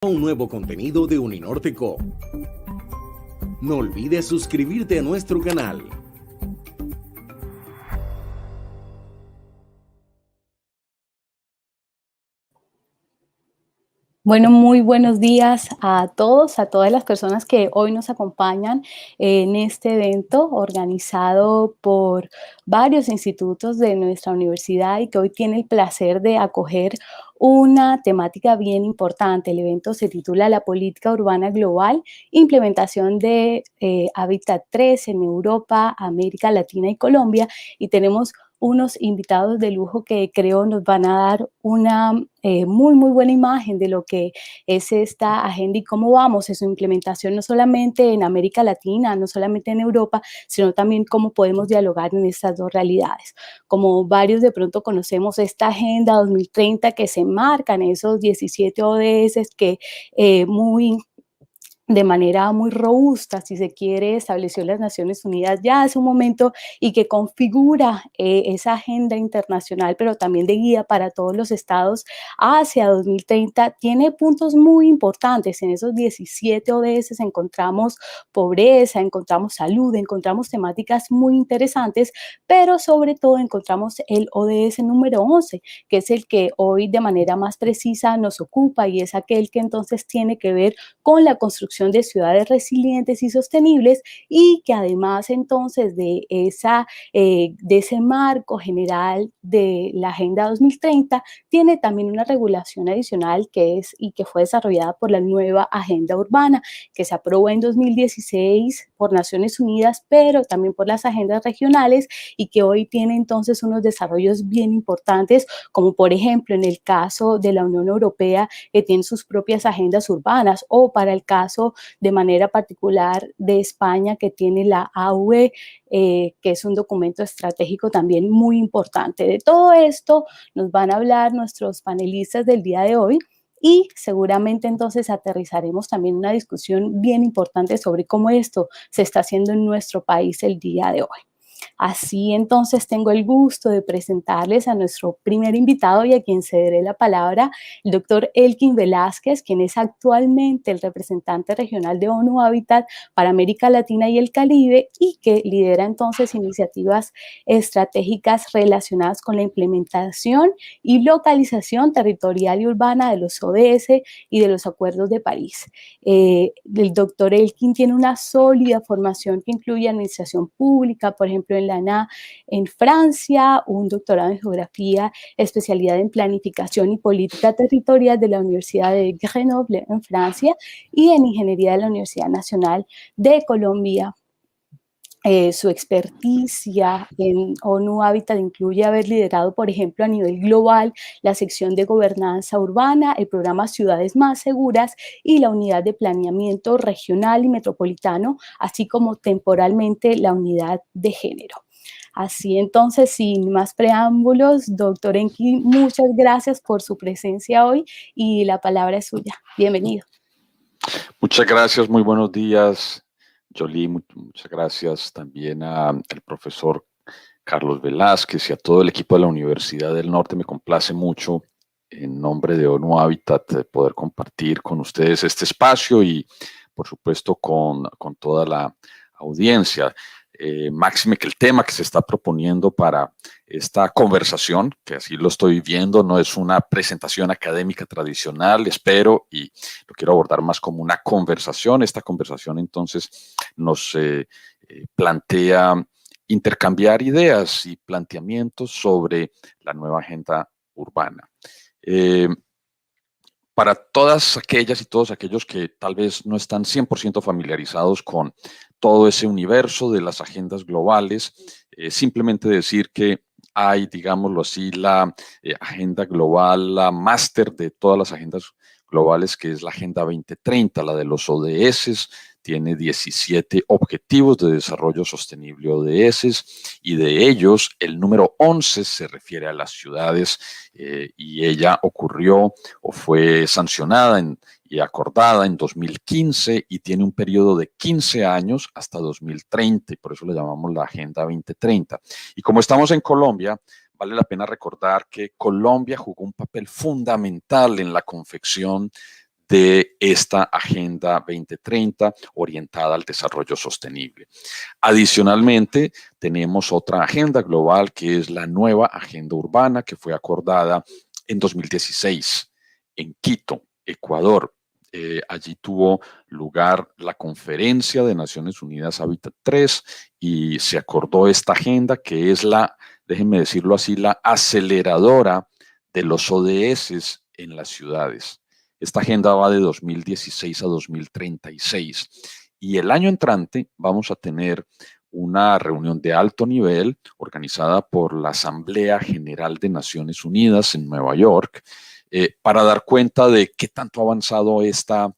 Un nuevo contenido de Uninorte Co. No olvides suscribirte a nuestro canal. Bueno, muy buenos días a todos, a todas las personas que hoy nos acompañan en este evento organizado por varios institutos de nuestra universidad y que hoy tiene el placer de acoger una temática bien importante. El evento se titula La Política Urbana Global, implementación de Hábitat 3 en Europa, América Latina y Colombia, y tenemos unos invitados de lujo que creo nos van a dar una muy buena imagen de lo que es esta agenda y cómo vamos en su implementación, no solamente en América Latina, no solamente en Europa, sino también cómo podemos dialogar en estas dos realidades. Como varios de pronto conocemos esta Agenda 2030 que se marcan esos 17 ODS que de manera muy robusta, si se quiere, estableció las Naciones Unidas ya hace un momento y que configura esa agenda internacional, pero también de guía para todos los estados hacia 2030, tiene puntos muy importantes. En esos 17 ODS encontramos pobreza, encontramos salud, encontramos temáticas muy interesantes, pero sobre todo encontramos el ODS número 11, que es el que hoy de manera más precisa nos ocupa y es aquel que entonces tiene que ver con la construcción de ciudades resilientes y sostenibles y que además entonces de ese marco general de la Agenda 2030 tiene también una regulación adicional que es y que fue desarrollada por la nueva Agenda Urbana que se aprobó en 2016 por Naciones Unidas, pero también por las agendas regionales y que hoy tiene entonces unos desarrollos bien importantes, como por ejemplo en el caso de la Unión Europea, que tiene sus propias agendas urbanas, o para el caso de manera particular de España, que tiene la AUE, que es un documento estratégico también muy importante. De todo esto nos van a hablar nuestros panelistas del día de hoy y seguramente entonces aterrizaremos también una discusión bien importante sobre cómo esto se está haciendo en nuestro país el día de hoy. Así entonces tengo el gusto de presentarles a nuestro primer invitado y a quien cederé la palabra, el doctor Elkin Velázquez, quien es actualmente el representante regional de ONU Habitat para América Latina y el Caribe y que lidera entonces iniciativas estratégicas relacionadas con la implementación y localización territorial y urbana de los ODS y de los Acuerdos de París. El doctor Elkin tiene una sólida formación que incluye administración pública, por ejemplo, en la ANA en Francia, un doctorado en geografía, especialidad en planificación y política territorial de la Universidad de Grenoble en Francia y en ingeniería de la Universidad Nacional de Colombia. Su experticia en ONU Habitat incluye haber liderado, por ejemplo, a nivel global la sección de gobernanza urbana, el programa Ciudades Más Seguras y la unidad de planeamiento regional y metropolitano, así como temporalmente la unidad de género. Así entonces, sin más preámbulos, doctor Enki, muchas gracias por su presencia hoy y la palabra es suya. Bienvenido. Muchas gracias, muy buenos días, Jolie. Muchas gracias también al profesor Carlos Velázquez y a todo el equipo de la Universidad del Norte. Me complace mucho, en nombre de ONU Habitat, poder compartir con ustedes este espacio y, por supuesto, con toda la audiencia. Máxime que el tema que se está proponiendo para esta conversación, que así lo estoy viendo, no es una presentación académica tradicional, espero, y lo quiero abordar más como una conversación. Esta conversación entonces nos plantea intercambiar ideas y planteamientos sobre la nueva agenda urbana. Para todas aquellas y todos aquellos que tal vez no están 100% familiarizados con todo ese universo de las agendas globales, simplemente decir que hay, digámoslo así, la agenda global, la máster de todas las agendas globales, que es la Agenda 2030, la de los ODS. Tiene 17 objetivos de desarrollo sostenible ODS y de ellos el número 11 se refiere a las ciudades y ella ocurrió o fue sancionada y acordada en 2015 y tiene un periodo de 15 años hasta 2030 y por eso le llamamos la Agenda 2030. Y como estamos en Colombia, vale la pena recordar que Colombia jugó un papel fundamental en la confección de esta Agenda 2030 orientada al desarrollo sostenible. Adicionalmente, tenemos otra agenda global que es la nueva Agenda Urbana que fue acordada en 2016 en Quito, Ecuador. Allí tuvo lugar la Conferencia de Naciones Unidas Hábitat 3 y se acordó esta agenda que es la, déjenme decirlo así, la aceleradora de los ODS en las ciudades. Esta agenda va de 2016 a 2036 y el año entrante vamos a tener una reunión de alto nivel organizada por la Asamblea General de Naciones Unidas en Nueva York para dar cuenta de qué tanto ha avanzado esta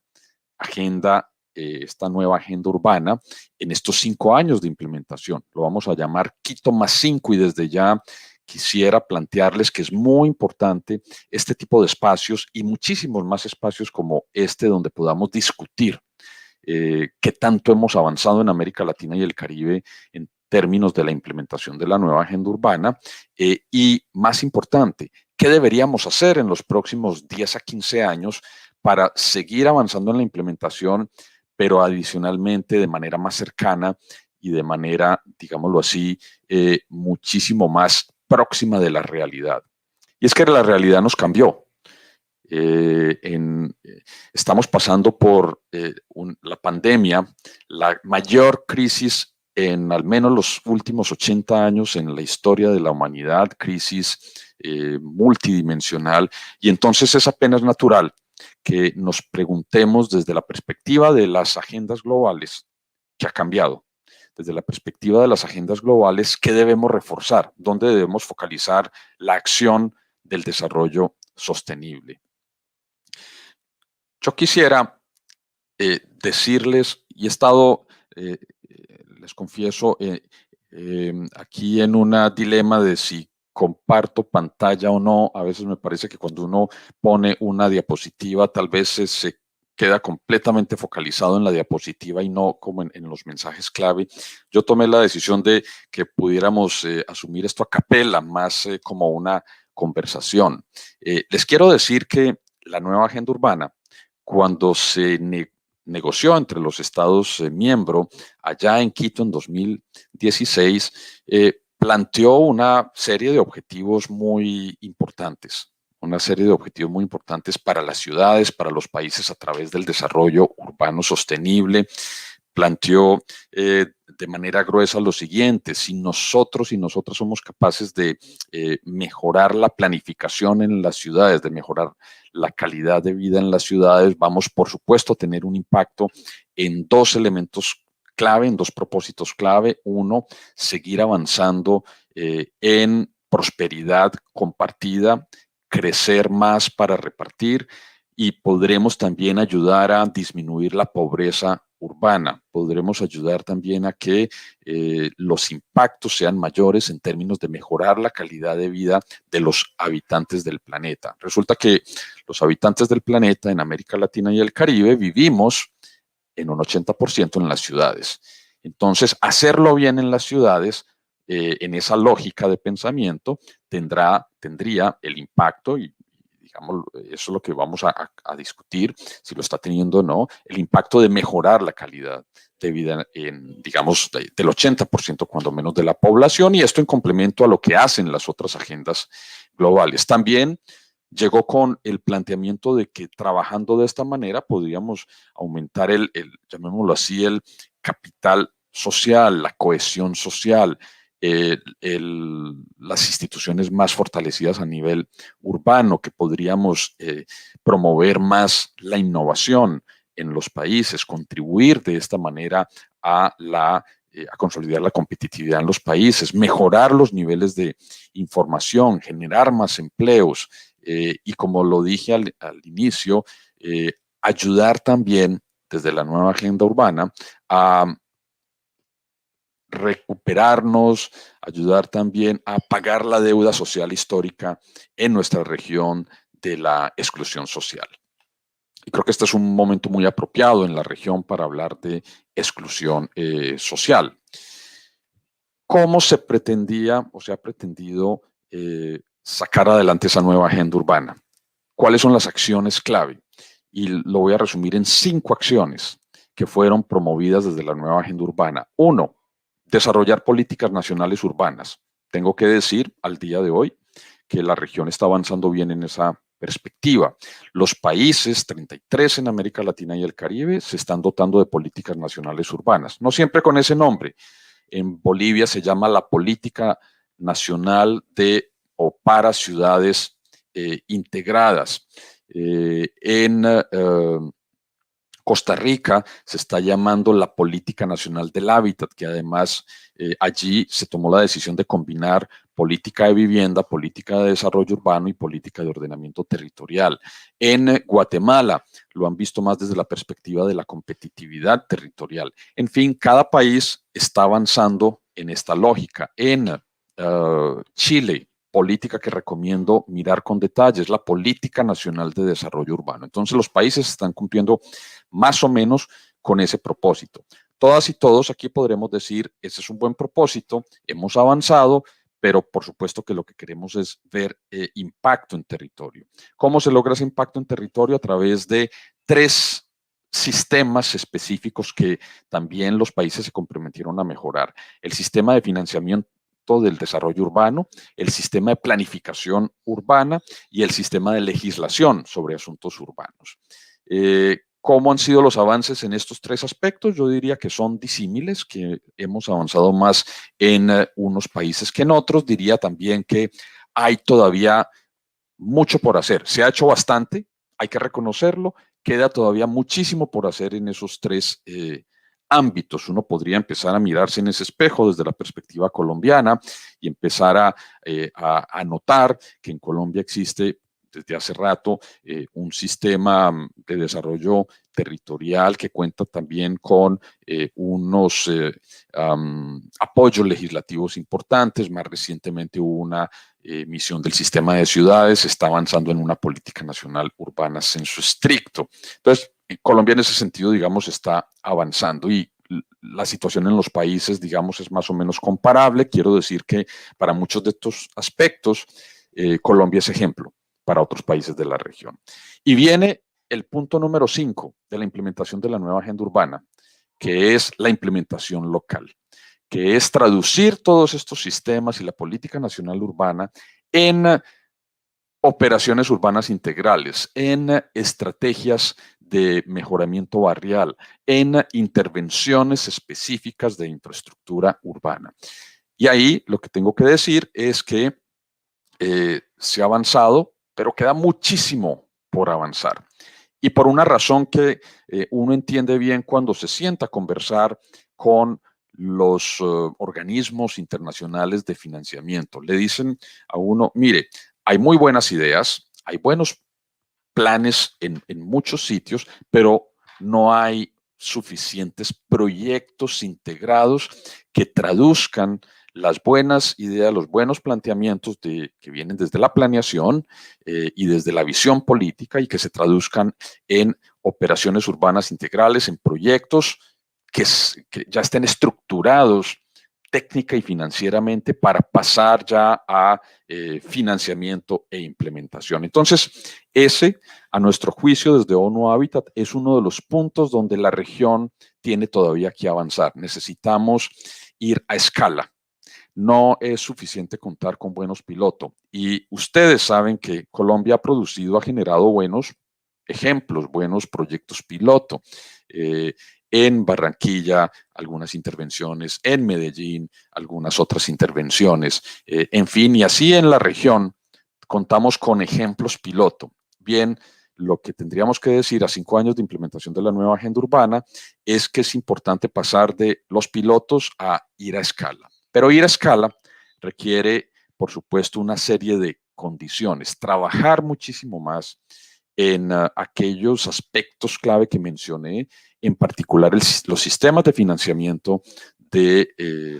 agenda, esta nueva agenda urbana en estos 5 años de implementación. Lo vamos a llamar Quito +5 y desde ya quisiera plantearles que es muy importante este tipo de espacios y muchísimos más espacios como este donde podamos discutir qué tanto hemos avanzado en América Latina y el Caribe en términos de la implementación de la nueva agenda urbana y, más importante, qué deberíamos hacer en los próximos 10 a 15 años para seguir avanzando en la implementación, pero adicionalmente de manera más cercana y de manera, digámoslo así, muchísimo más próxima de la realidad. Y es que la realidad nos cambió. Estamos pasando por la pandemia, la mayor crisis en al menos los últimos 80 años en la historia de la humanidad, crisis multidimensional, y entonces es apenas natural que nos preguntemos desde la perspectiva de las agendas globales, ¿qué ha cambiado? Desde la perspectiva de las agendas globales, ¿qué debemos reforzar? ¿Dónde debemos focalizar la acción del desarrollo sostenible? Yo quisiera decirles, y he estado, les confieso, aquí en un dilema de si comparto pantalla o no. A veces me parece que cuando uno pone una diapositiva, tal vez se queda completamente focalizado en la diapositiva y no como en los mensajes clave. Yo tomé la decisión de que pudiéramos asumir esto a capela, más como una conversación. Les quiero decir que la nueva agenda urbana, cuando se negoció entre los Estados miembros allá en Quito en 2016, planteó una serie de objetivos muy importantes. Una serie de objetivos muy importantes para las ciudades, para los países a través del desarrollo urbano sostenible. Planteó de manera gruesa lo siguiente: si nosotros y nosotras somos capaces de mejorar la planificación en las ciudades, de mejorar la calidad de vida en las ciudades, vamos por supuesto a tener un impacto en 2 elementos clave, en 2 propósitos clave. Uno, seguir avanzando en prosperidad compartida, crecer más para repartir, y podremos también ayudar a disminuir la pobreza urbana. Podremos ayudar también a que los impactos sean mayores en términos de mejorar la calidad de vida de los habitantes del planeta. Resulta que los habitantes del planeta en América Latina y el Caribe vivimos en un 80% en las ciudades. Entonces, hacerlo bien en las ciudades, en esa lógica de pensamiento, tendría el impacto, y digamos, eso es lo que vamos a discutir, si lo está teniendo o no, el impacto de mejorar la calidad de vida en, digamos, del 80% cuando menos de la población, y esto en complemento a lo que hacen las otras agendas globales. También llegó con el planteamiento de que trabajando de esta manera podríamos aumentar llamémoslo así, el capital social, la cohesión social, las instituciones más fortalecidas a nivel urbano, que podríamos promover más la innovación en los países, contribuir de esta manera a consolidar la competitividad en los países, mejorar los niveles de información, generar más empleos y, como lo dije al inicio, ayudar también desde la nueva agenda urbana a recuperarnos, ayudar también a pagar la deuda social histórica en nuestra región de la exclusión social. Y creo que este es un momento muy apropiado en la región para hablar de exclusión social. ¿Cómo se pretendía o se ha pretendido sacar adelante esa nueva agenda urbana? ¿Cuáles son las acciones clave? y lo voy a resumir en 5 acciones que fueron promovidas desde la nueva agenda urbana. 1, desarrollar políticas nacionales urbanas. Tengo que decir al día de hoy que la región está avanzando bien en esa perspectiva. Los países, 33 en América Latina y el Caribe, se están dotando de políticas nacionales urbanas. No siempre con ese nombre. En Bolivia se llama la Política Nacional de o para Ciudades Integradas. En Costa Rica se está llamando la Política Nacional del Hábitat, que además allí se tomó la decisión de combinar política de vivienda, política de desarrollo urbano y política de ordenamiento territorial. En Guatemala lo han visto más desde la perspectiva de la competitividad territorial. En fin, cada país está avanzando en esta lógica. En Chile, política que recomiendo mirar con detalles, la Política Nacional de Desarrollo Urbano. Entonces los países están cumpliendo más o menos con ese propósito. Todas y todos aquí podremos decir, ese es un buen propósito, hemos avanzado, pero por supuesto que lo que queremos es ver impacto en territorio. ¿Cómo se logra ese impacto en territorio? A través de 3 sistemas específicos que también los países se comprometieron a mejorar. El sistema de financiamiento del desarrollo urbano, el sistema de planificación urbana y el sistema de legislación sobre asuntos urbanos. ¿Cómo han sido los avances en estos 3 aspectos? Yo diría que son disímiles, que hemos avanzado más en unos países que en otros. Diría también que hay todavía mucho por hacer. Se ha hecho bastante, hay que reconocerlo. Queda todavía muchísimo por hacer en esos 3 ámbitos. Uno podría empezar a mirarse en ese espejo desde la perspectiva colombiana y empezar a notar que en Colombia existe desde hace rato un sistema de desarrollo territorial que cuenta también con unos apoyos legislativos importantes. Más recientemente hubo una misión del sistema de ciudades, se está avanzando en una política nacional urbana sensu estricto. Entonces, Colombia en ese sentido, digamos, está avanzando y la situación en los países, digamos, es más o menos comparable. Quiero decir que para muchos de estos aspectos, Colombia es ejemplo para otros países de la región. Y viene el punto número 5 de la implementación de la nueva agenda urbana, que es la implementación local, que es traducir todos estos sistemas y la política nacional urbana en operaciones urbanas integrales, en estrategias de mejoramiento barrial, en intervenciones específicas de infraestructura urbana. Y ahí lo que tengo que decir es que se ha avanzado, pero queda muchísimo por avanzar. Y por una razón que uno entiende bien cuando se sienta a conversar con los organismos internacionales de financiamiento. Le dicen a uno, mire, hay muy buenas ideas, hay buenos planes en muchos sitios, pero no hay suficientes proyectos integrados que traduzcan las buenas ideas, los buenos planteamientos que vienen desde la planeación y desde la visión política y que se traduzcan en operaciones urbanas integrales, en proyectos que ya estén estructurados técnica y financieramente para pasar ya a financiamiento e implementación. Entonces, ese, a nuestro juicio, desde ONU Habitat, es uno de los puntos donde la región tiene todavía que avanzar. Necesitamos ir a escala. No es suficiente contar con buenos pilotos. Y ustedes saben que Colombia ha generado buenos ejemplos, buenos proyectos piloto. En Barranquilla, algunas intervenciones, en Medellín, algunas otras intervenciones, en fin, y así en la región contamos con ejemplos piloto. Bien, lo que tendríamos que decir a 5 años de implementación de la nueva agenda urbana es que es importante pasar de los pilotos a ir a escala. Pero ir a escala requiere, por supuesto, una serie de condiciones, trabajar muchísimo más en aquellos aspectos clave que mencioné, en particular los sistemas de financiamiento de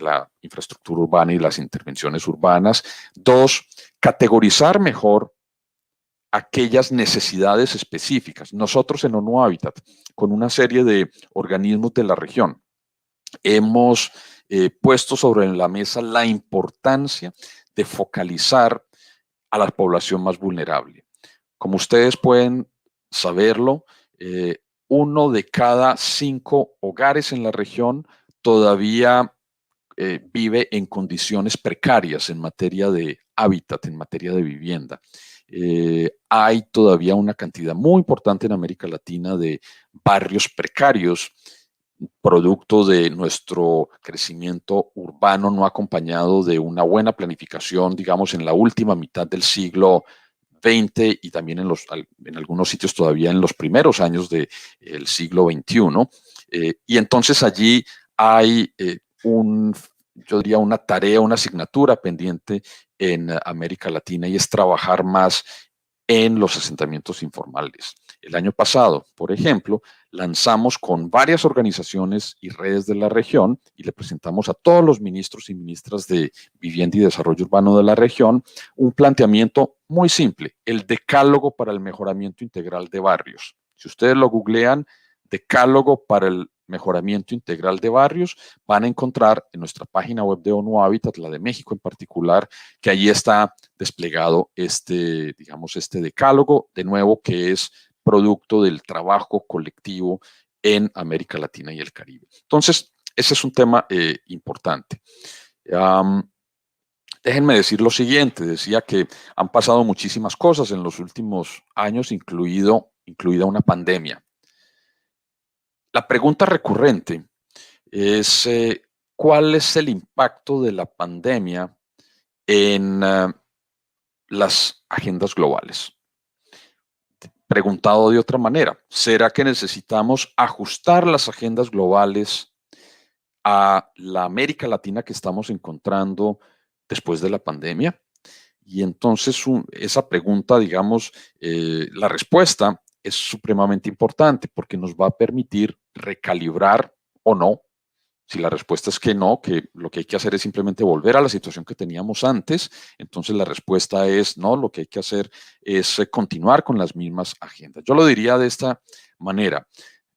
la infraestructura urbana y las intervenciones urbanas. 2, categorizar mejor aquellas necesidades específicas. Nosotros en ONU Habitat, con una serie de organismos de la región, hemos puesto sobre la mesa la importancia de focalizar a la población más vulnerable. Como ustedes pueden saberlo, 1 de cada 5 hogares en la región todavía vive en condiciones precarias en materia de hábitat, en materia de vivienda. Hay todavía una cantidad muy importante en América Latina de barrios precarios, producto de nuestro crecimiento urbano no acompañado de una buena planificación, digamos, en la última mitad del siglo XX y también en algunos sitios todavía en los primeros años del siglo XXI. Y entonces allí hay yo diría, una tarea, una asignatura pendiente en América Latina y es trabajar más en los asentamientos informales. El año pasado, por ejemplo, lanzamos con varias organizaciones y redes de la región y le presentamos a todos los ministros y ministras de Vivienda y Desarrollo Urbano de la región un planteamiento muy simple, el decálogo para el mejoramiento integral de barrios. Si ustedes lo googlean, decálogo para el mejoramiento integral de barrios, van a encontrar en nuestra página web de ONU Habitat, la de México en particular, que allí está desplegado digamos, este decálogo, de nuevo, que es producto del trabajo colectivo en América Latina y el Caribe. Entonces, ese es un tema importante. Déjenme decir lo siguiente, decía que han pasado muchísimas cosas en los últimos años, incluida una pandemia. La pregunta recurrente es ¿cuál es el impacto de la pandemia en las agendas globales? Preguntado de otra manera, ¿será que necesitamos ajustar las agendas globales a la América Latina que estamos encontrando después de la pandemia? Y entonces esa pregunta, digamos, la respuesta es supremamente importante porque nos va a permitir recalibrar o no. Si la respuesta es que no, que lo que hay que hacer es simplemente volver a la situación que teníamos antes, entonces la respuesta es no, lo que hay que hacer es continuar con las mismas agendas. Yo lo diría de esta manera.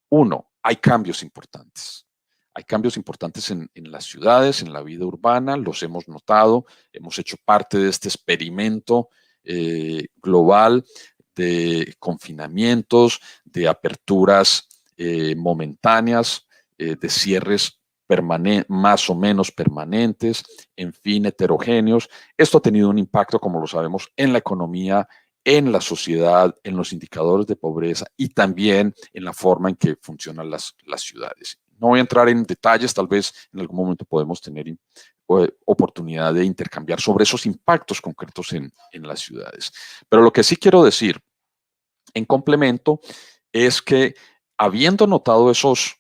1, hay cambios importantes. Hay cambios importantes en las ciudades, en la vida urbana, los hemos notado, hemos hecho parte de este experimento global de confinamientos, de aperturas momentáneas, de cierres más o menos permanentes, en fin, heterogéneos. Esto ha tenido un impacto, como lo sabemos, en la economía, en la sociedad, en los indicadores de pobreza y también en la forma en que funcionan las ciudades. No voy a entrar en detalles, tal vez en algún momento podemos tener oportunidad de intercambiar sobre esos impactos concretos en las ciudades. Pero lo que sí quiero decir en complemento es que habiendo notado esos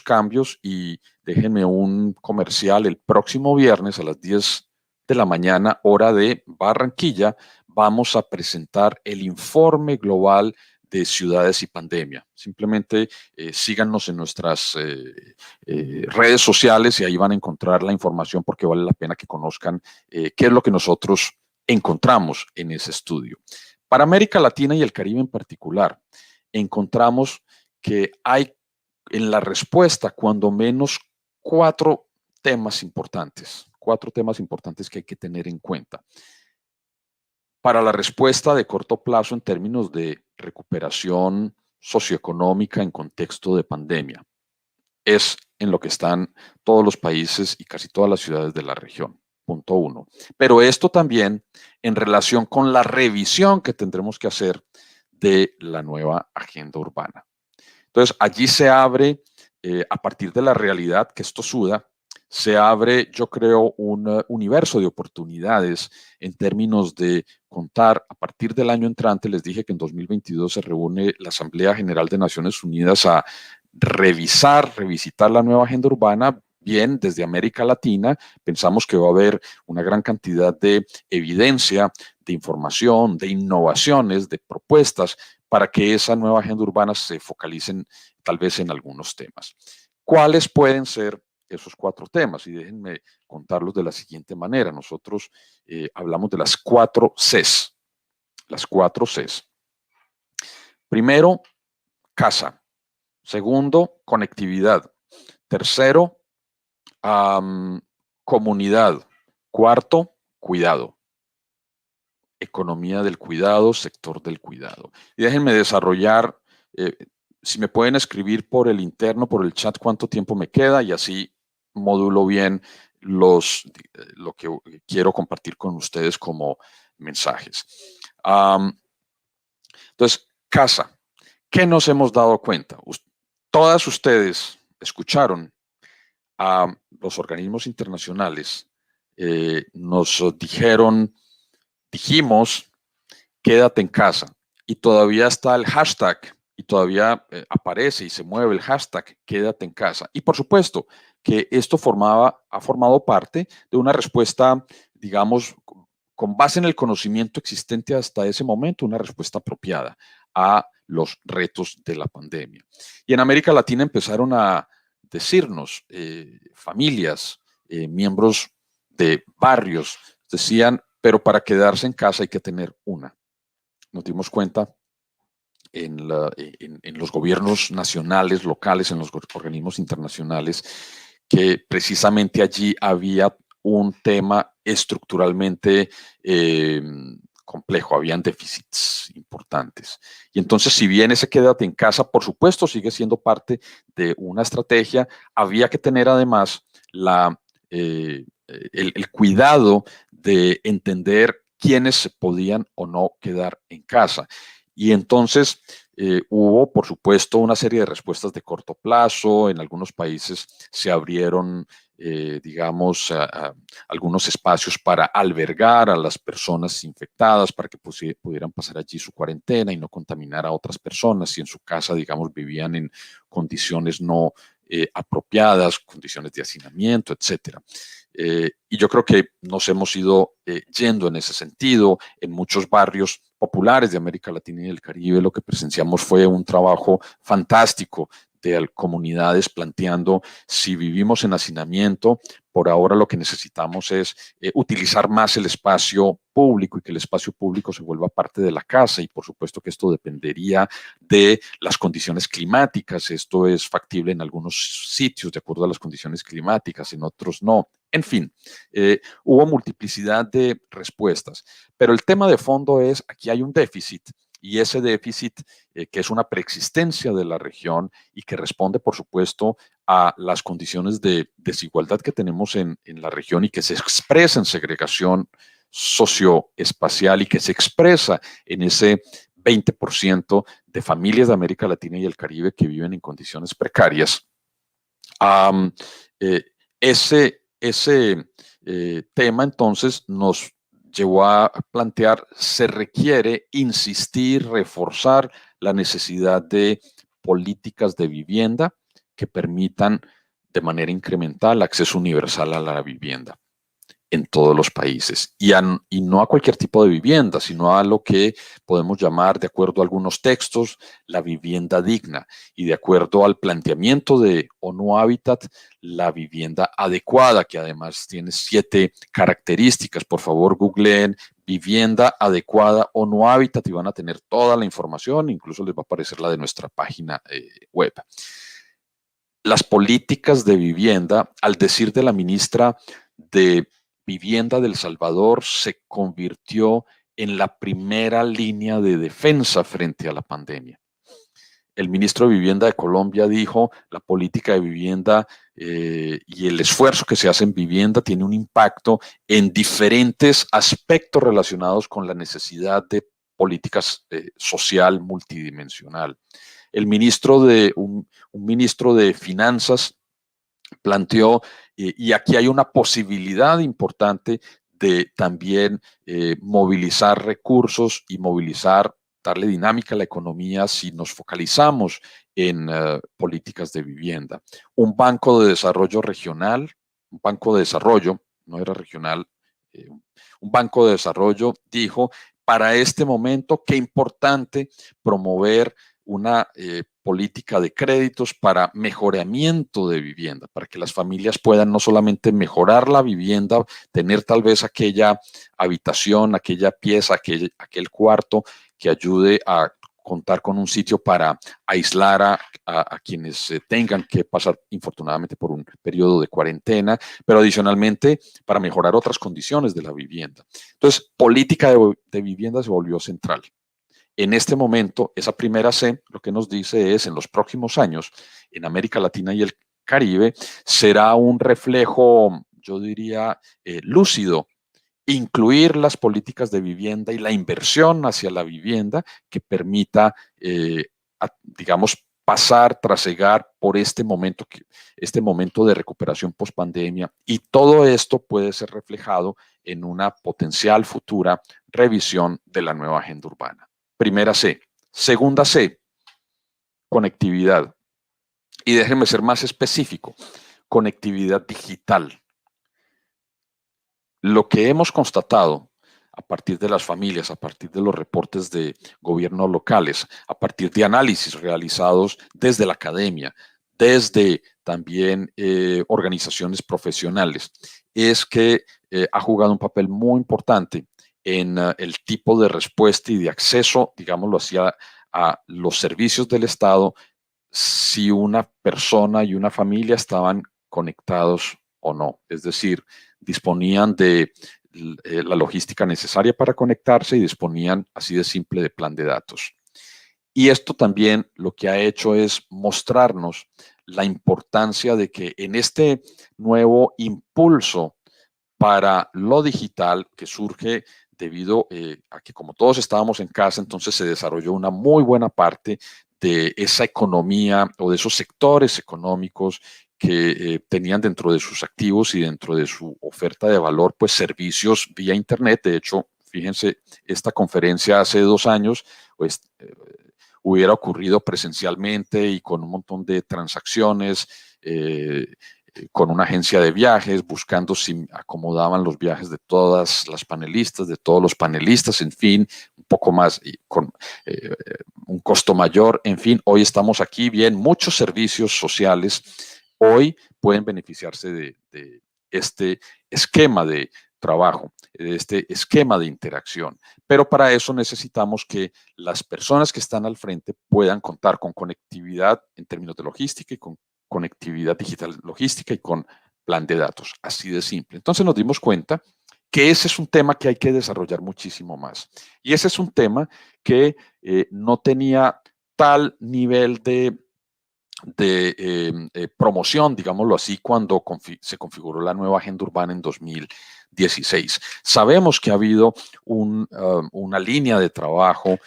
cambios, y déjenme un comercial, el próximo viernes a las 10 de la mañana, hora de Barranquilla, vamos a presentar el informe global de ciudades y pandemia. Simplemente síganos en nuestras redes sociales y ahí van a encontrar la información porque vale la pena que conozcan qué es lo que nosotros encontramos en ese estudio. Para América Latina y el Caribe en particular, encontramos que hay en la respuesta cuando menos 4 temas importantes que hay que tener en cuenta. Para la respuesta de corto plazo en términos de recuperación socioeconómica en contexto de pandemia, es en lo que están todos los países y casi todas las ciudades de la región. Punto 1. Pero esto también en relación con la revisión que tendremos que hacer de la nueva agenda urbana. Entonces, allí se abre, a partir de la realidad que esto suda, se abre, yo creo, un universo de oportunidades en términos de contar a partir del año entrante. Les dije que en 2022 se reúne la Asamblea General de Naciones Unidas a revisitar la nueva agenda urbana. Bien, desde América Latina pensamos que va a haber una gran cantidad de evidencia, de información, de innovaciones, de propuestas para que esa nueva agenda urbana se focalicen tal vez en algunos temas. ¿Cuáles pueden ser esos 4 temas? Y déjenme contarlos de la siguiente manera. Nosotros hablamos de las 4 Cs. Las 4 Cs. Primero, casa. Segundo, conectividad. Tercero, comunidad. Cuarto, cuidado. economía del cuidado, sector del cuidado. Y déjenme desarrollar, si me pueden escribir por el interno, por el chat, cuánto tiempo me queda y así modulo bien lo que quiero compartir con ustedes como mensajes. Entonces, casa. ¿Qué nos hemos dado cuenta? Todas ustedes escucharon a los organismos internacionales, nos dijimos, quédate en casa. Y todavía está el hashtag, y todavía aparece y se mueve el hashtag, quédate en casa. Y por supuesto que esto ha formado parte de una respuesta, digamos, con base en el conocimiento existente hasta ese momento, una respuesta apropiada a los retos de la pandemia. Y en América Latina empezaron a decirnos, familias, miembros de barrios, decían, pero para quedarse en casa hay que tener una. Nos dimos cuenta en los gobiernos nacionales, locales, en los organismos internacionales, que precisamente allí había un tema estructuralmente complejo, habían déficits importantes. Y entonces, si bien ese quédate en casa, por supuesto, sigue siendo parte de una estrategia, había que tener además el cuidado de entender quiénes se podían o no quedar en casa. Y entonces hubo, por supuesto, una serie de respuestas de corto plazo. En algunos países se abrieron, digamos, algunos espacios para albergar a las personas infectadas, para que pudieran pasar allí su cuarentena y no contaminar a otras personas. Si en su casa, digamos, vivían en condiciones no apropiadas, condiciones de hacinamiento, etcétera. Y yo creo que nos hemos ido yendo en ese sentido. En muchos barrios populares de América Latina y del Caribe lo que presenciamos fue un trabajo fantástico de comunidades planteando, si vivimos en hacinamiento, por ahora lo que necesitamos es utilizar más el espacio público y que el espacio público se vuelva parte de la casa, y por supuesto que esto dependería de las condiciones climáticas. Esto es factible en algunos sitios de acuerdo a las condiciones climáticas, en otros no. En fin, hubo multiplicidad de respuestas, pero el tema de fondo es, aquí hay un déficit, y ese déficit, que es una preexistencia de la región y que responde, por supuesto, a las condiciones de desigualdad que tenemos en la región y que se expresa en segregación socioespacial y que se expresa en ese 20% de familias de América Latina y el Caribe que viven en condiciones precarias. Ese tema entonces nos llevó a plantear, se requiere insistir, reforzar la necesidad de políticas de vivienda que permitan de manera incremental acceso universal a la vivienda en todos los países, y no a cualquier tipo de vivienda, sino a lo que podemos llamar, de acuerdo a algunos textos, la vivienda digna, y de acuerdo al planteamiento de ONU Habitat, la vivienda adecuada, que además tiene 7 características. Por favor, googleen vivienda adecuada ONU Habitat y van a tener toda la información, incluso les va a aparecer la de nuestra página web. Las políticas de vivienda, al decir de la ministra de Vivienda de El Salvador, se convirtió en la primera línea de defensa frente a la pandemia. El ministro de Vivienda de Colombia dijo, la política de vivienda y el esfuerzo que se hace en vivienda tiene un impacto en diferentes aspectos relacionados con la necesidad de políticas social multidimensional. Un ministro de Finanzas planteó, y aquí hay una posibilidad importante de también movilizar recursos y darle dinámica a la economía si nos focalizamos en políticas de vivienda. Un banco de desarrollo regional, un banco de desarrollo, no era regional, un banco de desarrollo dijo, para este momento, qué importante promover una política de créditos para mejoramiento de vivienda, para que las familias puedan no solamente mejorar la vivienda, tener tal vez aquella habitación, aquella pieza, aquel cuarto que ayude a contar con un sitio para aislar a quienes tengan que pasar infortunadamente por un periodo de cuarentena, pero adicionalmente para mejorar otras condiciones de la vivienda. Entonces, política de vivienda se volvió central. En este momento, esa primera C lo que nos dice es, en los próximos años, en América Latina y el Caribe, será un reflejo, yo diría, lúcido, incluir las políticas de vivienda y la inversión hacia la vivienda que permita, digamos, pasar, trasegar por este momento de recuperación post-pandemia, y todo esto puede ser reflejado en una potencial futura revisión de la nueva agenda urbana. Primera C. Segunda C, conectividad. Y déjenme ser más específico, conectividad digital. Lo que hemos constatado a partir de las familias, a partir de los reportes de gobiernos locales, a partir de análisis realizados desde la academia, desde también organizaciones profesionales, es que ha jugado un papel muy importante en el tipo de respuesta y de acceso, digámoslo así, a los servicios del Estado, si una persona y una familia estaban conectados o no. Es decir, disponían de la logística necesaria para conectarse y disponían, así de simple, de plan de datos. Y esto también lo que ha hecho es mostrarnos la importancia de que en este nuevo impulso para lo digital que surge debido a que, como todos estábamos en casa, entonces se desarrolló una muy buena parte de esa economía o de esos sectores económicos que tenían dentro de sus activos y dentro de su oferta de valor, pues servicios vía Internet. De hecho, fíjense, esta conferencia hace 2 años, pues hubiera ocurrido presencialmente y con un montón de transacciones, con una agencia de viajes, buscando si acomodaban los viajes de todas las panelistas, de todos los panelistas, en fin, un poco más, con un costo mayor, en fin. Hoy estamos aquí, bien, muchos servicios sociales hoy pueden beneficiarse de este esquema de trabajo, de este esquema de interacción. Pero para eso necesitamos que las personas que están al frente puedan contar con conectividad en términos de logística y con conectividad digital logística y con plan de datos, así de simple. Entonces nos dimos cuenta que ese es un tema que hay que desarrollar muchísimo más. Y ese es un tema que no tenía tal nivel de promoción, digámoslo así, cuando se configuró la nueva agenda urbana en 2016. Sabemos que ha habido una línea de trabajo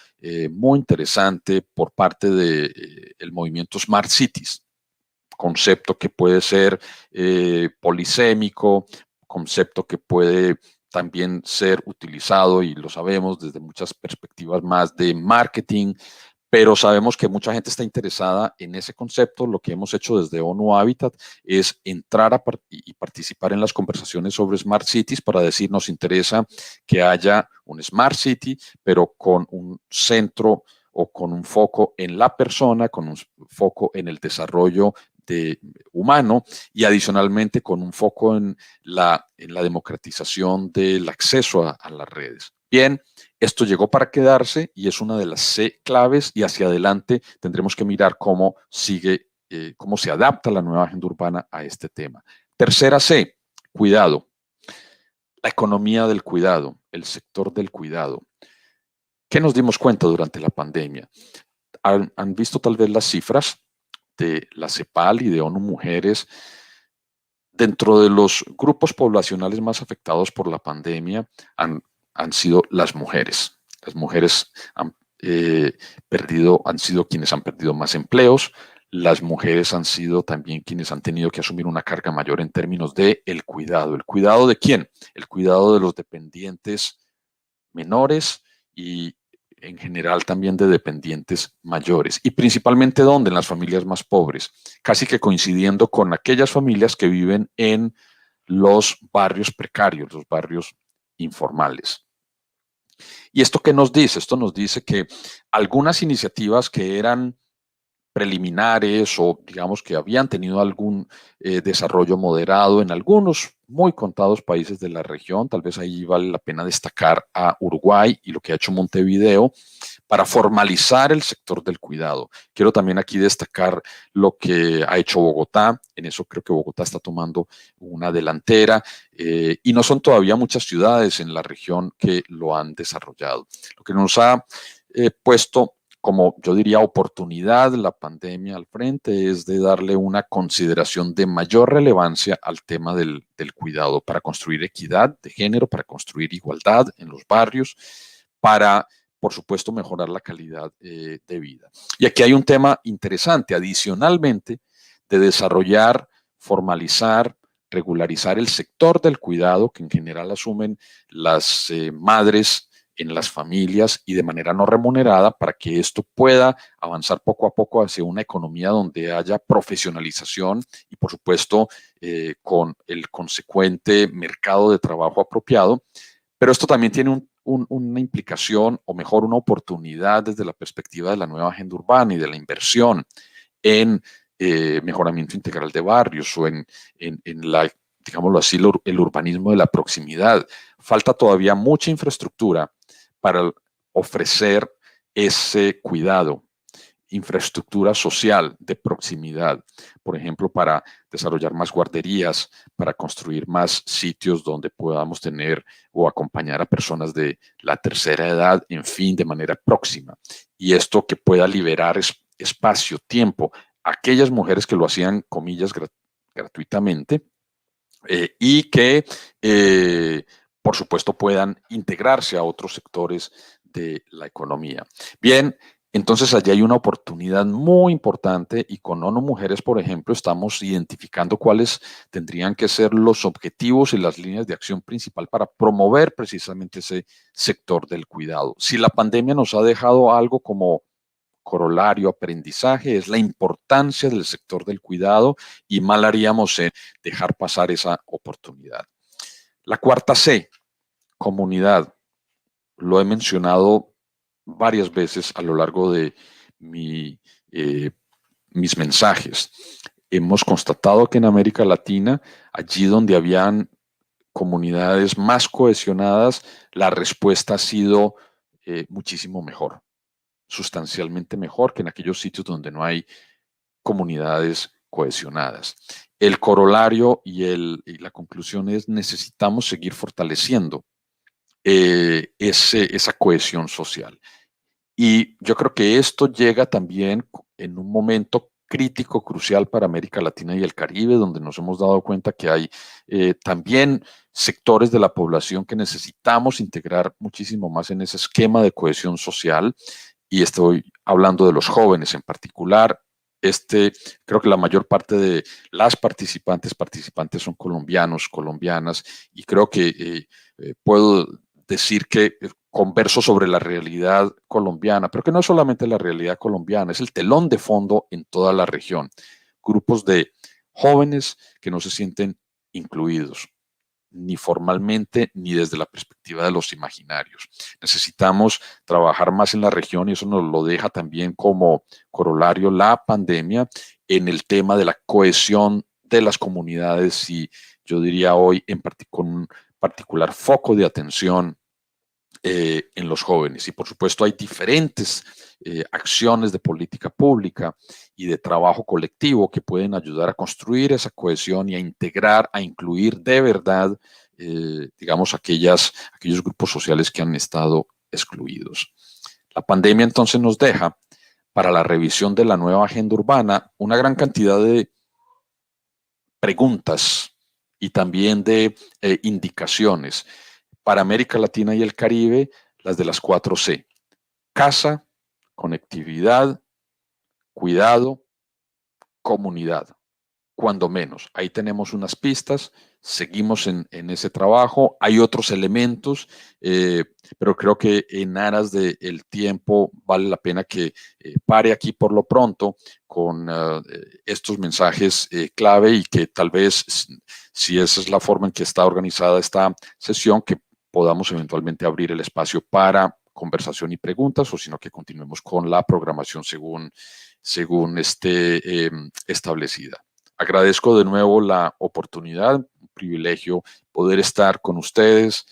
muy interesante por parte del movimiento Smart Cities, concepto que puede ser polisémico, concepto que puede también ser utilizado, y lo sabemos, desde muchas perspectivas más de marketing, pero sabemos que mucha gente está interesada en ese concepto. Lo que hemos hecho desde ONU Habitat es entrar y participar en las conversaciones sobre Smart Cities para decir, nos interesa que haya un Smart City, pero con un centro o con un foco en la persona, con un foco en el desarrollo humano, y adicionalmente con un foco en la democratización del acceso a las redes. Bien, esto llegó para quedarse y es una de las C claves, y hacia adelante tendremos que mirar cómo sigue, cómo se adapta la nueva agenda urbana a este tema. Tercera C, cuidado. La economía del cuidado, el sector del cuidado. ¿Qué nos dimos cuenta durante la pandemia? ¿Han visto tal vez las cifras de la CEPAL y de ONU Mujeres? Dentro de los grupos poblacionales más afectados por la pandemia han sido las mujeres. Las mujeres han sido quienes han perdido más empleos. Las mujeres han sido también quienes han tenido que asumir una carga mayor en términos de el cuidado. ¿El cuidado de quién? El cuidado de los dependientes menores y en general también de dependientes mayores. Y principalmente, ¿dónde? En las familias más pobres, casi que coincidiendo con aquellas familias que viven en los barrios precarios, los barrios informales. ¿Y esto qué nos dice? Esto nos dice que algunas iniciativas que eran preliminares o digamos que habían tenido algún desarrollo moderado en algunos muy contados países de la región. Tal vez ahí vale la pena destacar a Uruguay y lo que ha hecho Montevideo para formalizar el sector del cuidado. Quiero también aquí destacar lo que ha hecho Bogotá. En eso creo que Bogotá está tomando una delantera y no son todavía muchas ciudades en la región que lo han desarrollado. Lo que nos ha puesto como yo diría oportunidad la pandemia al frente es de darle una consideración de mayor relevancia al tema del cuidado para construir equidad de género, para construir igualdad en los barrios, para, por supuesto, mejorar la calidad de vida. Y aquí hay un tema interesante, adicionalmente, de desarrollar, formalizar, regularizar el sector del cuidado que en general asumen las madres en las familias y de manera no remunerada para que esto pueda avanzar poco a poco hacia una economía donde haya profesionalización y, por supuesto, con el consecuente mercado de trabajo apropiado. Pero esto también tiene una implicación, o mejor, una oportunidad desde la perspectiva de la nueva agenda urbana y de la inversión en mejoramiento integral de barrios o en la, digámoslo así, el urbanismo de la proximidad. Falta todavía mucha infraestructura para ofrecer ese cuidado, infraestructura social de proximidad, por ejemplo, para desarrollar más guarderías, para construir más sitios donde podamos tener o acompañar a personas de la tercera edad, en fin, de manera próxima. Y esto que pueda liberar espacio, tiempo, a aquellas mujeres que lo hacían, comillas, gratuitamente, y que por supuesto, puedan integrarse a otros sectores de la economía. Bien, entonces allí hay una oportunidad muy importante y con ONU Mujeres, por ejemplo, estamos identificando cuáles tendrían que ser los objetivos y las líneas de acción principal para promover precisamente ese sector del cuidado. Si la pandemia nos ha dejado algo como corolario, aprendizaje, es la importancia del sector del cuidado y mal haríamos en dejar pasar esa oportunidad. La cuarta C, comunidad. Lo he mencionado varias veces a lo largo de mis mensajes. Hemos constatado que en América Latina, allí donde habían comunidades más cohesionadas, la respuesta ha sido muchísimo mejor, sustancialmente mejor que en aquellos sitios donde no hay comunidades cohesionadas. El corolario y la conclusión es necesitamos seguir fortaleciendo esa cohesión social. Y yo creo que esto llega también en un momento crítico, crucial para América Latina y el Caribe, donde nos hemos dado cuenta que hay también sectores de la población que necesitamos integrar muchísimo más en ese esquema de cohesión social. Y estoy hablando de los jóvenes en particular. Creo que la mayor parte de las participantes son colombianos, colombianas, y creo que puedo decir que converso sobre la realidad colombiana, pero que no es solamente la realidad colombiana, es el telón de fondo en toda la región. Grupos de jóvenes que no se sienten incluidos, ni formalmente ni desde la perspectiva de los imaginarios. Necesitamos trabajar más en la región y eso nos lo deja también como corolario la pandemia en el tema de la cohesión de las comunidades y yo diría hoy con un particular foco de atención en los jóvenes. Y por supuesto hay diferentes acciones de política pública y de trabajo colectivo que pueden ayudar a construir esa cohesión y a integrar, a incluir de verdad, digamos, aquellos grupos sociales que han estado excluidos. La pandemia entonces nos deja para la revisión de la nueva agenda urbana una gran cantidad de preguntas y también de indicaciones. Para América Latina y el Caribe, las de las 4C. Casa, conectividad, cuidado, comunidad. Cuando menos. Ahí tenemos unas pistas, seguimos en ese trabajo. Hay otros elementos, pero creo que en aras del tiempo vale la pena que pare aquí por lo pronto con estos mensajes clave y que tal vez, si esa es la forma en que está organizada esta sesión, que podamos eventualmente abrir el espacio para conversación y preguntas, o sino que continuemos con la programación según según esté establecida. Agradezco de nuevo la oportunidad, un privilegio poder estar con ustedes,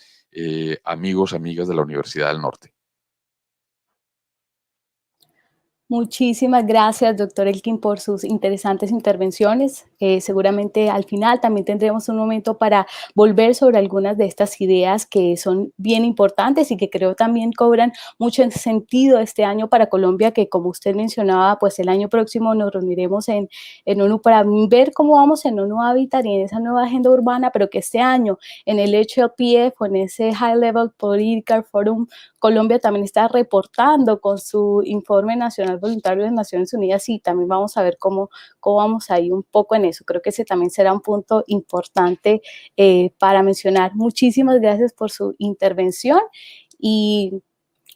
amigos, amigas de la Universidad del Norte. Muchísimas gracias, doctor Elkin, por sus interesantes intervenciones. Seguramente al final también tendremos un momento para volver sobre algunas de estas ideas que son bien importantes y que creo también cobran mucho sentido este año para Colombia, que como usted mencionaba, pues el año próximo nos reuniremos en ONU para ver cómo vamos en ONU Habitat y en esa nueva agenda urbana, pero que este año en el HLPF o en ese High Level Political Forum, Colombia también está reportando con su informe nacional voluntario de las Naciones Unidas y también vamos a ver cómo vamos a ir un poco en eso. Creo que ese también será un punto importante para mencionar. Muchísimas gracias por su intervención y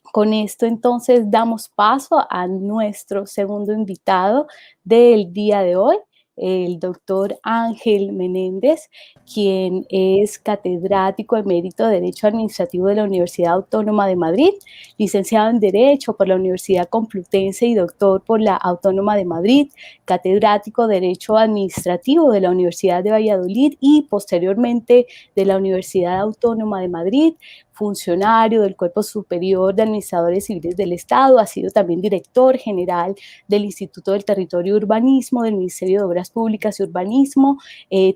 con esto entonces damos paso a nuestro segundo invitado del día de hoy, el doctor Ángel Menéndez, quien es catedrático emérito de Derecho Administrativo de la Universidad Autónoma de Madrid, licenciado en Derecho por la Universidad Complutense y doctor por la Autónoma de Madrid, catedrático de Derecho Administrativo de la Universidad de Valladolid y posteriormente de la Universidad Autónoma de Madrid, funcionario del Cuerpo Superior de Administradores Civiles del Estado, ha sido también director general del Instituto del Territorio y Urbanismo, del Ministerio de Obras Públicas y Urbanismo,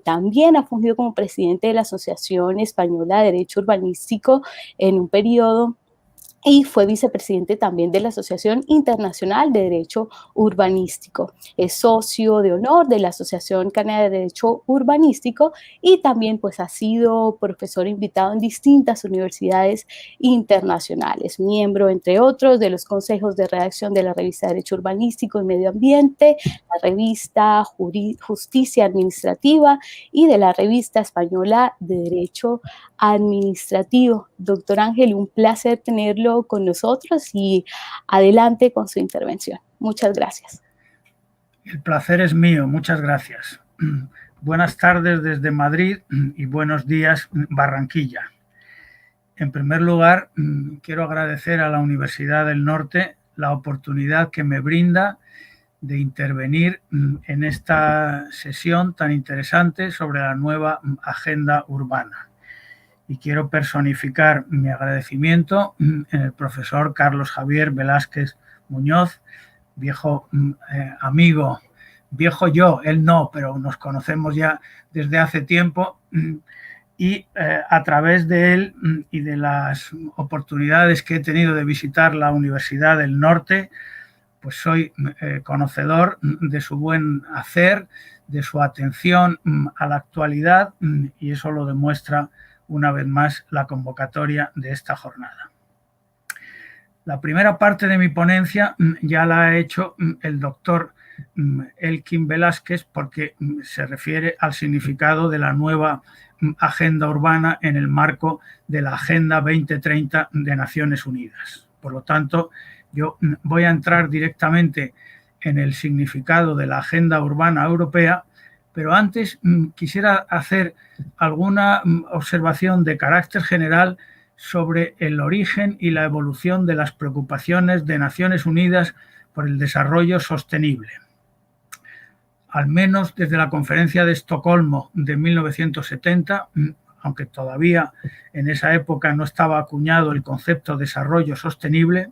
también ha fungido como presidente de la Asociación Española de Derecho Urbanístico en un periodo y fue vicepresidente también de la Asociación Internacional de Derecho Urbanístico. Es socio de honor de la Asociación Canaria de Derecho Urbanístico y también pues ha sido profesor invitado en distintas universidades internacionales, miembro entre otros de los consejos de redacción de la revista Derecho Urbanístico y Medio Ambiente, la revista Justicia Administrativa y de la revista española de Derecho Administrativo. Doctor Ángel, un placer tenerlo con nosotros y adelante con su intervención. Muchas gracias. El placer es mío, muchas gracias. Buenas tardes desde Madrid y buenos días Barranquilla. En primer lugar, quiero agradecer a la Universidad del Norte la oportunidad que me brinda de intervenir en esta sesión tan interesante sobre la nueva agenda urbana. Y quiero personificar mi agradecimiento en el profesor Carlos Javier Velázquez Muñoz, viejo amigo, viejo yo, él no, pero nos conocemos ya desde hace tiempo y a través de él y de las oportunidades que he tenido de visitar la Universidad del Norte, pues soy conocedor de su buen hacer, de su atención a la actualidad y eso lo demuestra una vez más la convocatoria de esta jornada. La primera parte de mi ponencia ya la ha hecho el doctor Elkin Velázquez porque se refiere al significado de la nueva agenda urbana en el marco de la Agenda 2030 de Naciones Unidas. Por lo tanto, yo voy a entrar directamente en el significado de la Agenda Urbana Europea, pero antes quisiera hacer alguna observación de carácter general sobre el origen y la evolución de las preocupaciones de Naciones Unidas por el desarrollo sostenible. Al menos desde la Conferencia de Estocolmo de 1970, aunque todavía en esa época no estaba acuñado el concepto de desarrollo sostenible,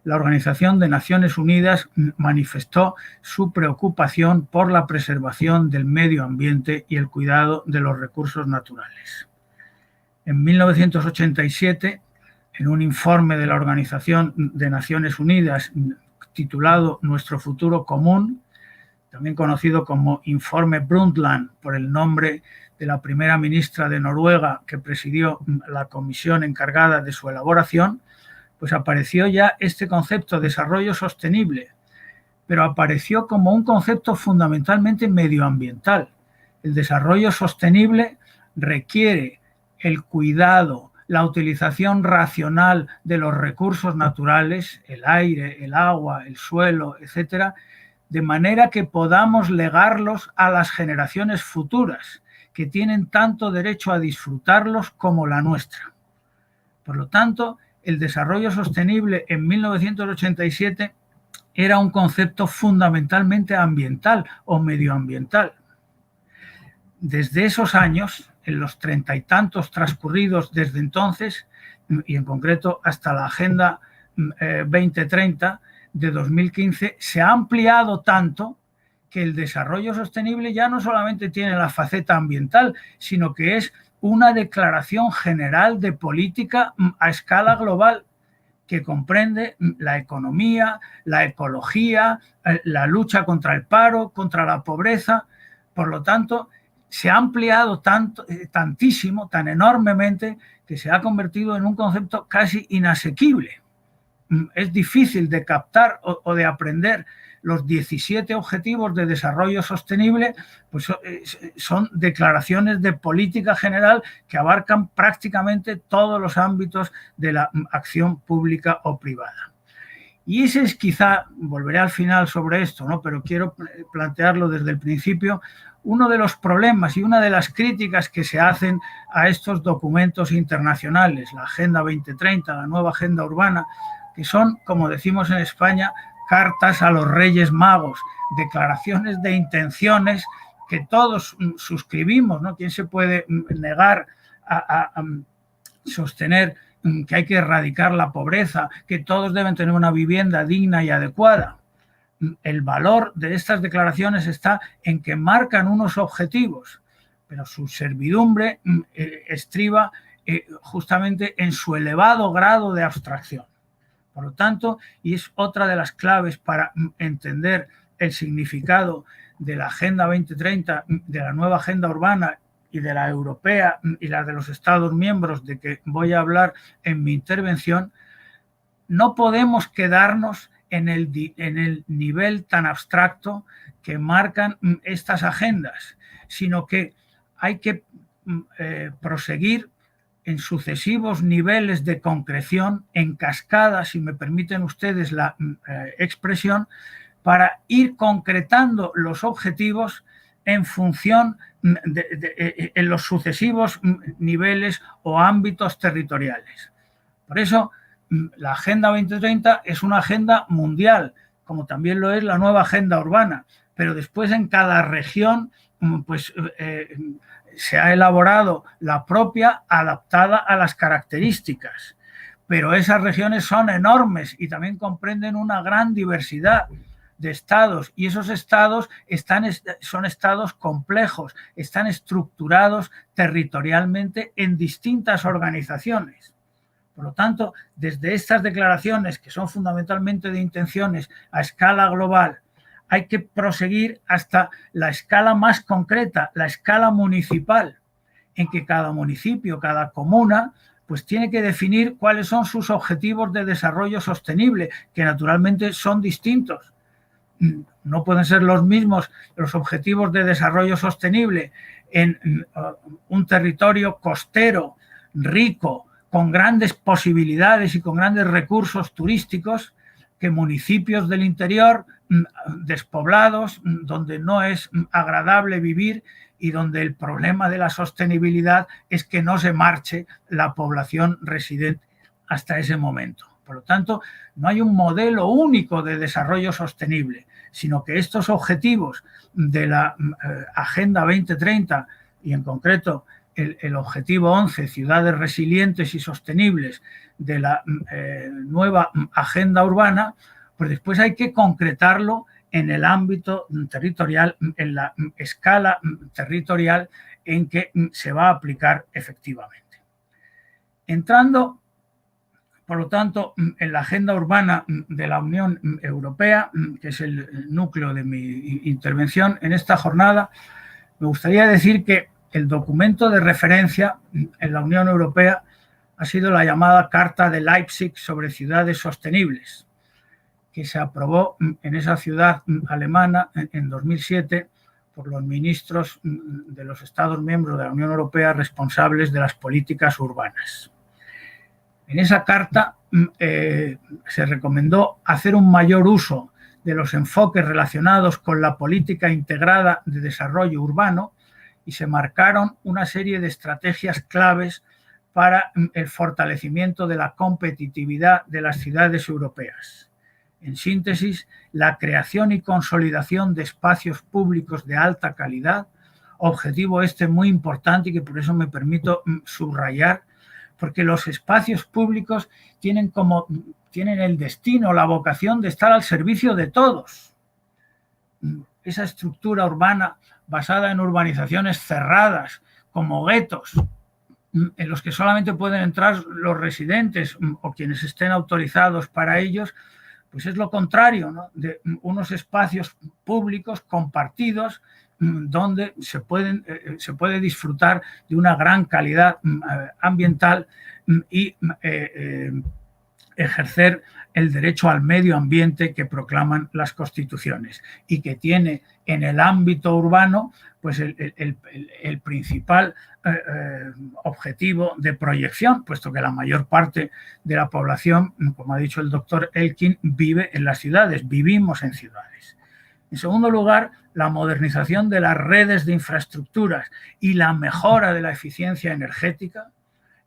la Organización de Naciones Unidas manifestó su preocupación por la preservación del medio ambiente y el cuidado de los recursos naturales. En 1987, en un informe de la Organización de Naciones Unidas titulado Nuestro futuro común, también conocido como Informe Brundtland por el nombre de la primera ministra de Noruega que presidió la comisión encargada de su elaboración, pues apareció ya este concepto de desarrollo sostenible, pero apareció como un concepto fundamentalmente medioambiental. El desarrollo sostenible requiere el cuidado, la utilización racional de los recursos naturales, el aire, el agua, el suelo, etcétera, de manera que podamos legarlos a las generaciones futuras, que tienen tanto derecho a disfrutarlos como la nuestra. Por lo tanto, el desarrollo sostenible en 1987 era un concepto fundamentalmente ambiental o medioambiental. Desde esos años, en los 30 y tantos transcurridos desde entonces, y en concreto hasta la Agenda 2030 de 2015, se ha ampliado tanto que el desarrollo sostenible ya no solamente tiene la faceta ambiental, sino que es una declaración general de política a escala global que comprende la economía, la ecología, la lucha contra el paro, contra la pobreza. Por lo tanto, se ha ampliado tantísimo, tan enormemente, que se ha convertido en un concepto casi inasequible. Es difícil de captar o de aprender. Los 17 Objetivos de Desarrollo Sostenible pues son declaraciones de política general que abarcan prácticamente todos los ámbitos de la acción pública o privada. Y ese es quizá, volveré al final sobre esto, ¿no? Pero quiero plantearlo desde el principio, uno de los problemas y una de las críticas que se hacen a estos documentos internacionales, la Agenda 2030, la nueva Agenda Urbana, que son, como decimos en España, cartas a los Reyes Magos, declaraciones de intenciones que todos suscribimos, ¿no? ¿Quién se puede negar a sostener que hay que erradicar la pobreza, que todos deben tener una vivienda digna y adecuada? El valor de estas declaraciones está en que marcan unos objetivos, pero su servidumbre estriba justamente en su elevado grado de abstracción. Por lo tanto, y es otra de las claves para entender el significado de la Agenda 2030, de la nueva Agenda Urbana y de la europea y la de los Estados miembros, de que voy a hablar en mi intervención, no podemos quedarnos en el nivel tan abstracto que marcan estas agendas, sino que hay que proseguir en sucesivos niveles de concreción, en cascada, si me permiten ustedes la expresión, para ir concretando los objetivos en función en los sucesivos niveles o ámbitos territoriales. Por eso, la Agenda 2030 es una agenda mundial, como también lo es la nueva Agenda Urbana, pero después en cada región pues se ha elaborado la propia adaptada a las características, pero esas regiones son enormes y también comprenden una gran diversidad de estados, y esos estados son estados complejos, están estructurados territorialmente en distintas organizaciones. Por lo tanto, desde estas declaraciones, que son fundamentalmente de intenciones a escala global, hay que proseguir hasta la escala más concreta, la escala municipal, en que cada municipio, cada comuna, pues tiene que definir cuáles son sus objetivos de desarrollo sostenible, que naturalmente son distintos. No pueden ser los mismos los objetivos de desarrollo sostenible en un territorio costero, rico, con grandes posibilidades y con grandes recursos turísticos, que municipios del interior despoblados, donde no es agradable vivir y donde el problema de la sostenibilidad es que no se marche la población residente hasta ese momento. Por lo tanto, no hay un modelo único de desarrollo sostenible, sino que estos objetivos de la Agenda 2030 y en concreto el objetivo 11, ciudades resilientes y sostenibles de la nueva Agenda Urbana, pues después hay que concretarlo en el ámbito territorial, en la escala territorial en que se va a aplicar efectivamente. Entrando, por lo tanto, en la Agenda Urbana de la Unión Europea, que es el núcleo de mi intervención en esta jornada, me gustaría decir que el documento de referencia en la Unión Europea ha sido la llamada Carta de Leipzig sobre ciudades sostenibles, que se aprobó en esa ciudad alemana en 2007 por los ministros de los Estados miembros de la Unión Europea responsables de las políticas urbanas. En esa carta se recomendó hacer un mayor uso de los enfoques relacionados con la política integrada de desarrollo urbano y se marcaron una serie de estrategias claves para el fortalecimiento de la competitividad de las ciudades europeas. En síntesis, la creación y consolidación de espacios públicos de alta calidad, objetivo este muy importante y que por eso me permito subrayar, porque los espacios públicos tienen el destino, la vocación de estar al servicio de todos. Esa estructura urbana basada en urbanizaciones cerradas, como guetos, en los que solamente pueden entrar los residentes o quienes estén autorizados para ellos, pues es lo contrario, ¿no?, de unos espacios públicos compartidos donde se puede disfrutar de una gran calidad ambiental y ejercer el derecho al medio ambiente que proclaman las constituciones y que tiene en el ámbito urbano pues el principal objetivo de proyección, puesto que la mayor parte de la población, como ha dicho el doctor Elkin, vive en las ciudades, vivimos en ciudades. En segundo lugar, la modernización de las redes de infraestructuras y la mejora de la eficiencia energética.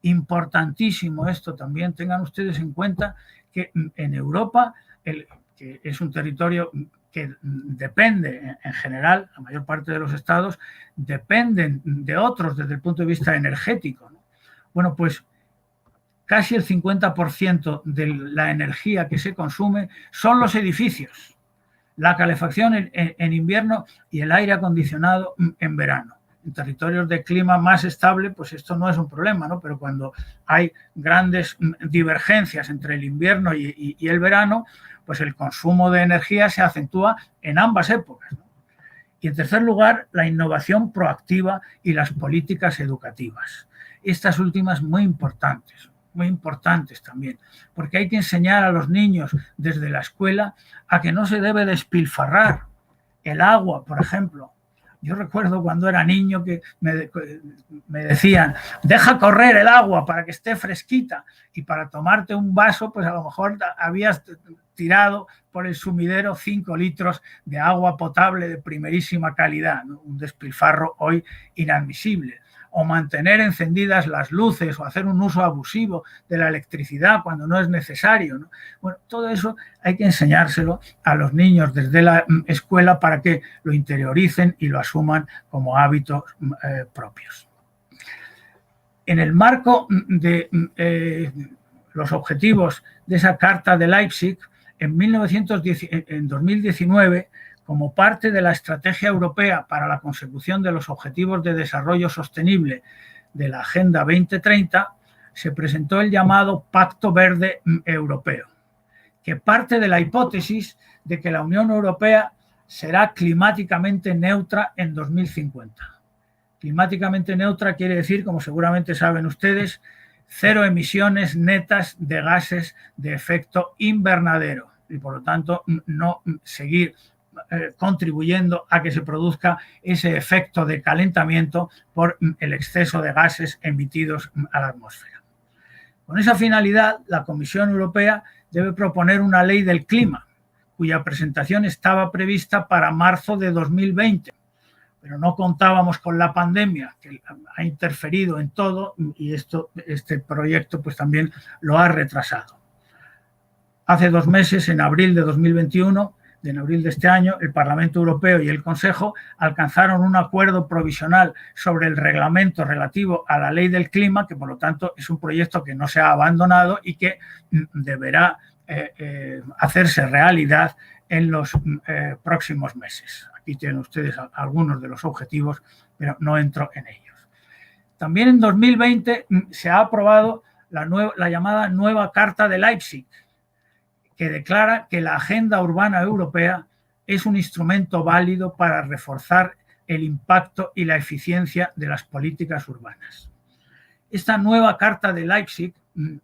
Importantísimo esto también, tengan ustedes en cuenta que en Europa, que es un territorio que depende en general, la mayor parte de los estados dependen de otros desde el punto de vista energético, ¿no? Bueno, pues casi el 50% de la energía que se consume son los edificios, la calefacción en invierno y el aire acondicionado en verano. En territorios de clima más estable, pues esto no es un problema, ¿no? Pero cuando hay grandes divergencias entre el invierno y el verano, pues el consumo de energía se acentúa en ambas épocas, ¿no? Y en tercer lugar, la innovación proactiva y las políticas educativas. Estas últimas muy importantes también, porque hay que enseñar a los niños desde la escuela a que no se debe despilfarrar el agua, por ejemplo. Yo recuerdo cuando era niño que me decían, deja correr el agua para que esté fresquita, y para tomarte un vaso, pues a lo mejor habías tirado por el sumidero 5 litros de agua potable de primerísima calidad, ¿no? Un despilfarro hoy inadmisible. O mantener encendidas las luces o hacer un uso abusivo de la electricidad cuando no es necesario, ¿no? Bueno, todo eso hay que enseñárselo a los niños desde la escuela para que lo interioricen y lo asuman como hábitos propios. En el marco de los objetivos de esa Carta de Leipzig, en 2019, como parte de la Estrategia Europea para la Consecución de los Objetivos de Desarrollo Sostenible de la Agenda 2030, se presentó el llamado Pacto Verde Europeo, que parte de la hipótesis de que la Unión Europea será climáticamente neutra en 2050. Climáticamente neutra quiere decir, como seguramente saben ustedes, 0 emisiones netas de gases de efecto invernadero y, por lo tanto, no seguir contribuyendo a que se produzca ese efecto de calentamiento por el exceso de gases emitidos a la atmósfera. Con esa finalidad, la Comisión Europea debe proponer una ley del clima, cuya presentación estaba prevista para marzo de 2020, pero no contábamos con la pandemia, que ha interferido en todo, y este proyecto pues también lo ha retrasado. Hace 2 meses, en abril de 2021, en abril de este año, el Parlamento Europeo y el Consejo alcanzaron un acuerdo provisional sobre el reglamento relativo a la ley del clima, que por lo tanto es un proyecto que no se ha abandonado y que deberá hacerse realidad en los próximos meses. Aquí tienen ustedes algunos de los objetivos, pero no entro en ellos. También en 2020 se ha aprobado la llamada Nueva Carta de Leipzig, que declara que la Agenda Urbana Europea es un instrumento válido para reforzar el impacto y la eficiencia de las políticas urbanas. Esta nueva Carta de Leipzig,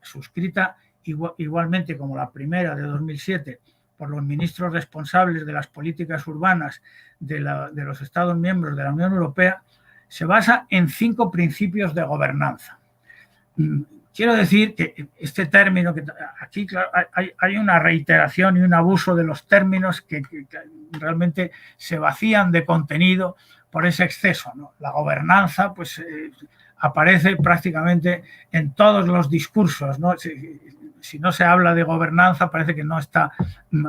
suscrita igualmente como la primera de 2007 por los ministros responsables de las políticas urbanas de los Estados miembros de la Unión Europea, se basa en 5 principios de gobernanza. Quiero decir que este término, que aquí claro, hay una reiteración y un abuso de los términos que realmente se vacían de contenido por ese exceso, ¿no? La gobernanza pues aparece prácticamente en todos los discursos, ¿no? si no se habla de gobernanza parece que no está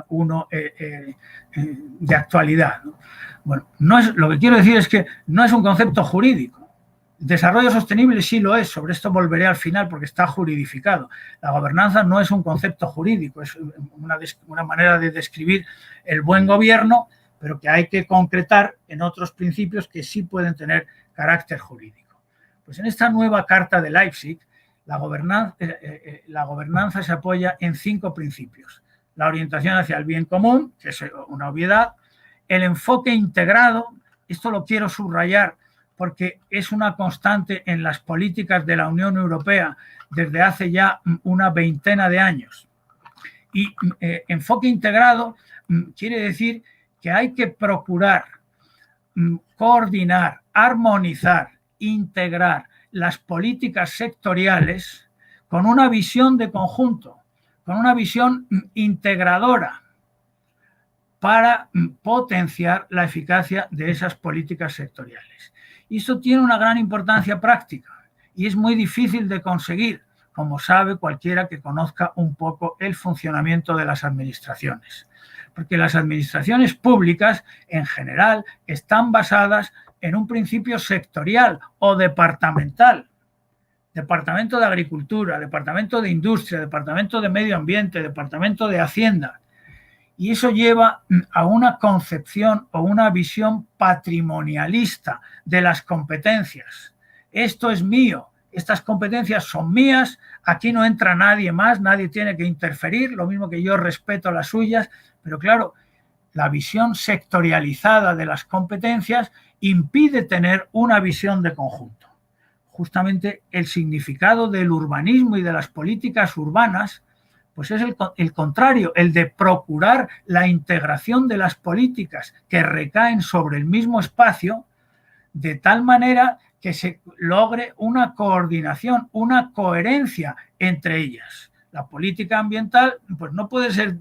uno de actualidad, ¿no? Bueno, lo que quiero decir es que no es un concepto jurídico. Desarrollo sostenible sí lo es, sobre esto volveré al final porque está juridificado. La gobernanza no es un concepto jurídico, es una manera de describir el buen gobierno, pero que hay que concretar en otros principios que sí pueden tener carácter jurídico. Pues en esta nueva Carta de Leipzig, la gobernanza se apoya en 5 principios. La orientación hacia el bien común, que es una obviedad, el enfoque integrado, esto lo quiero subrayar porque es una constante en las políticas de la Unión Europea desde hace ya una veintena de años. Y enfoque integrado quiere decir que hay que procurar coordinar, armonizar, integrar las políticas sectoriales con una visión de conjunto, con una visión integradora para potenciar la eficacia de esas políticas sectoriales. Y eso tiene una gran importancia práctica y es muy difícil de conseguir, como sabe cualquiera que conozca un poco el funcionamiento de las administraciones. Porque las administraciones públicas, en general, están basadas en un principio sectorial o departamental. Departamento de Agricultura, Departamento de Industria, Departamento de Medio Ambiente, Departamento de Hacienda. Y eso lleva a una concepción o una visión patrimonialista de las competencias. Esto es mío, estas competencias son mías, aquí no entra nadie más, nadie tiene que interferir, lo mismo que yo respeto las suyas, pero claro, la visión sectorializada de las competencias impide tener una visión de conjunto. Justamente el significado del urbanismo y de las políticas urbanas pues es el contrario, el de procurar la integración de las políticas que recaen sobre el mismo espacio de tal manera que se logre una coordinación, una coherencia entre ellas. La política ambiental pues no puede ser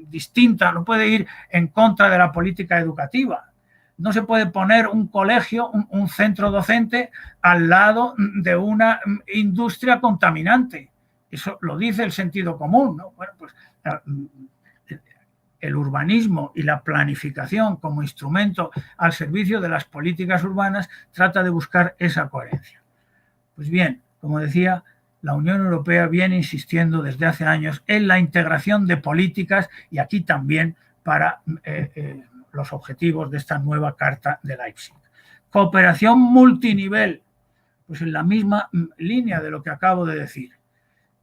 distinta, no puede ir en contra de la política educativa. No se puede poner un colegio, un centro docente al lado de una industria contaminante. Eso lo dice el sentido común, ¿no? Bueno, pues el urbanismo y la planificación como instrumento al servicio de las políticas urbanas trata de buscar esa coherencia. Pues bien, como decía, la Unión Europea viene insistiendo desde hace años en la integración de políticas y aquí también para los objetivos de esta nueva Carta de Leipzig. Cooperación multinivel, pues en la misma línea de lo que acabo de decir.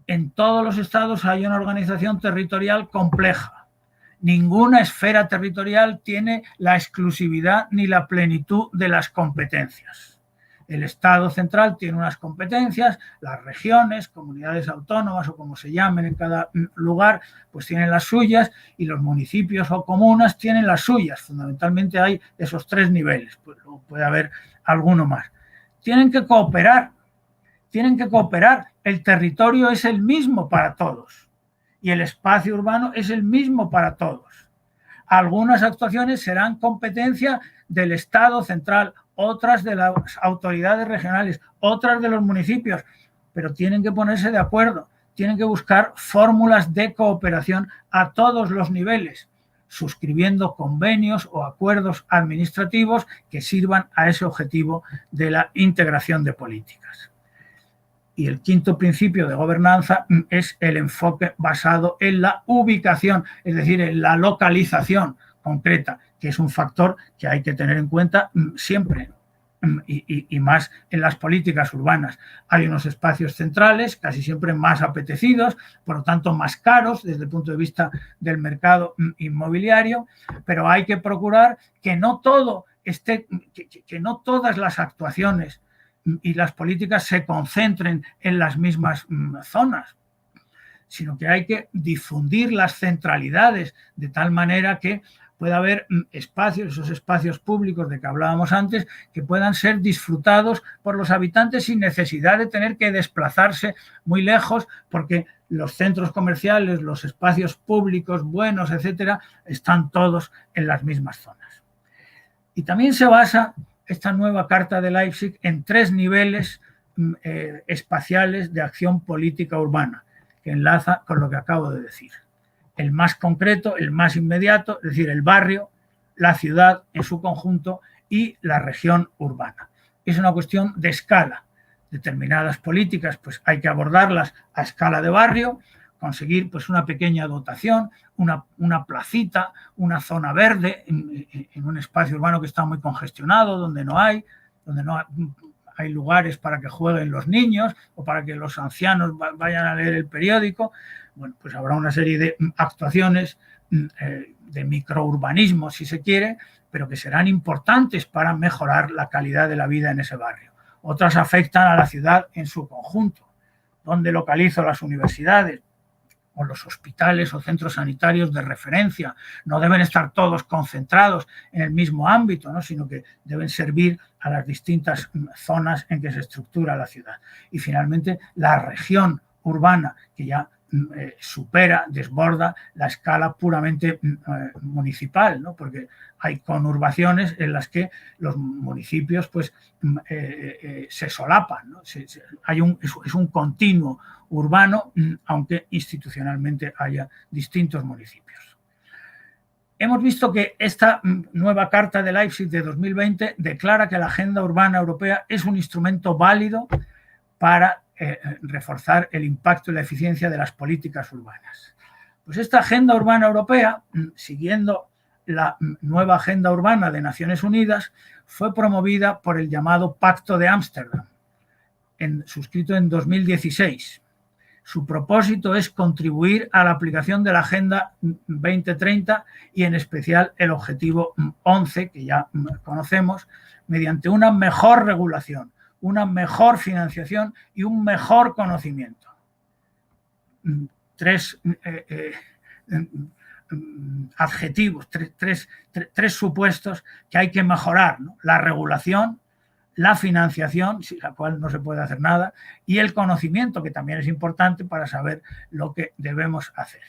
En todos los estados hay una organización territorial compleja. Ninguna esfera territorial tiene la exclusividad ni la plenitud de las competencias. El Estado central tiene unas competencias, las regiones, comunidades autónomas o como se llamen en cada lugar, pues tienen las suyas y los municipios o comunas tienen las suyas. Fundamentalmente hay esos 3 niveles, pues luego puede haber alguno más. Tienen que cooperar. El territorio es el mismo para todos y el espacio urbano es el mismo para todos. Algunas actuaciones serán competencia del Estado central, otras de las autoridades regionales, otras de los municipios, pero tienen que ponerse de acuerdo, tienen que buscar fórmulas de cooperación a todos los niveles, suscribiendo convenios o acuerdos administrativos que sirvan a ese objetivo de la integración de políticas. Y el 5º principio de gobernanza es el enfoque basado en la ubicación, es decir, en la localización concreta, que es un factor que hay que tener en cuenta siempre y más en las políticas urbanas. Hay unos espacios centrales, casi siempre más apetecidos, por lo tanto más caros desde el punto de vista del mercado inmobiliario, pero hay que procurar que no todo que no todas las actuaciones y las políticas se concentren en las mismas zonas, sino que hay que difundir las centralidades de tal manera que pueda haber espacios, esos espacios públicos de que hablábamos antes, que puedan ser disfrutados por los habitantes sin necesidad de tener que desplazarse muy lejos, porque los centros comerciales, los espacios públicos buenos, etcétera, están todos en las mismas zonas. Y también se basa esta nueva Carta de Leipzig en 3 niveles espaciales de acción política urbana, que enlaza con lo que acabo de decir. El más concreto, el más inmediato, es decir, el barrio, la ciudad en su conjunto y la región urbana. Es una cuestión de escala. Determinadas políticas pues hay que abordarlas a escala de barrio, conseguir pues una pequeña dotación, una placita, una zona verde en un espacio urbano que está muy congestionado, donde no hay lugares para que jueguen los niños o para que los ancianos vayan a leer el periódico. Bueno, pues habrá una serie de actuaciones de microurbanismo, si se quiere, pero que serán importantes para mejorar la calidad de la vida en ese barrio. Otras afectan a la ciudad en su conjunto. ¿Dónde localizo las universidades o los hospitales o centros sanitarios de referencia? No deben estar todos concentrados en el mismo ámbito, ¿no? Sino que deben servir a las distintas zonas en que se estructura la ciudad. Y finalmente, la región urbana, que ya supera, desborda la escala puramente municipal, ¿no? Porque hay conurbaciones en las que los municipios pues, se solapan, ¿no? Es un continuo urbano, aunque institucionalmente haya distintos municipios. Hemos visto que esta nueva Carta de Leipzig de 2020 declara que la Agenda Urbana Europea es un instrumento válido para reforzar el impacto y la eficiencia de las políticas urbanas. Pues esta Agenda Urbana Europea, siguiendo la nueva Agenda Urbana de Naciones Unidas, fue promovida por el llamado Pacto de Ámsterdam, suscrito en 2016. Su propósito es contribuir a la aplicación de la Agenda 2030 y en especial el objetivo 11, que ya conocemos, mediante una mejor regulación, una mejor financiación y un mejor conocimiento. Tres adjetivos, tres supuestos que hay que mejorar, ¿no? La regulación, la financiación, sin la cual no se puede hacer nada, y el conocimiento, que también es importante para saber lo que debemos hacer.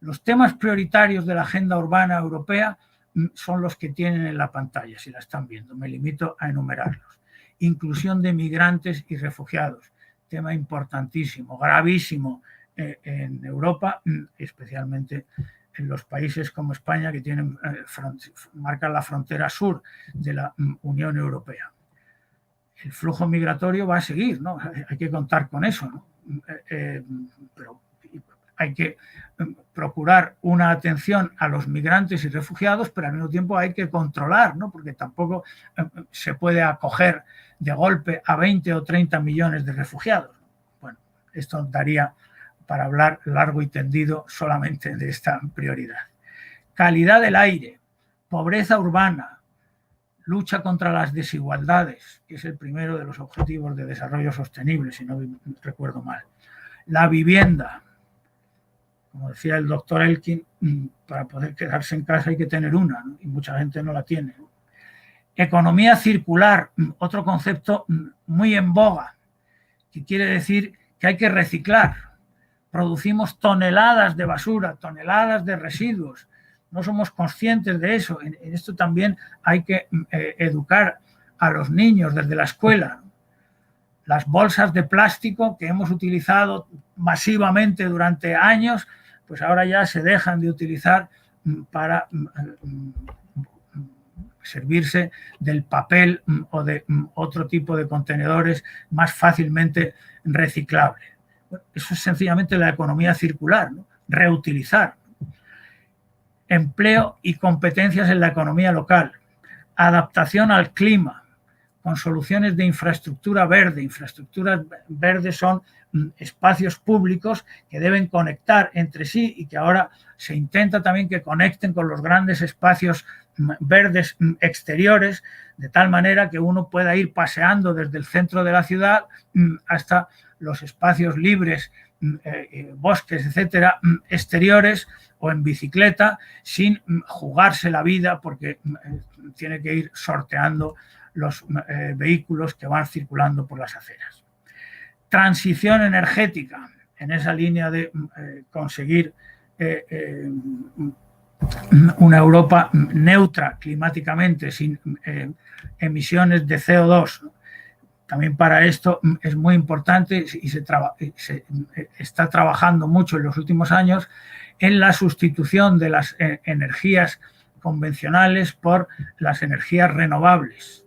Los temas prioritarios de la Agenda Urbana Europea son los que tienen en la pantalla, si la están viendo. Me limito a enumerarlos. Inclusión de migrantes y refugiados, tema importantísimo, gravísimo en Europa, especialmente en los países como España, que marcan la frontera sur de la Unión Europea. El flujo migratorio va a seguir, ¿no? Hay que contar con eso, ¿no? Pero hay que procurar una atención a los migrantes y refugiados, pero al mismo tiempo hay que controlar, ¿no? Porque tampoco se puede acoger de golpe a 20 o 30 millones de refugiados. Bueno, esto daría para hablar largo y tendido solamente de esta prioridad. Calidad del aire, pobreza urbana, lucha contra las desigualdades, que es el primero de los objetivos de desarrollo sostenible, si no recuerdo mal. La vivienda, como decía el doctor Elkin, para poder quedarse en casa hay que tener una, ¿no? Y mucha gente no la tiene. Economía circular, otro concepto muy en boga, que quiere decir que hay que reciclar. Producimos toneladas de basura, toneladas de residuos. No somos conscientes de eso. En esto también hay que educar a los niños desde la escuela. Las bolsas de plástico que hemos utilizado masivamente durante años, pues ahora ya se dejan de utilizar para servirse del papel o de otro tipo de contenedores más fácilmente reciclables. Eso es sencillamente la economía circular, ¿no? Reutilizar. Empleo y competencias en la economía local. Adaptación al clima, con soluciones de infraestructura verde. Infraestructuras verdes son espacios públicos que deben conectar entre sí y que ahora se intenta también que conecten con los grandes espacios verdes exteriores, de tal manera que uno pueda ir paseando desde el centro de la ciudad hasta los espacios libres, bosques, etcétera, exteriores o en bicicleta, sin jugarse la vida porque tiene que ir sorteando los vehículos que van circulando por las aceras. Transición energética, en esa línea de conseguir una Europa neutra climáticamente, sin emisiones de CO2. también para esto es muy importante y se está trabajando mucho en los últimos años en la sustitución de las energías convencionales por las energías renovables.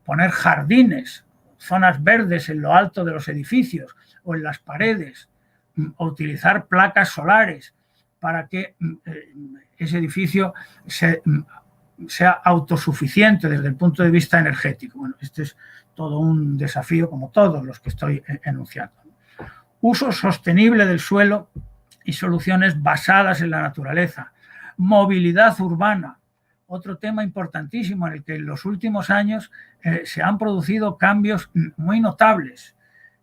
Poner jardines, zonas verdes en lo alto de los edificios o en las paredes, o utilizar placas solares para que ese edificio sea autosuficiente desde el punto de vista energético. Bueno, este es todo un desafío, como todos los que estoy enunciando. Uso sostenible del suelo y soluciones basadas en la naturaleza. Movilidad urbana, otro tema importantísimo en el que en los últimos años se han producido cambios muy notables.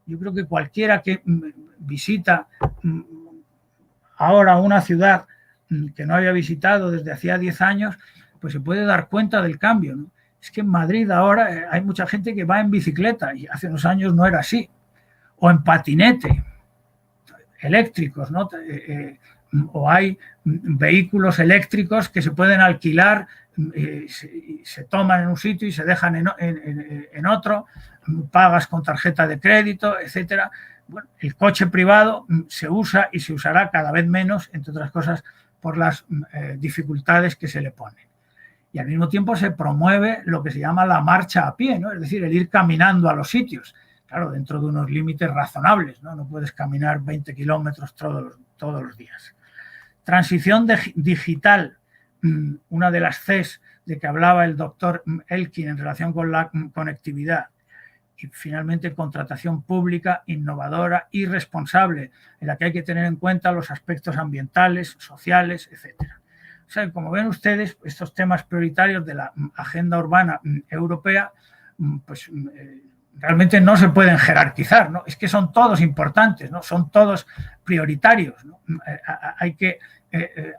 Yo creo que cualquiera que visita ahora una ciudad que no había visitado desde hacía 10 años, pues se puede dar cuenta del cambio, ¿no? Es que en Madrid ahora hay mucha gente que va en bicicleta y hace unos años no era así. O en patinete, eléctricos, ¿no? O hay vehículos eléctricos que se pueden alquilar, se toman en un sitio y se dejan en otro, pagas con tarjeta de crédito, etcétera. Bueno, el coche privado se usa y se usará cada vez menos, entre otras cosas, por las dificultades que se le ponen. Y al mismo tiempo se promueve lo que se llama la marcha a pie, ¿no? Es decir, el ir caminando a los sitios, claro, dentro de unos límites razonables, ¿no? No puedes caminar 20 kilómetros todos los días. Transición digital, una de las Cs de que hablaba el doctor Elkin en relación con la conectividad. Y finalmente, contratación pública, innovadora y responsable, en la que hay que tener en cuenta los aspectos ambientales, sociales, etcétera. O sea, como ven ustedes, estos temas prioritarios de la agenda urbana europea, pues realmente no se pueden jerarquizar, ¿no? Es que son todos importantes, ¿no? Son todos prioritarios, ¿no? Hay que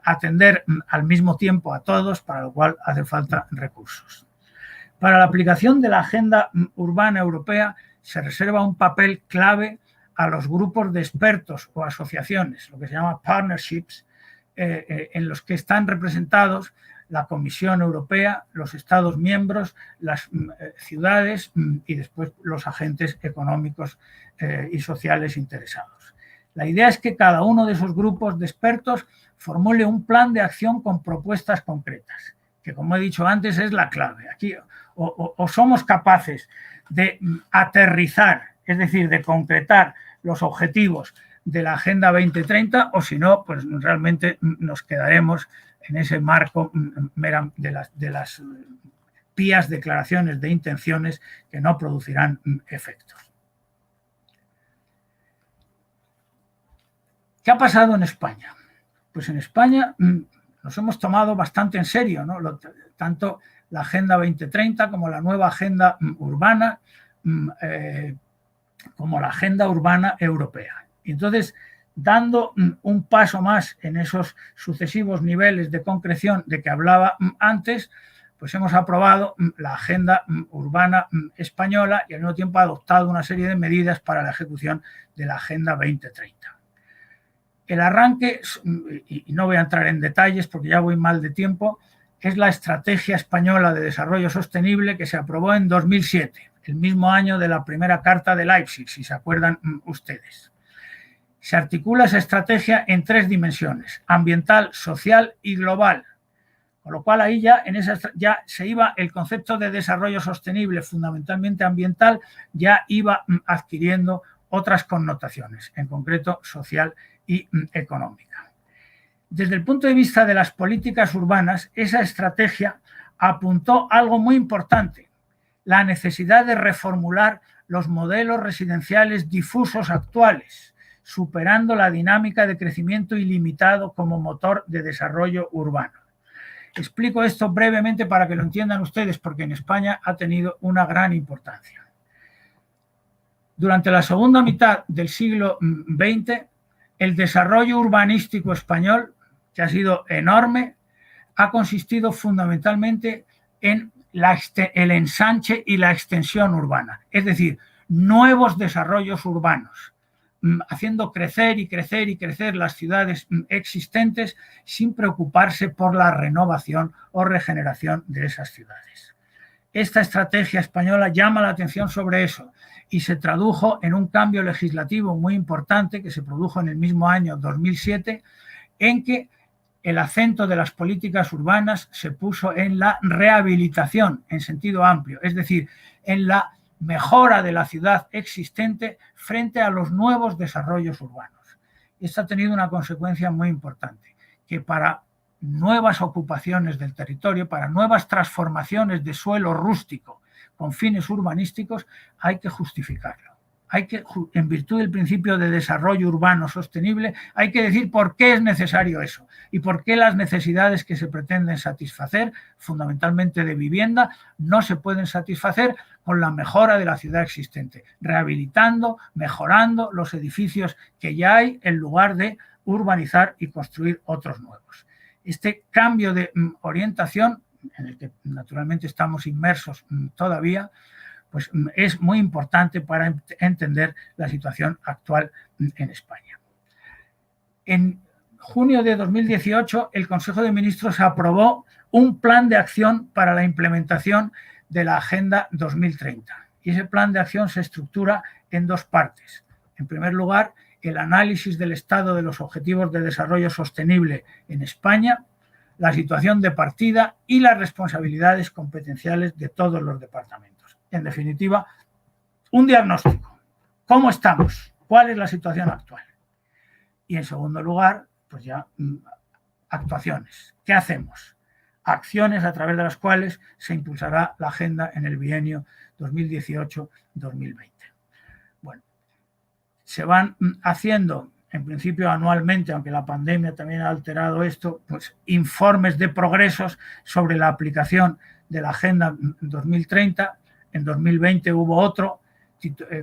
atender al mismo tiempo a todos, para lo cual hace falta recursos. Para la aplicación de la agenda urbana europea se reserva un papel clave a los grupos de expertos o asociaciones, lo que se llama partnerships, en los que están representados la Comisión Europea, los Estados miembros, las ciudades y después los agentes económicos y sociales interesados. La idea es que cada uno de esos grupos de expertos formule un plan de acción con propuestas concretas, que, como he dicho antes, es la clave. Aquí o somos capaces de aterrizar, es decir, de concretar los objetivos de la Agenda 2030, o si no, pues realmente nos quedaremos en ese marco de las pías declaraciones de intenciones que no producirán efectos. ¿Qué ha pasado en España? Pues en España nos hemos tomado bastante en serio, ¿no? Tanto la Agenda 2030 como la nueva Agenda Urbana, como la Agenda Urbana Europea. Y entonces, dando un paso más en esos sucesivos niveles de concreción de que hablaba antes, pues hemos aprobado la Agenda Urbana Española y al mismo tiempo adoptado una serie de medidas para la ejecución de la Agenda 2030. El arranque, y no voy a entrar en detalles porque ya voy mal de tiempo, es la Estrategia Española de Desarrollo Sostenible que se aprobó en 2007, el mismo año de la primera Carta de Leipzig, si se acuerdan ustedes. Se articula esa estrategia en 3 dimensiones: ambiental, social y global. Con lo cual ahí ya se iba el concepto de desarrollo sostenible, fundamentalmente ambiental, ya iba adquiriendo otras connotaciones, en concreto social y económica. Desde el punto de vista de las políticas urbanas, esa estrategia apuntó algo muy importante: la necesidad de reformular los modelos residenciales difusos actuales, superando la dinámica de crecimiento ilimitado como motor de desarrollo urbano. Explico esto brevemente para que lo entiendan ustedes, porque en España ha tenido una gran importancia. Durante la segunda mitad del siglo XX, el desarrollo urbanístico español, que ha sido enorme, ha consistido fundamentalmente en el ensanche y la extensión urbana, es decir, nuevos desarrollos urbanos, haciendo crecer y crecer y crecer las ciudades existentes sin preocuparse por la renovación o regeneración de esas ciudades. esta estrategia española llama la atención sobre eso y se tradujo en un cambio legislativo muy importante que se produjo en el mismo año 2007, en que el acento de las políticas urbanas se puso en la rehabilitación en sentido amplio, es decir, en la mejora de la ciudad existente frente a los nuevos desarrollos urbanos. Esto ha tenido una consecuencia muy importante, que para nuevas ocupaciones del territorio, para nuevas transformaciones de suelo rústico con fines urbanísticos, hay que justificarlo. Hay que, en virtud del principio de desarrollo urbano sostenible, hay que decir por qué es necesario eso y por qué las necesidades que se pretenden satisfacer, fundamentalmente de vivienda, no se pueden satisfacer con la mejora de la ciudad existente, rehabilitando, mejorando los edificios que ya hay en lugar de urbanizar y construir otros nuevos. Este cambio de orientación, en el que naturalmente estamos inmersos todavía, pues es muy importante para entender la situación actual en España. En junio de 2018, el Consejo de Ministros aprobó un plan de acción para la implementación de la Agenda 2030. Y ese plan de acción se estructura en dos partes. En primer lugar, el análisis del estado de los objetivos de desarrollo sostenible en España, la situación de partida y las responsabilidades competenciales de todos los departamentos. En definitiva, un diagnóstico. ¿Cómo estamos? ¿Cuál es la situación actual? Y en segundo lugar, pues ya actuaciones. ¿Qué hacemos? Acciones a través de las cuales se impulsará la agenda en el bienio 2018-2020. Bueno, se van haciendo, en principio anualmente, aunque la pandemia también ha alterado esto, pues informes de progresos sobre la aplicación de la Agenda 2030. En 2020 hubo otro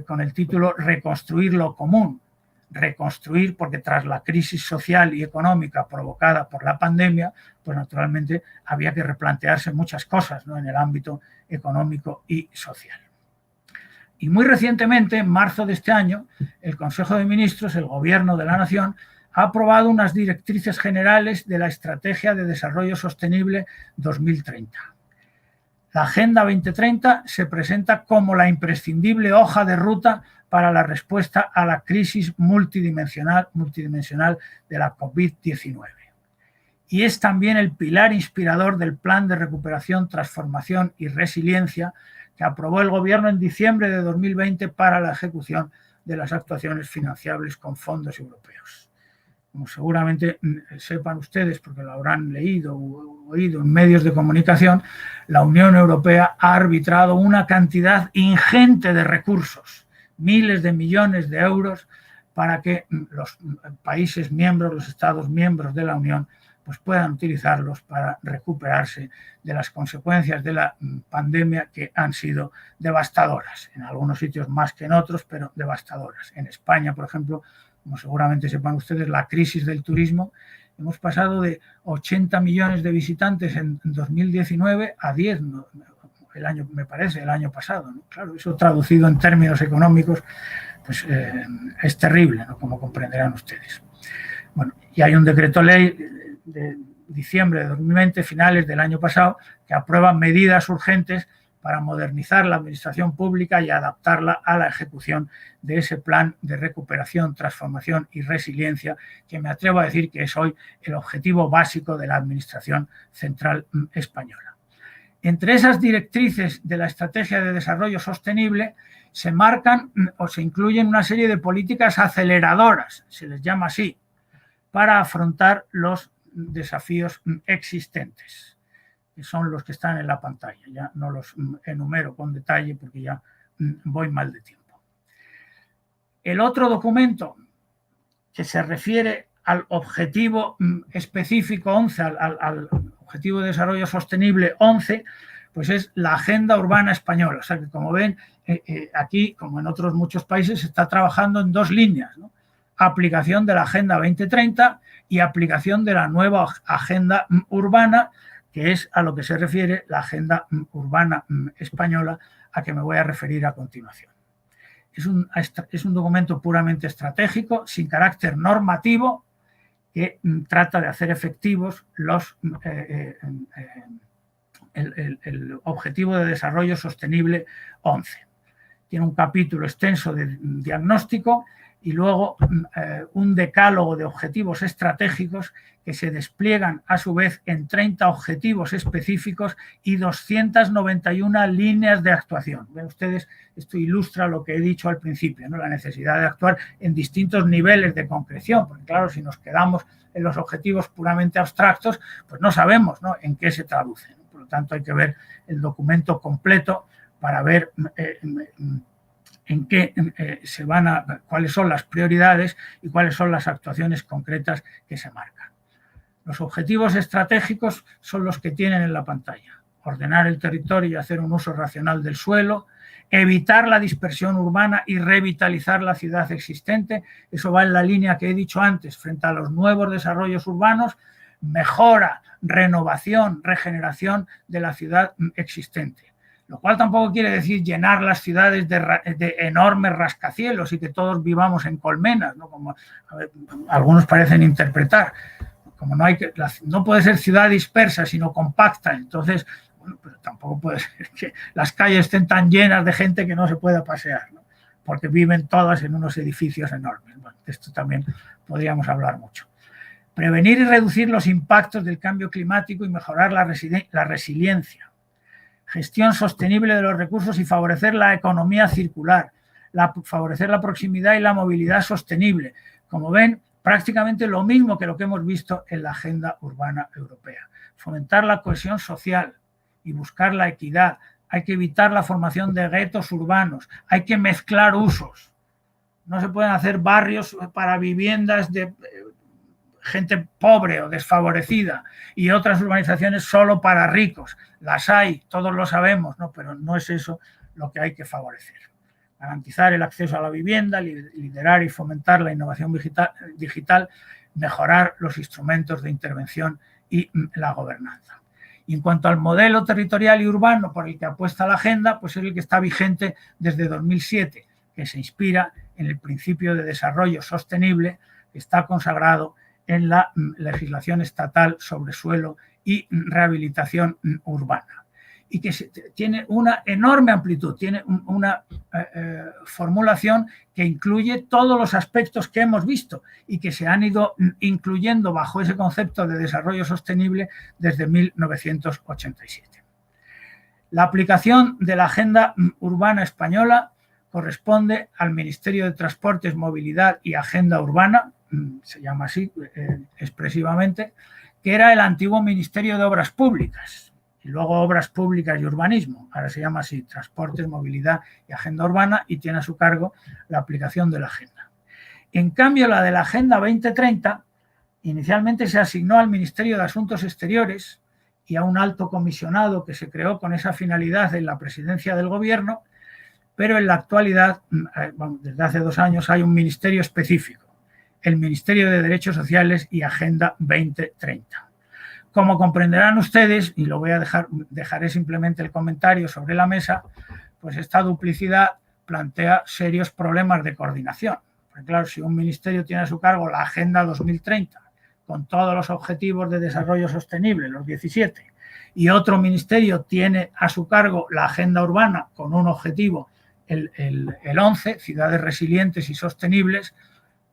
con el título Reconstruir lo común. Reconstruir porque tras la crisis social y económica provocada por la pandemia, pues naturalmente había que replantearse muchas cosas, ¿no?, en el ámbito económico y social. Y muy recientemente, en marzo de este año, el Consejo de Ministros, el Gobierno de la Nación, ha aprobado unas directrices generales de la Estrategia de Desarrollo Sostenible 2030. La Agenda 2030 se presenta como la imprescindible hoja de ruta para la respuesta a la crisis multidimensional de la COVID-19. Y es también el pilar inspirador del Plan de Recuperación, Transformación y Resiliencia que aprobó el Gobierno en diciembre de 2020 para la ejecución de las actuaciones financiables con fondos europeos. Como seguramente sepan ustedes, porque lo habrán leído o oído en medios de comunicación, la Unión Europea ha arbitrado una cantidad ingente de recursos, miles de millones de euros, para que los países miembros, los Estados miembros de la Unión, pues puedan utilizarlos para recuperarse de las consecuencias de la pandemia, que han sido devastadoras, en algunos sitios más que en otros, pero devastadoras. En España, por ejemplo, como seguramente sepan ustedes, la crisis del turismo, hemos pasado de 80 millones de visitantes en 2019 a 10, ¿no?, el año, me parece, el año pasado, ¿no? Claro, eso traducido en términos económicos, pues es terrible, ¿no?, como comprenderán ustedes. Bueno, y hay un decreto ley de diciembre de 2020, finales del año pasado, que aprueba medidas urgentes para modernizar la administración pública y adaptarla a la ejecución de ese plan de recuperación, transformación y resiliencia, que me atrevo a decir que es hoy el objetivo básico de la administración central española. Entre esas directrices de la Estrategia de Desarrollo Sostenible se marcan o se incluyen una serie de políticas aceleradoras, se les llama así, para afrontar los desafíos existentes, que son los que están en la pantalla. Ya no los enumero con detalle porque ya voy mal de tiempo. El otro documento que se refiere al objetivo específico 11, al Objetivo de Desarrollo Sostenible 11, pues es la Agenda Urbana Española. O sea que, como ven, aquí, como en otros muchos países, se está trabajando en dos líneas, ¿no? Aplicación de la Agenda 2030 y aplicación de la nueva Agenda Urbana, que es a lo que se refiere la Agenda Urbana Española, a que me voy a referir a continuación. Es un documento puramente estratégico, sin carácter normativo, que trata de hacer efectivos los el Objetivo de Desarrollo Sostenible 11. Tiene un capítulo extenso de diagnóstico y luego un decálogo de objetivos estratégicos que se despliegan a su vez en 30 objetivos específicos y 291 líneas de actuación. Ven ustedes, esto ilustra lo que he dicho al principio, ¿no? La necesidad de actuar en distintos niveles de concreción, porque claro, si nos quedamos en los objetivos puramente abstractos, pues no sabemos, ¿no?, en qué se traducen. Por lo tanto, hay que ver el documento completo para ver en qué cuáles son las prioridades y cuáles son las actuaciones concretas que se marcan. Los objetivos estratégicos son los que tienen en la pantalla: ordenar el territorio y hacer un uso racional del suelo, evitar la dispersión urbana y revitalizar la ciudad existente. Eso va en la línea que he dicho antes, frente a los nuevos desarrollos urbanos, mejora, renovación, regeneración de la ciudad existente. Lo cual tampoco quiere decir llenar las ciudades de enormes rascacielos y que todos vivamos en colmenas, ¿no?, como algunos parecen interpretar. Como no puede ser ciudad dispersa, sino compacta, entonces, bueno, pero tampoco puede ser que las calles estén tan llenas de gente que no se pueda pasear, ¿no?, porque viven todas en unos edificios enormes. Bueno, de esto también podríamos hablar mucho. Prevenir y reducir los impactos del cambio climático y mejorar la resiliencia. Gestión sostenible de los recursos y favorecer la economía circular, favorecer la proximidad y la movilidad sostenible. Como ven, prácticamente lo mismo que lo que hemos visto en la Agenda Urbana Europea. Fomentar la cohesión social y buscar la equidad. Hay que evitar la formación de guetos urbanos. Hay que mezclar usos. No se pueden hacer barrios para viviendas de gente pobre o desfavorecida y otras urbanizaciones solo para ricos. Las hay, todos lo sabemos, ¿no?, pero no es eso lo que hay que favorecer. Garantizar el acceso a la vivienda, liderar y fomentar la innovación digital, mejorar los instrumentos de intervención y la gobernanza. Y en cuanto al modelo territorial y urbano por el que apuesta la agenda, pues es el que está vigente desde 2007, que se inspira en el principio de desarrollo sostenible que está consagrado en la legislación estatal sobre suelo y rehabilitación urbana. Y que tiene una enorme amplitud, tiene una formulación que incluye todos los aspectos que hemos visto y que se han ido incluyendo bajo ese concepto de desarrollo sostenible desde 1987. La aplicación de la Agenda Urbana Española corresponde al Ministerio de Transportes, Movilidad y Agenda Urbana, se llama así expresivamente, que era el antiguo Ministerio de Obras Públicas, y luego Obras Públicas y Urbanismo, ahora se llama así, Transportes, Movilidad y Agenda Urbana, y tiene a su cargo la aplicación de la agenda. En cambio, la de la Agenda 2030 inicialmente se asignó al Ministerio de Asuntos Exteriores y a un alto comisionado que se creó con esa finalidad en la presidencia del Gobierno, pero en la actualidad, desde hace 2 años, hay un ministerio específico, el Ministerio de Derechos Sociales y Agenda 2030. Como comprenderán ustedes, y lo voy a dejaré simplemente el comentario sobre la mesa, pues esta duplicidad plantea serios problemas de coordinación. Porque claro, si un ministerio tiene a su cargo la Agenda 2030, con todos los objetivos de desarrollo sostenible, los 17, y otro ministerio tiene a su cargo la Agenda Urbana con un objetivo, el 11, ciudades resilientes y sostenibles,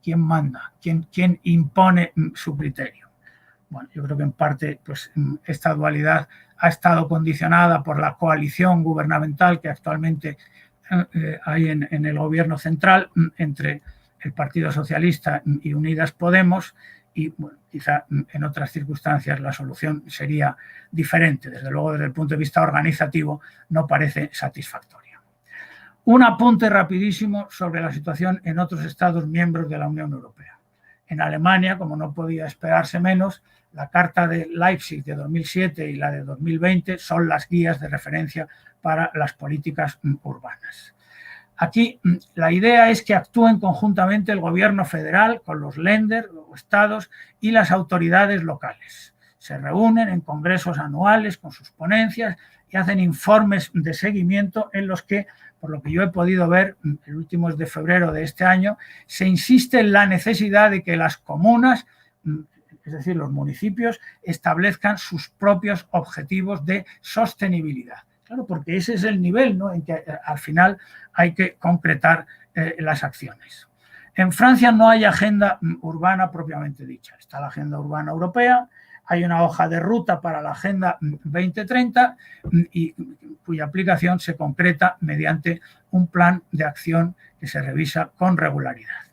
¿quién manda? ¿Quién impone su criterio? Bueno, yo creo que en parte pues, esta dualidad ha estado condicionada por la coalición gubernamental que actualmente hay en el gobierno central entre el Partido Socialista y Unidas Podemos y bueno, quizá en otras circunstancias la solución sería diferente. Desde luego, desde el punto de vista organizativo, no parece satisfactoria. Un apunte rapidísimo sobre la situación en otros Estados miembros de la Unión Europea. En Alemania, como no podía esperarse menos, la Carta de Leipzig de 2007 y la de 2020 son las guías de referencia para las políticas urbanas. Aquí la idea es que actúen conjuntamente el gobierno federal con los Länder o estados y las autoridades locales. Se reúnen en congresos anuales con sus ponencias y hacen informes de seguimiento en los que, por lo que yo he podido ver, el último es de febrero de este año, se insiste en la necesidad de que las comunas, es decir, los municipios establezcan sus propios objetivos de sostenibilidad. Claro, porque ese es el nivel, ¿no?, en que al final hay que concretar las acciones. En Francia no hay agenda urbana propiamente dicha. Está la agenda urbana europea, hay una hoja de ruta para la Agenda 2030 y cuya aplicación se concreta mediante un plan de acción que se revisa con regularidad.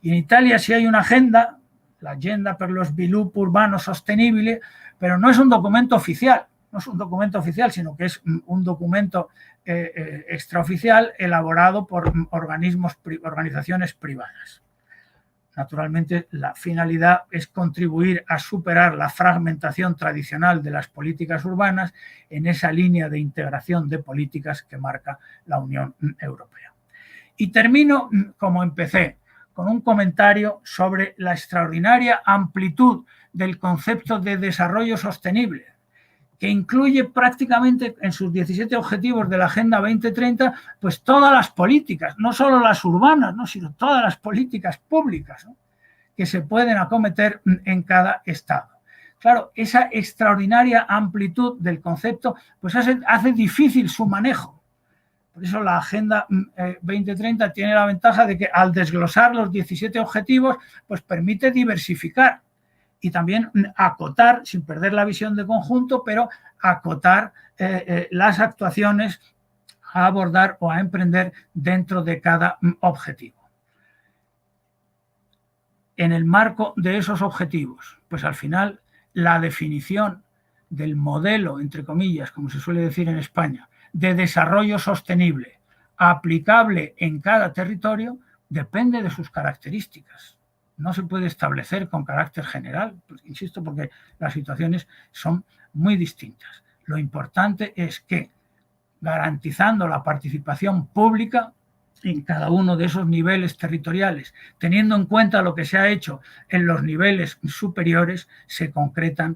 Y en Italia sí hay una agenda, la Agenda per lo sviluppo urbano sostenibile, pero no es un documento oficial, sino que es un documento extraoficial elaborado por organizaciones privadas. Naturalmente, la finalidad es contribuir a superar la fragmentación tradicional de las políticas urbanas en esa línea de integración de políticas que marca la Unión Europea. Y termino como empecé, con un comentario sobre la extraordinaria amplitud del concepto de desarrollo sostenible, que incluye prácticamente en sus 17 objetivos de la Agenda 2030, pues todas las políticas, no solo las urbanas, ¿no?, sino todas las políticas públicas, ¿no?, que se pueden acometer en cada estado. Claro, esa extraordinaria amplitud del concepto pues hace difícil su manejo. Por eso la Agenda 2030 tiene la ventaja de que al desglosar los 17 objetivos, pues permite diversificar y también acotar, sin perder la visión de conjunto, pero acotar las actuaciones a abordar o a emprender dentro de cada objetivo. En el marco de esos objetivos, pues al final la definición del modelo, entre comillas, como se suele decir en España, de desarrollo sostenible aplicable en cada territorio depende de sus características. No se puede establecer con carácter general, insisto, porque las situaciones son muy distintas. Lo importante es que, garantizando la participación pública en cada uno de esos niveles territoriales, teniendo en cuenta lo que se ha hecho en los niveles superiores, se concreten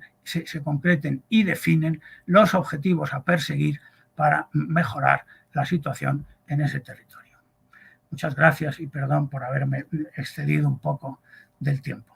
y definen los objetivos a perseguir para mejorar la situación en ese territorio. Muchas gracias y perdón por haberme excedido un poco del tiempo.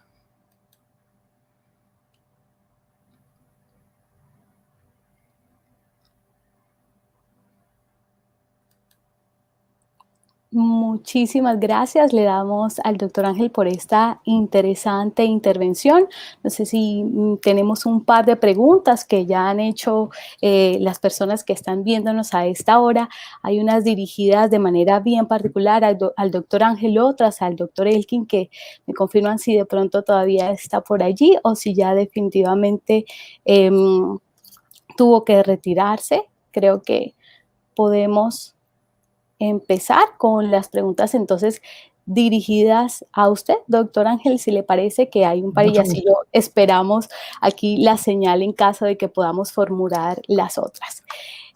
Muchísimas gracias. Le damos al doctor Ángel por esta interesante intervención. No sé si tenemos un par de preguntas que ya han hecho las personas que están viéndonos a esta hora. Hay unas dirigidas de manera bien particular al doctor Ángel, otras al doctor Elkin, que me confirman si de pronto todavía está por allí o si ya definitivamente tuvo que retirarse. Creo que podemos empezar con las preguntas entonces dirigidas a usted, doctor Ángel, si le parece que hay un par y así lo esperamos aquí la señal en caso de que podamos formular las otras.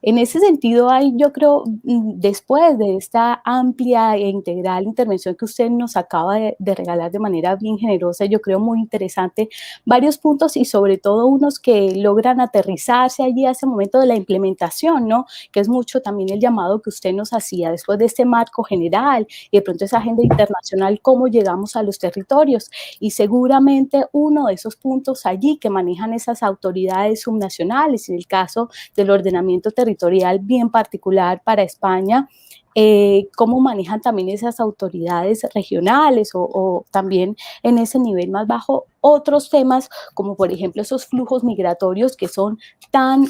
En ese sentido, hay, yo creo, después de esta amplia e integral intervención que usted nos acaba de regalar de manera bien generosa, yo creo muy interesante, varios puntos y sobre todo unos que logran aterrizarse allí a ese momento de la implementación, ¿no? Que es mucho también el llamado que usted nos hacía después de este marco general y de pronto esa agenda internacional, cómo llegamos a los territorios. Y seguramente uno de esos puntos allí que manejan esas autoridades subnacionales, en el caso del ordenamiento territorial bien particular para España, cómo manejan también esas autoridades regionales o también en ese nivel más bajo otros temas, como por ejemplo esos flujos migratorios que son tan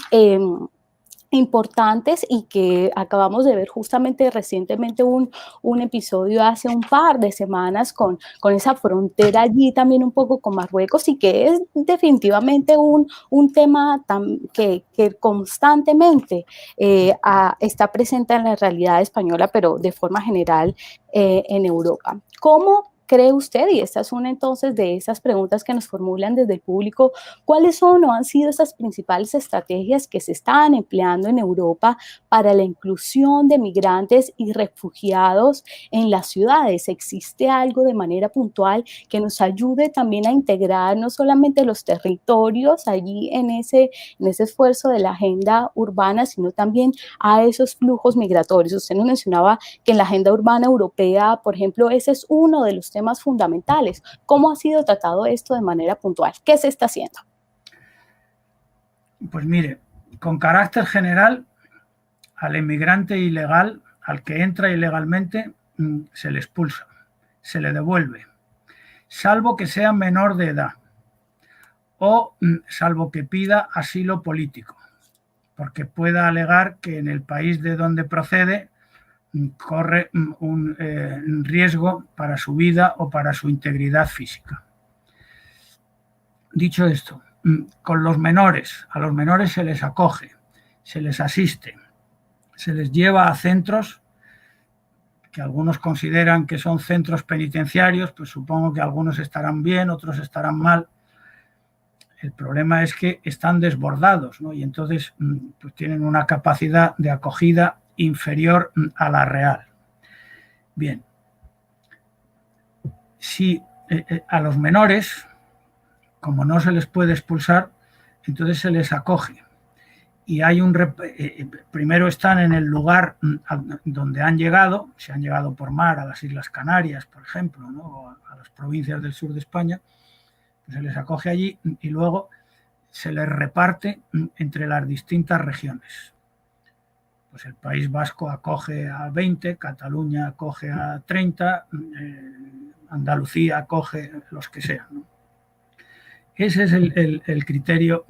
importantes y que acabamos de ver justamente recientemente un episodio hace un par de semanas con esa frontera allí también un poco con Marruecos y que es definitivamente un tema que constantemente está presente en la realidad española, pero de forma general en Europa. ¿Cómo cree usted, y esta es una entonces de esas preguntas que nos formulan desde el público, cuáles son o han sido esas principales estrategias que se están empleando en Europa para la inclusión de migrantes y refugiados en las ciudades? ¿Existe algo de manera puntual que nos ayude también a integrar no solamente los territorios allí en ese esfuerzo de la agenda urbana, sino también a esos flujos migratorios? Usted nos mencionaba que en la agenda urbana europea, por ejemplo, ese es uno de los temas temas fundamentales. ¿Cómo ha sido tratado esto de manera puntual? ¿Qué se está haciendo? Pues mire, con carácter general, al inmigrante ilegal, al que entra ilegalmente, se le expulsa, se le devuelve, salvo que sea menor de edad o salvo que pida asilo político, porque pueda alegar que en el país de donde procede corre un riesgo para su vida o para su integridad física. Dicho esto, con los menores, a los menores se les acoge, se les asiste, se les lleva a centros que algunos consideran que son centros penitenciarios, pues supongo que algunos estarán bien, otros estarán mal. El problema es que están desbordados, ¿no? Y entonces pues tienen una capacidad de acogida inferior a la real. Bien, si a los menores, como no se les puede expulsar, entonces se les acoge. Y hay primero están en el lugar donde han llegado, si han llegado por mar a las Islas Canarias, por ejemplo, ¿no? O a las provincias del sur de España, pues se les acoge allí y luego se les reparte entre las distintas regiones. Pues el País Vasco acoge a 20, Cataluña acoge a 30, Andalucía acoge los que sean, ¿no? Ese es el criterio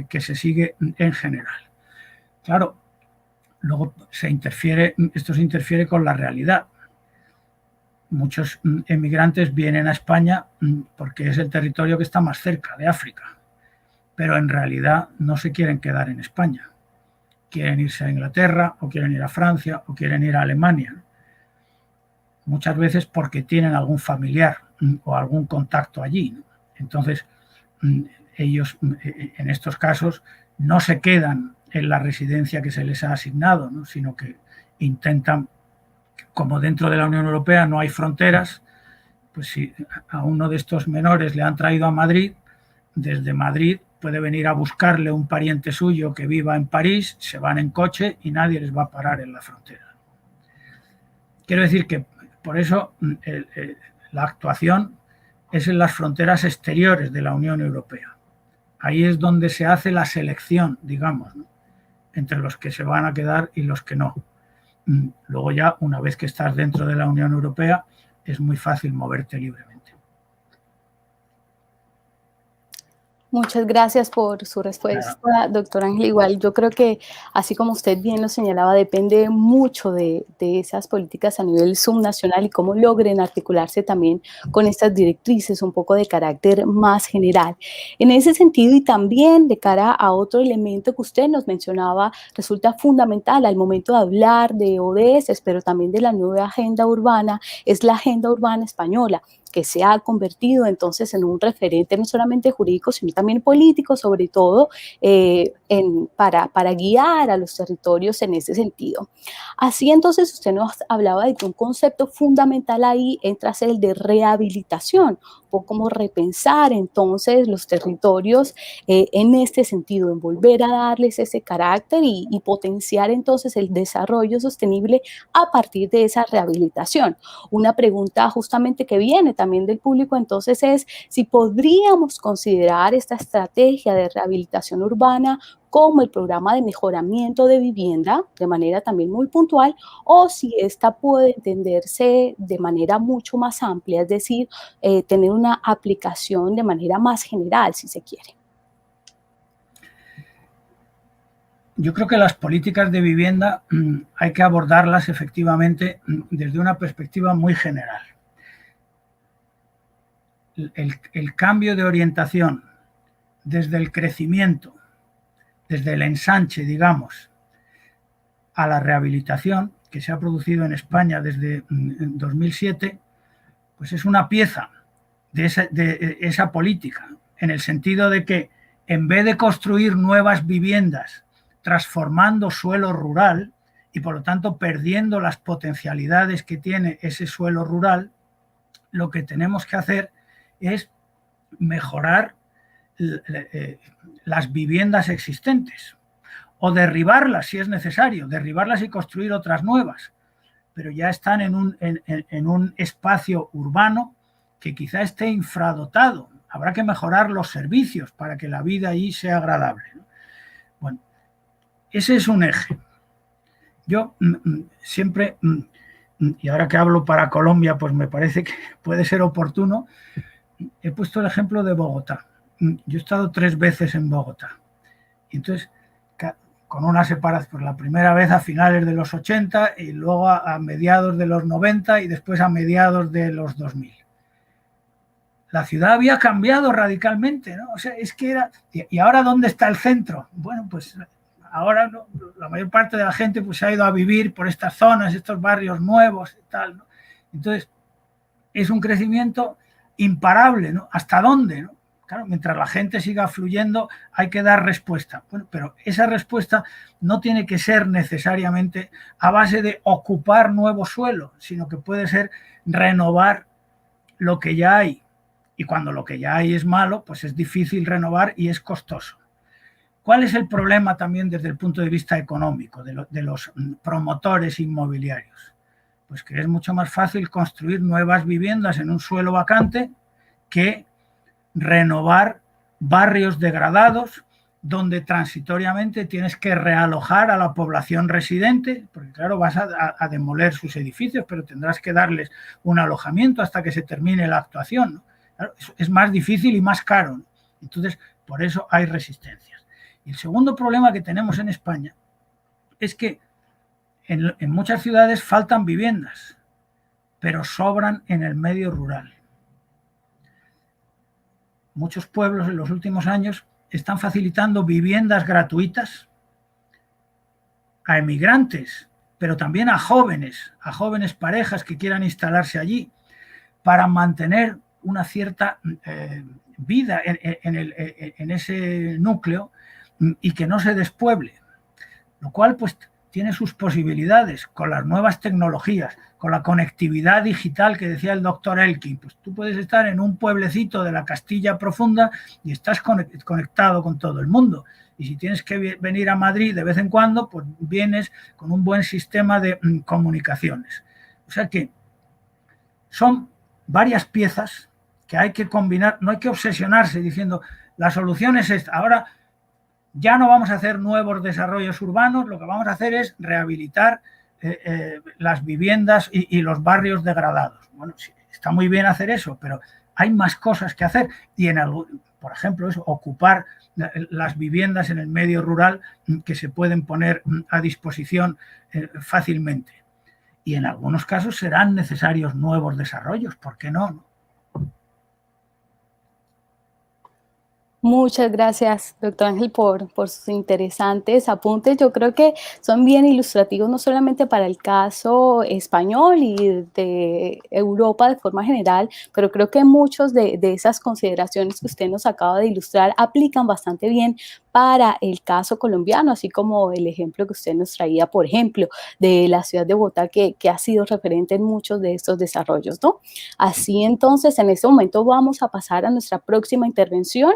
que se sigue en general. Claro, luego esto se interfiere con la realidad. Muchos emigrantes vienen a España porque es el territorio que está más cerca de África, pero en realidad no se quieren quedar en España. Quieren irse a Inglaterra, o quieren ir a Francia, o quieren ir a Alemania. Muchas veces porque tienen algún familiar o algún contacto allí, ¿no? Entonces, ellos en estos casos no se quedan en la residencia que se les ha asignado, ¿no? Sino que intentan, como dentro de la Unión Europea no hay fronteras, pues si a uno de estos menores le han traído a Madrid, desde Madrid puede venir a buscarle un pariente suyo que viva en París, se van en coche y nadie les va a parar en la frontera. Quiero decir que por eso la actuación es en las fronteras exteriores de la Unión Europea. Ahí es donde se hace la selección, digamos, ¿no? Entre los que se van a quedar y los que no. Luego ya, una vez que estás dentro de la Unión Europea, es muy fácil moverte libremente. Muchas gracias por su respuesta, doctor Ángel. Igual yo creo que, así como usted bien lo señalaba, depende mucho de esas políticas a nivel subnacional y cómo logren articularse también con estas directrices un poco de carácter más general. En ese sentido, y también de cara a otro elemento que usted nos mencionaba, resulta fundamental al momento de hablar de ODS, pero también de la nueva agenda urbana, es la agenda urbana española, que se ha convertido entonces en un referente no solamente jurídico, sino también político, sobre todo para guiar a los territorios en ese sentido. Así entonces usted nos hablaba de que un concepto fundamental ahí entra a ser el de rehabilitación, o cómo repensar entonces los territorios en este sentido, en volver a darles ese carácter y potenciar entonces el desarrollo sostenible a partir de esa rehabilitación. Una pregunta justamente que viene también del público entonces es si podríamos considerar esta estrategia de rehabilitación urbana como el programa de mejoramiento de vivienda, de manera también muy puntual, o si esta puede entenderse de manera mucho más amplia, es decir, tener una aplicación de manera más general, si se quiere. Yo creo que las políticas de vivienda hay que abordarlas efectivamente desde una perspectiva muy general. El cambio de orientación desde el crecimiento, desde el ensanche, digamos, a la rehabilitación que se ha producido en España desde 2007, pues es una pieza de esa política, en el sentido de que en vez de construir nuevas viviendas transformando suelo rural y por lo tanto perdiendo las potencialidades que tiene ese suelo rural, lo que tenemos que hacer es mejorar las viviendas existentes o derribarlas si es necesario, derribarlas y construir otras nuevas, pero ya están en un espacio urbano que quizá esté infradotado. Habrá que mejorar los servicios para que la vida allí sea agradable, ¿no? Bueno, ese es un eje. Yo siempre, y ahora que hablo para Colombia, pues me parece que puede ser oportuno, he puesto el ejemplo de Bogotá. Yo he estado 3 veces en Bogotá. Y entonces, con una separación, por la primera vez a finales de los 80 y luego a mediados de los 90 y después a mediados de los 2000. La ciudad había cambiado radicalmente, ¿no? O sea, es que era... ¿Y ahora dónde está el centro? Bueno, pues ahora no, la mayor parte de la gente pues, se ha ido a vivir por estas zonas, estos barrios nuevos y tal, ¿no? Entonces, es un crecimiento imparable, ¿no? ¿Hasta dónde, no? Claro, mientras la gente siga fluyendo hay que dar respuesta. Bueno, pero esa respuesta no tiene que ser necesariamente a base de ocupar nuevo suelo, sino que puede ser renovar lo que ya hay. Y cuando lo que ya hay es malo, pues es difícil renovar y es costoso. ¿Cuál es el problema también desde el punto de vista económico de los promotores inmobiliarios? Pues que es mucho más fácil construir nuevas viviendas en un suelo vacante que renovar barrios degradados donde transitoriamente tienes que realojar a la población residente, porque claro, vas a demoler sus edificios, pero tendrás que darles un alojamiento hasta que se termine la actuación, ¿no? Claro, es más difícil y más caro, ¿no? Entonces, por eso hay resistencias. Y el segundo problema que tenemos en España es que en muchas ciudades faltan viviendas, pero sobran en el medio rural. Muchos pueblos en los últimos años están facilitando viviendas gratuitas a emigrantes, pero también a jóvenes parejas que quieran instalarse allí para mantener una cierta vida en ese núcleo y que no se despueble, lo cual pues tiene sus posibilidades con las nuevas tecnologías, con la conectividad digital que decía el doctor Elkin. Pues tú puedes estar en un pueblecito de la Castilla profunda y estás conectado con todo el mundo. Y si tienes que venir a Madrid de vez en cuando, pues vienes con un buen sistema de comunicaciones. O sea que son varias piezas que hay que combinar, no hay que obsesionarse diciendo la solución es esta. Ahora ya no vamos a hacer nuevos desarrollos urbanos, lo que vamos a hacer es rehabilitar las viviendas y los barrios degradados. Bueno, sí, está muy bien hacer eso, pero hay más cosas que hacer y por ejemplo, eso, ocupar las viviendas en el medio rural que se pueden poner a disposición fácilmente. Y en algunos casos serán necesarios nuevos desarrollos, ¿por qué no? Muchas gracias, doctor Ángel, por sus interesantes apuntes. Yo creo que son bien ilustrativos, no solamente para el caso español y de Europa de forma general, pero creo que muchos de esas consideraciones que usted nos acaba de ilustrar aplican bastante bien para el caso colombiano, así como el ejemplo que usted nos traía, por ejemplo, de la ciudad de Bogotá, que ha sido referente en muchos de estos desarrollos, ¿no? Así entonces, en este momento vamos a pasar a nuestra próxima intervención.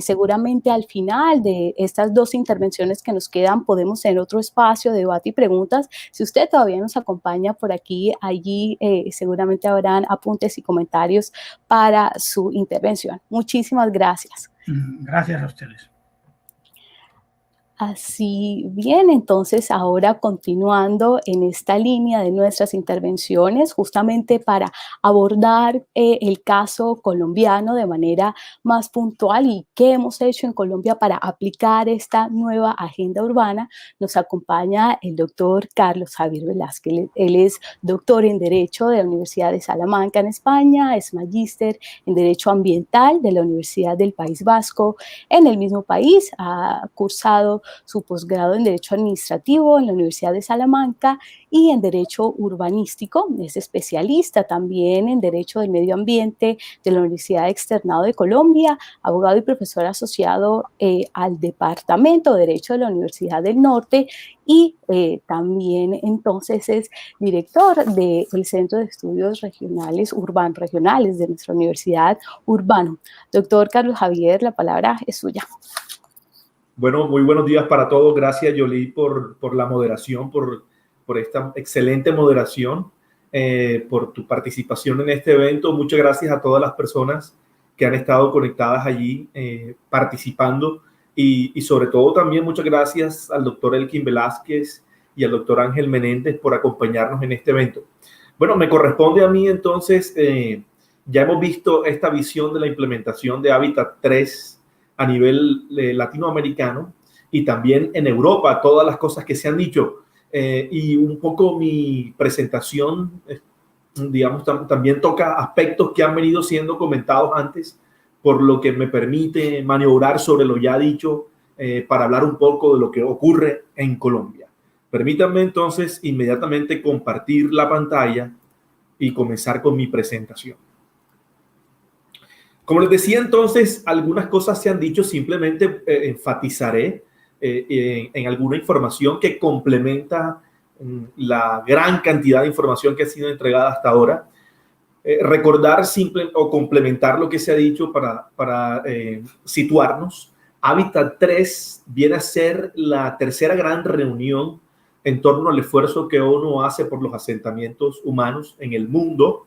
Seguramente al final de estas 2 intervenciones que nos quedan podemos tener otro espacio de debate y preguntas. Si usted todavía nos acompaña por aquí, allí seguramente habrán apuntes y comentarios para su intervención. Muchísimas gracias. Gracias a ustedes. Así bien, entonces ahora continuando en esta línea de nuestras intervenciones, justamente para abordar el caso colombiano de manera más puntual y qué hemos hecho en Colombia para aplicar esta nueva agenda urbana, nos acompaña el doctor Carlos Javier Velázquez. Él es doctor en Derecho de la Universidad de Salamanca en España, es magíster en Derecho Ambiental de la Universidad del País Vasco en el mismo país, ha cursado su posgrado en Derecho Administrativo en la Universidad de Salamanca y en Derecho Urbanístico. Es especialista también en Derecho del Medio Ambiente de la Universidad Externado de Colombia, abogado y profesor asociado al Departamento de Derecho de la Universidad del Norte y también entonces es director del Centro de Estudios Regionales, Regionales de nuestra Universidad Urbano. Doctor Carlos Javier, la palabra es suya. Bueno, muy buenos días para todos. Gracias, Yoli, por la moderación, por esta excelente moderación. por tu participación en este evento. Muchas gracias a todas las personas que han estado conectadas allí participando y sobre todo también muchas gracias al doctor Elkin Velázquez y al doctor Ángel Menéndez por acompañarnos en este evento. Bueno, me corresponde a mí entonces, ya hemos visto esta visión de la implementación de Hábitat 3 a nivel latinoamericano y también en Europa, todas las cosas que se han dicho. Y un poco mi presentación, digamos, también toca aspectos que han venido siendo comentados antes, por lo que me permite maniobrar sobre lo ya dicho para hablar un poco de lo que ocurre en Colombia. Permítanme entonces inmediatamente compartir la pantalla y comenzar con mi presentación. Como les decía entonces, algunas cosas se han dicho, simplemente enfatizaré en alguna información que complementa la gran cantidad de información que ha sido entregada hasta ahora. Recordar o complementar lo que se ha dicho para situarnos. Hábitat 3 viene a ser la tercera gran reunión en torno al esfuerzo que ONU hace por los asentamientos humanos en el mundo.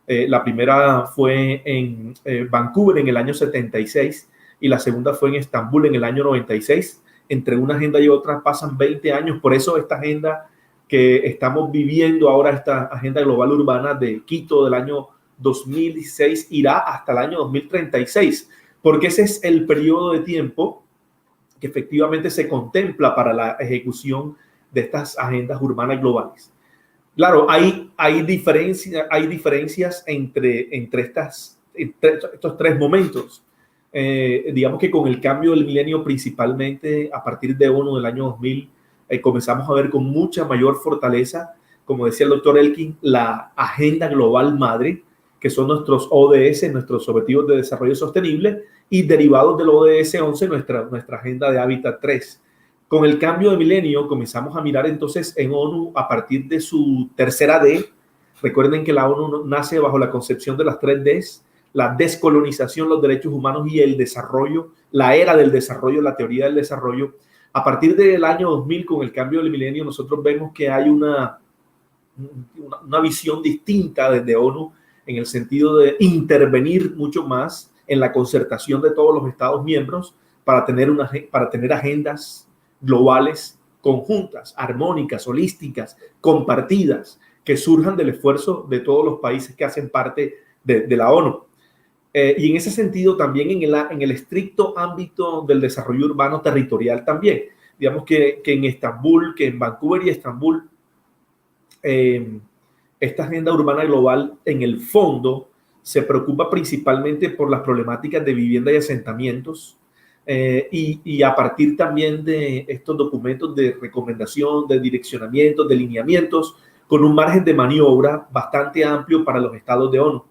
La primera fue en Vancouver en el año 76 y la segunda fue en Estambul en el año 96. Entre una agenda y otra pasan 20 años. Por eso esta agenda que estamos viviendo ahora, esta agenda global urbana de Quito del año 2006, irá hasta el año 2036, porque ese es el periodo de tiempo que efectivamente se contempla para la ejecución de estas agendas urbanas globales. Claro, hay diferencias entre estos tres momentos. Digamos que con el cambio del milenio, principalmente a partir de ONU del año 2000, comenzamos a ver con mucha mayor fortaleza, como decía el doctor Elkin, la agenda global madre, que son nuestros ODS, nuestros Objetivos de Desarrollo Sostenible, y derivados del ODS 11, nuestra agenda de Hábitat 3. Con el cambio de milenio comenzamos a mirar entonces en ONU a partir de su tercera D. Recuerden que la ONU nace bajo la concepción de las 3 Ds: la descolonización, los derechos humanos y el desarrollo, la era del desarrollo, la teoría del desarrollo. A partir del año 2000, con el cambio del milenio, nosotros vemos que hay una visión distinta desde ONU en el sentido de intervenir mucho más en la concertación de todos los Estados miembros para tener agendas globales conjuntas, armónicas, holísticas, compartidas, que surjan del esfuerzo de todos los países que hacen parte de la ONU. Y en ese sentido también en el estricto ámbito del desarrollo urbano territorial también. Digamos que en Estambul, que en Vancouver y Estambul, esta agenda urbana global en el fondo se preocupa principalmente por las problemáticas de vivienda y asentamientos, y a partir también de estos documentos de recomendación, de direccionamiento, de lineamientos, con un margen de maniobra bastante amplio para los estados de ONU.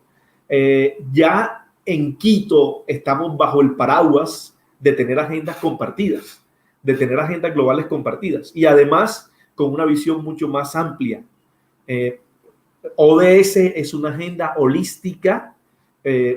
Ya en Quito estamos bajo el paraguas de tener agendas compartidas, de tener agendas globales compartidas, y además con una visión mucho más amplia. ODS es una agenda holística,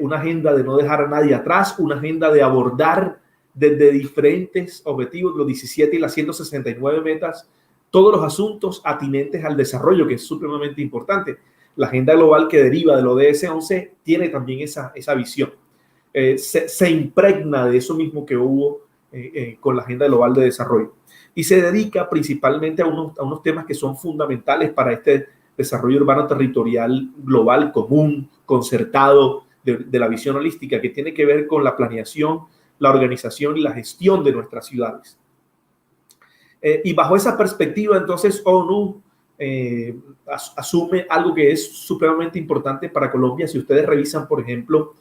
una agenda de no dejar a nadie atrás, una agenda de abordar desde diferentes objetivos, los 17 y las 169 metas, todos los asuntos atinentes al desarrollo, que es supremamente importante. La agenda global que deriva del ODS 11 tiene también esa visión. Se impregna de eso mismo que hubo con la agenda global de desarrollo. Y se dedica principalmente a unos temas que son fundamentales para este desarrollo urbano territorial global, común, concertado, de la visión holística, que tiene que ver con la planeación, la organización y la gestión de nuestras ciudades. Y bajo esa perspectiva, entonces, ONU asume algo que es supremamente importante para Colombia. Si ustedes revisan, por ejemplo,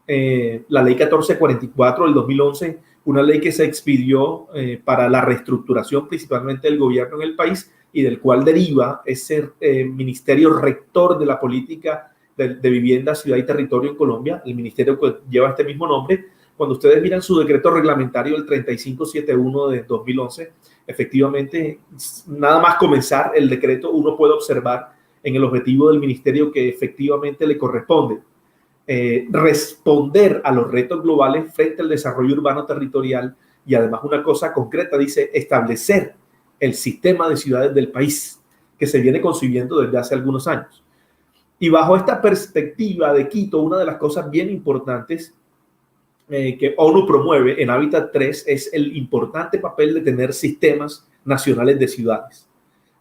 la ley 1444 del 2011, una ley que se expidió para la reestructuración principalmente del gobierno en el país y del cual deriva ese ministerio rector de la política de vivienda, ciudad y territorio en Colombia, el ministerio que lleva este mismo nombre. Cuando ustedes miran su decreto reglamentario, el 3571 de 2011, efectivamente, nada más comenzar el decreto, uno puede observar en el objetivo del ministerio que efectivamente le corresponde responder a los retos globales frente al desarrollo urbano territorial, y además una cosa concreta, dice establecer el sistema de ciudades del país que se viene concibiendo desde hace algunos años. Y bajo esta perspectiva de Quito, una de las cosas bien importantes que ONU promueve en Hábitat 3 es el importante papel de tener sistemas nacionales de ciudades,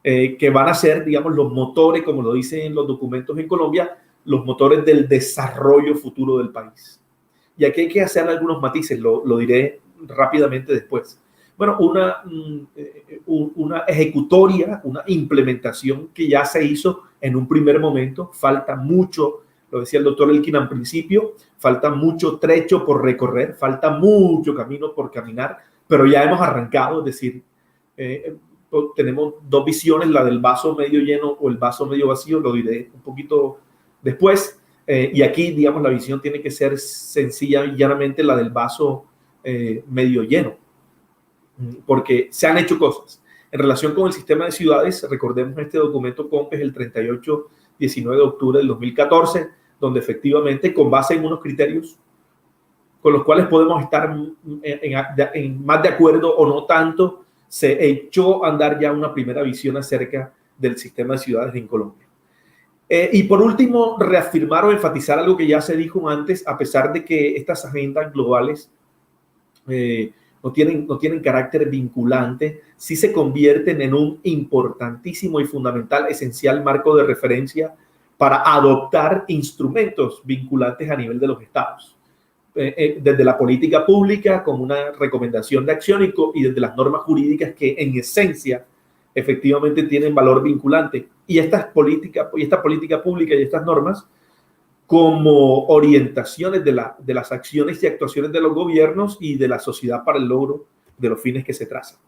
que van a ser, digamos, los motores, como lo dicen los documentos en Colombia, los motores del desarrollo futuro del país. Y aquí hay que hacer algunos matices, lo diré rápidamente después. Bueno, una ejecutoria, una implementación que ya se hizo en un primer momento. Falta mucho, lo decía el doctor Elkin al principio, falta mucho trecho por recorrer, falta mucho camino por caminar, pero ya hemos arrancado, es decir, tenemos dos visiones, la del vaso medio lleno o el vaso medio vacío, lo diré un poquito después. Y aquí, digamos, la visión tiene que ser sencilla y llanamente la del vaso medio lleno, porque se han hecho cosas. En relación con el sistema de ciudades, recordemos este documento COMPES el 38-19 de octubre del 2014, donde efectivamente, con base en unos criterios con los cuales podemos estar en más de acuerdo o no tanto, se echó a andar ya una primera visión acerca del sistema de ciudades en Colombia. Y por último, reafirmar o enfatizar algo que ya se dijo antes, a pesar de que estas agendas globales no tienen carácter vinculante, sí se convierten en un importantísimo y fundamental, esencial marco de referencia para adoptar instrumentos vinculantes a nivel de los estados. Desde la política pública como una recomendación de acción y desde las normas jurídicas que en esencia efectivamente tienen valor vinculante. Y esta política pública y estas normas como orientaciones de las acciones y actuaciones de los gobiernos y de la sociedad para el logro de los fines que se trazan.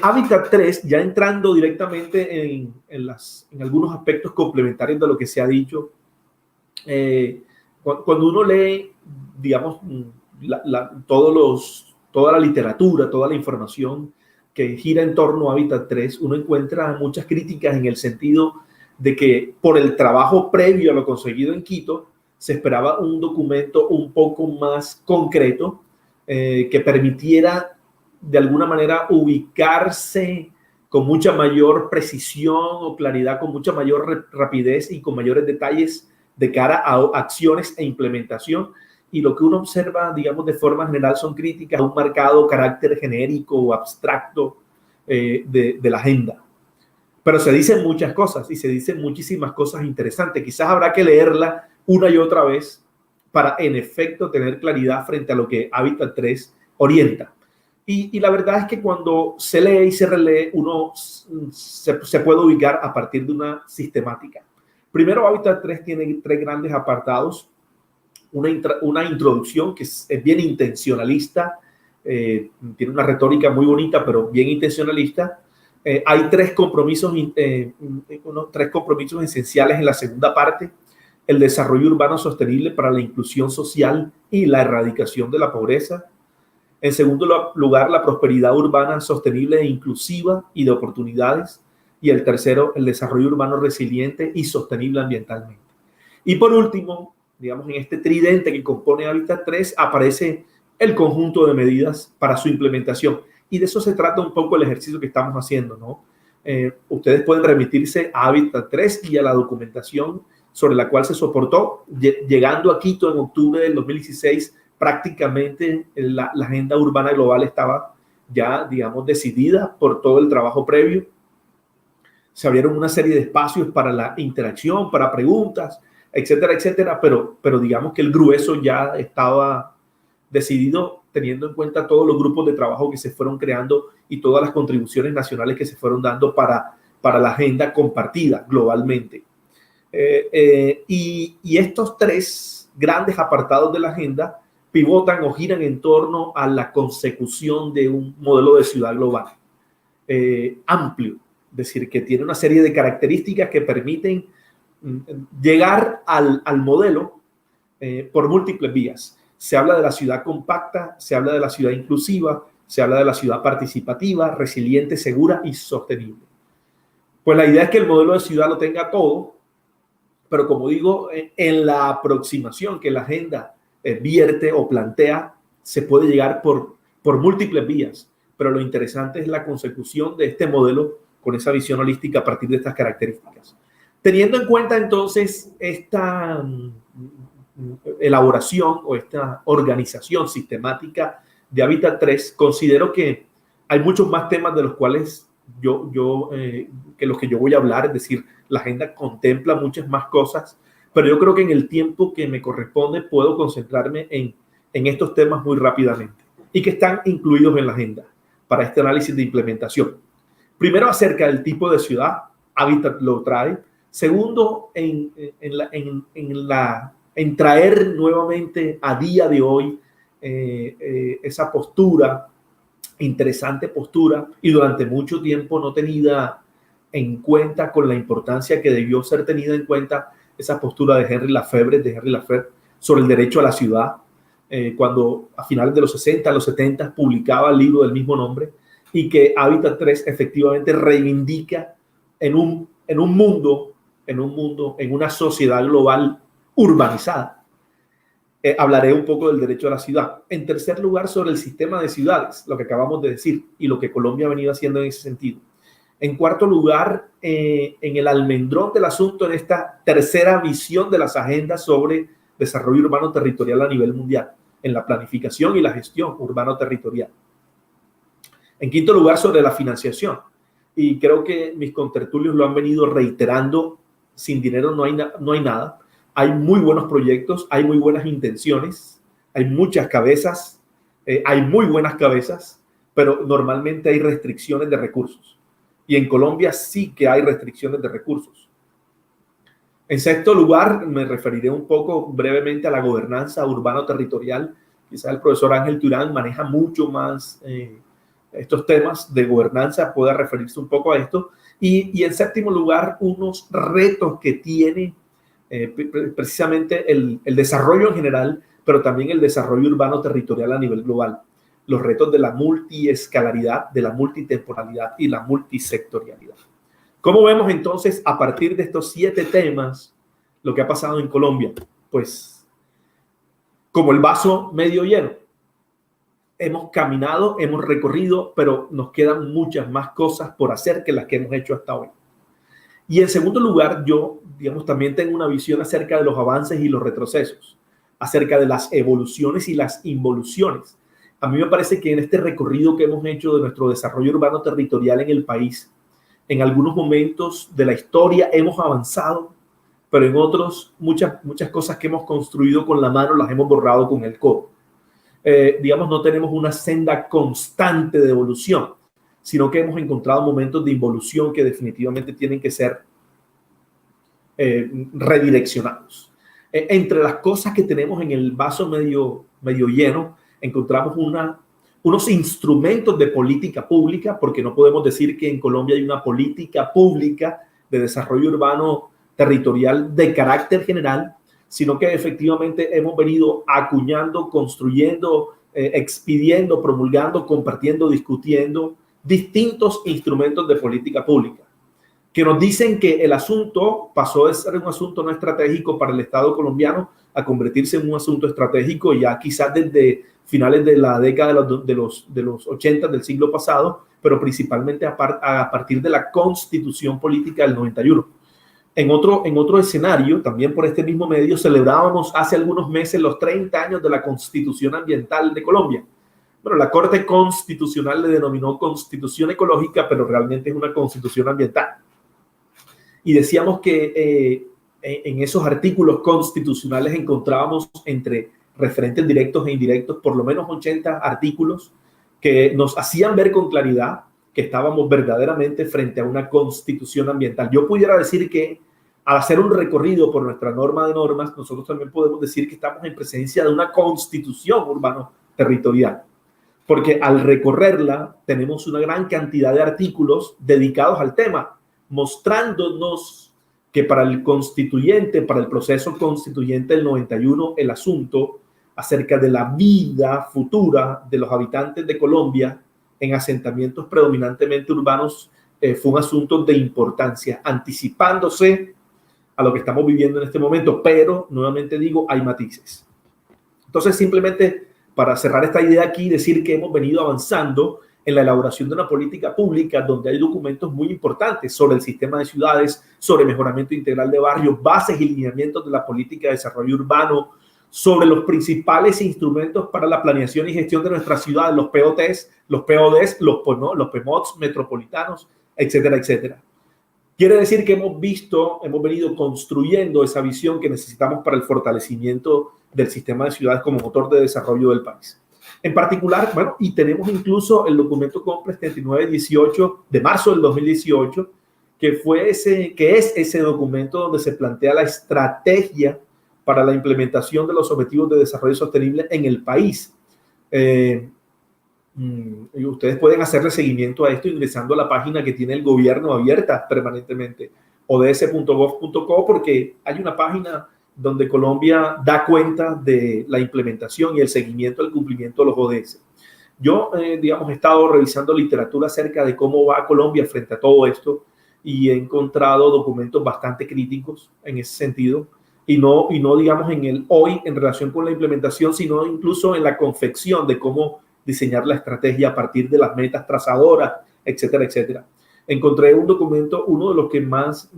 Hábitat 3, ya entrando directamente en algunos aspectos complementarios de lo que se ha dicho, cuando uno lee, digamos, toda la literatura, toda la información que gira en torno a Hábitat 3, uno encuentra muchas críticas en el sentido de que por el trabajo previo a lo conseguido en Quito, se esperaba un documento un poco más concreto que permitiera de alguna manera ubicarse con mucha mayor precisión o claridad, con mucha mayor rapidez y con mayores detalles de cara a acciones e implementación. Y lo que uno observa, digamos, de forma general son críticas a un marcado carácter genérico o abstracto de la agenda. Pero se dicen muchas cosas y se dicen muchísimas cosas interesantes. Quizás habrá que leerla una y otra vez para, en efecto, tener claridad frente a lo que Hábitat 3 orienta. Y la verdad es que cuando se lee y se relee, uno se puede ubicar a partir de una sistemática. Primero, Hábitat 3 tiene 3 grandes apartados. Una introducción que es bien intencionalista, tiene una retórica muy bonita, pero bien intencionalista. Hay 3 compromisos esenciales en la segunda parte: el desarrollo urbano sostenible para la inclusión social y la erradicación de la pobreza. En segundo lugar, la prosperidad urbana sostenible e inclusiva y de oportunidades. Y el tercero, el desarrollo urbano resiliente y sostenible ambientalmente. Y por último, digamos, en este tridente que compone Hábitat 3, aparece el conjunto de medidas para su implementación. Y de eso se trata un poco el ejercicio que estamos haciendo, ¿no? Ustedes pueden remitirse a Hábitat 3 y a la documentación sobre la cual se soportó. Llegando a Quito en octubre del 2016, prácticamente la agenda urbana global estaba ya, digamos, decidida por todo el trabajo previo. Se abrieron una serie de espacios para la interacción, para preguntas, etcétera, etcétera, pero digamos que el grueso ya estaba decidido teniendo en cuenta todos los grupos de trabajo que se fueron creando y todas las contribuciones nacionales que se fueron dando para la agenda compartida globalmente. Y estos 3 grandes apartados de la agenda pivotan o giran en torno a la consecución de un modelo de ciudad global amplio, es decir, que tiene una serie de características que permiten llegar al modelo por múltiples vías. Se habla de la ciudad compacta, se habla de la ciudad inclusiva, se habla de la ciudad participativa, resiliente, segura y sostenible. Pues la idea es que el modelo de ciudad lo tenga todo, pero como digo, en la aproximación que la agenda vierte o plantea, se puede llegar por múltiples vías, pero lo interesante es la consecución de este modelo con esa visión holística a partir de estas características. Teniendo en cuenta entonces esta elaboración o esta organización sistemática de Hábitat 3, considero que hay muchos más temas de los cuales que los que yo voy a hablar, es decir, la agenda contempla muchas más cosas, pero yo creo que en el tiempo que me corresponde puedo concentrarme en estos temas muy rápidamente y que están incluidos en la agenda para este análisis de implementación. Primero, acerca del tipo de ciudad, Hábitat lo trae. Segundo, en traer nuevamente a día de hoy esa postura, interesante postura, y durante mucho tiempo no tenida en cuenta con la importancia que debió ser tenida en cuenta, esa postura de Henry Lefebvre sobre el derecho a la ciudad, cuando a finales de los 60, los 70 publicaba el libro del mismo nombre, y que Hábitat 3 efectivamente reivindica en una sociedad global urbanizada. Hablaré un poco del derecho a la ciudad. En tercer lugar, sobre el sistema de ciudades, lo que acabamos de decir y lo que Colombia ha venido haciendo en ese sentido. En cuarto lugar, en el almendrón del asunto, en esta tercera visión de las agendas sobre desarrollo urbano territorial a nivel mundial, en la planificación y la gestión urbano territorial. En quinto lugar, sobre la financiación. Y creo que mis contertulios lo han venido reiterando: sin dinero no hay nada. Hay muy buenos proyectos, hay muy buenas intenciones, hay muchas cabezas, hay muy buenas cabezas, pero normalmente hay restricciones de recursos. Y en Colombia sí que hay restricciones de recursos. En sexto lugar, me referiré un poco brevemente a la gobernanza urbano-territorial. Quizá el profesor Ángel Turán maneja mucho más estos temas de gobernanza, pueda referirse un poco a esto. Y en séptimo lugar, unos retos que tiene precisamente el desarrollo en general, pero también el desarrollo urbano territorial a nivel global. Los retos de la multiescalaridad, de la multitemporalidad y la multisectorialidad. ¿Cómo vemos entonces a partir de estos 7 temas lo que ha pasado en Colombia? Pues como el vaso medio lleno. Hemos caminado, hemos recorrido, pero nos quedan muchas más cosas por hacer que las que hemos hecho hasta hoy. Y en segundo lugar, yo, también tengo una visión acerca de los avances y los retrocesos, acerca de las evoluciones y las involuciones. A mí me parece que en este recorrido que hemos hecho de nuestro desarrollo urbano territorial en el país, en algunos momentos de la historia hemos avanzado, pero en otros muchas cosas que hemos construido con la mano las hemos borrado con el codo. No tenemos una senda constante de evolución, sino que hemos encontrado momentos de involución que definitivamente tienen que ser redireccionados. Entre las cosas que tenemos en el vaso medio lleno, encontramos unos instrumentos de política pública, porque no podemos decir que en Colombia hay una política pública de desarrollo urbano territorial de carácter general, sino que efectivamente hemos venido acuñando, construyendo, expidiendo, promulgando, compartiendo, discutiendo distintos instrumentos de política pública que nos dicen que el asunto pasó de ser un asunto no estratégico para el Estado colombiano a convertirse en un asunto estratégico ya quizás desde finales de la década de los 80 del siglo pasado, pero principalmente a partir de la Constitución Política del 91. En otro escenario, también por este mismo medio, celebrábamos hace algunos meses los 30 años de la Constitución Ambiental de Colombia. Bueno, la Corte Constitucional le denominó Constitución Ecológica, pero realmente es una Constitución Ambiental. Y decíamos que en esos artículos constitucionales encontrábamos entre referentes directos e indirectos por lo menos 80 artículos que nos hacían ver con claridad que estábamos verdaderamente frente a una constitución ambiental. Yo pudiera decir que al hacer un recorrido por nuestra norma de normas, nosotros también podemos decir que estamos en presencia de una constitución urbano-territorial, porque al recorrerla tenemos una gran cantidad de artículos dedicados al tema, mostrándonos que para el constituyente, para el proceso constituyente del 91, el asunto acerca de la vida futura de los habitantes de Colombia en asentamientos predominantemente urbanos fue un asunto de importancia, anticipándose a lo que estamos viviendo en este momento, pero nuevamente digo, hay matices. Entonces, simplemente para cerrar esta idea aquí, decir que hemos venido avanzando en la elaboración de una política pública donde hay documentos muy importantes sobre el sistema de ciudades, sobre mejoramiento integral de barrios, bases y lineamientos de la política de desarrollo urbano, sobre los principales instrumentos para la planeación y gestión de nuestras ciudades, los POTs, los PODs, los PMODs metropolitanos, etcétera, etcétera. Quiere decir que hemos venido construyendo esa visión que necesitamos para el fortalecimiento del sistema de ciudades como motor de desarrollo del país. En particular, bueno, y tenemos incluso el documento COMPES 3918 de marzo del 2018, que es ese documento donde se plantea la estrategia para la implementación de los objetivos de desarrollo sostenible en el país. Y ustedes pueden hacerle seguimiento a esto ingresando a la página que tiene el gobierno abierta permanentemente, ods.gov.co, porque hay una página donde Colombia da cuenta de la implementación y el seguimiento del cumplimiento de los ODS. Yo, digamos, he estado revisando literatura acerca de cómo va Colombia frente a todo esto y he encontrado documentos bastante críticos en ese sentido, y no digamos, en el hoy en relación con la implementación, sino incluso en la confección de cómo diseñar la estrategia a partir de las metas trazadoras, etcétera, etcétera. Encontré un documento, uno de los que más,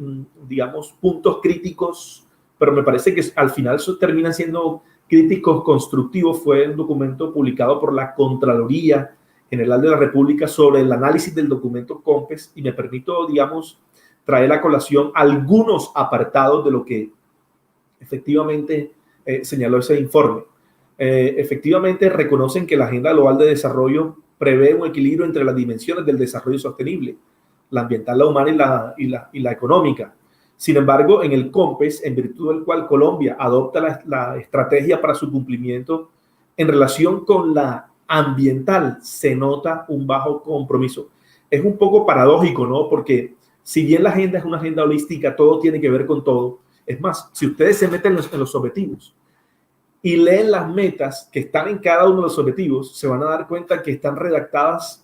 digamos, puntos críticos, pero me parece que al final terminan siendo críticos constructivos, fue un documento publicado por la Contraloría General de la República sobre el análisis del documento COMPES, y me permito, digamos, traer a colación algunos apartados de lo que efectivamente señaló ese informe. Efectivamente reconocen que la Agenda Global de Desarrollo prevé un equilibrio entre las dimensiones del desarrollo sostenible, la ambiental, la humana y la económica. Sin embargo, en el COMPES, en virtud del cual Colombia adopta la estrategia para su cumplimiento, en relación con la ambiental se nota un bajo compromiso. Es un poco paradójico, ¿no? Porque si bien la agenda es una agenda holística, todo tiene que ver con todo. Es más, si ustedes se meten en los objetivos y leen las metas que están en cada uno de los objetivos, se van a dar cuenta que están redactadas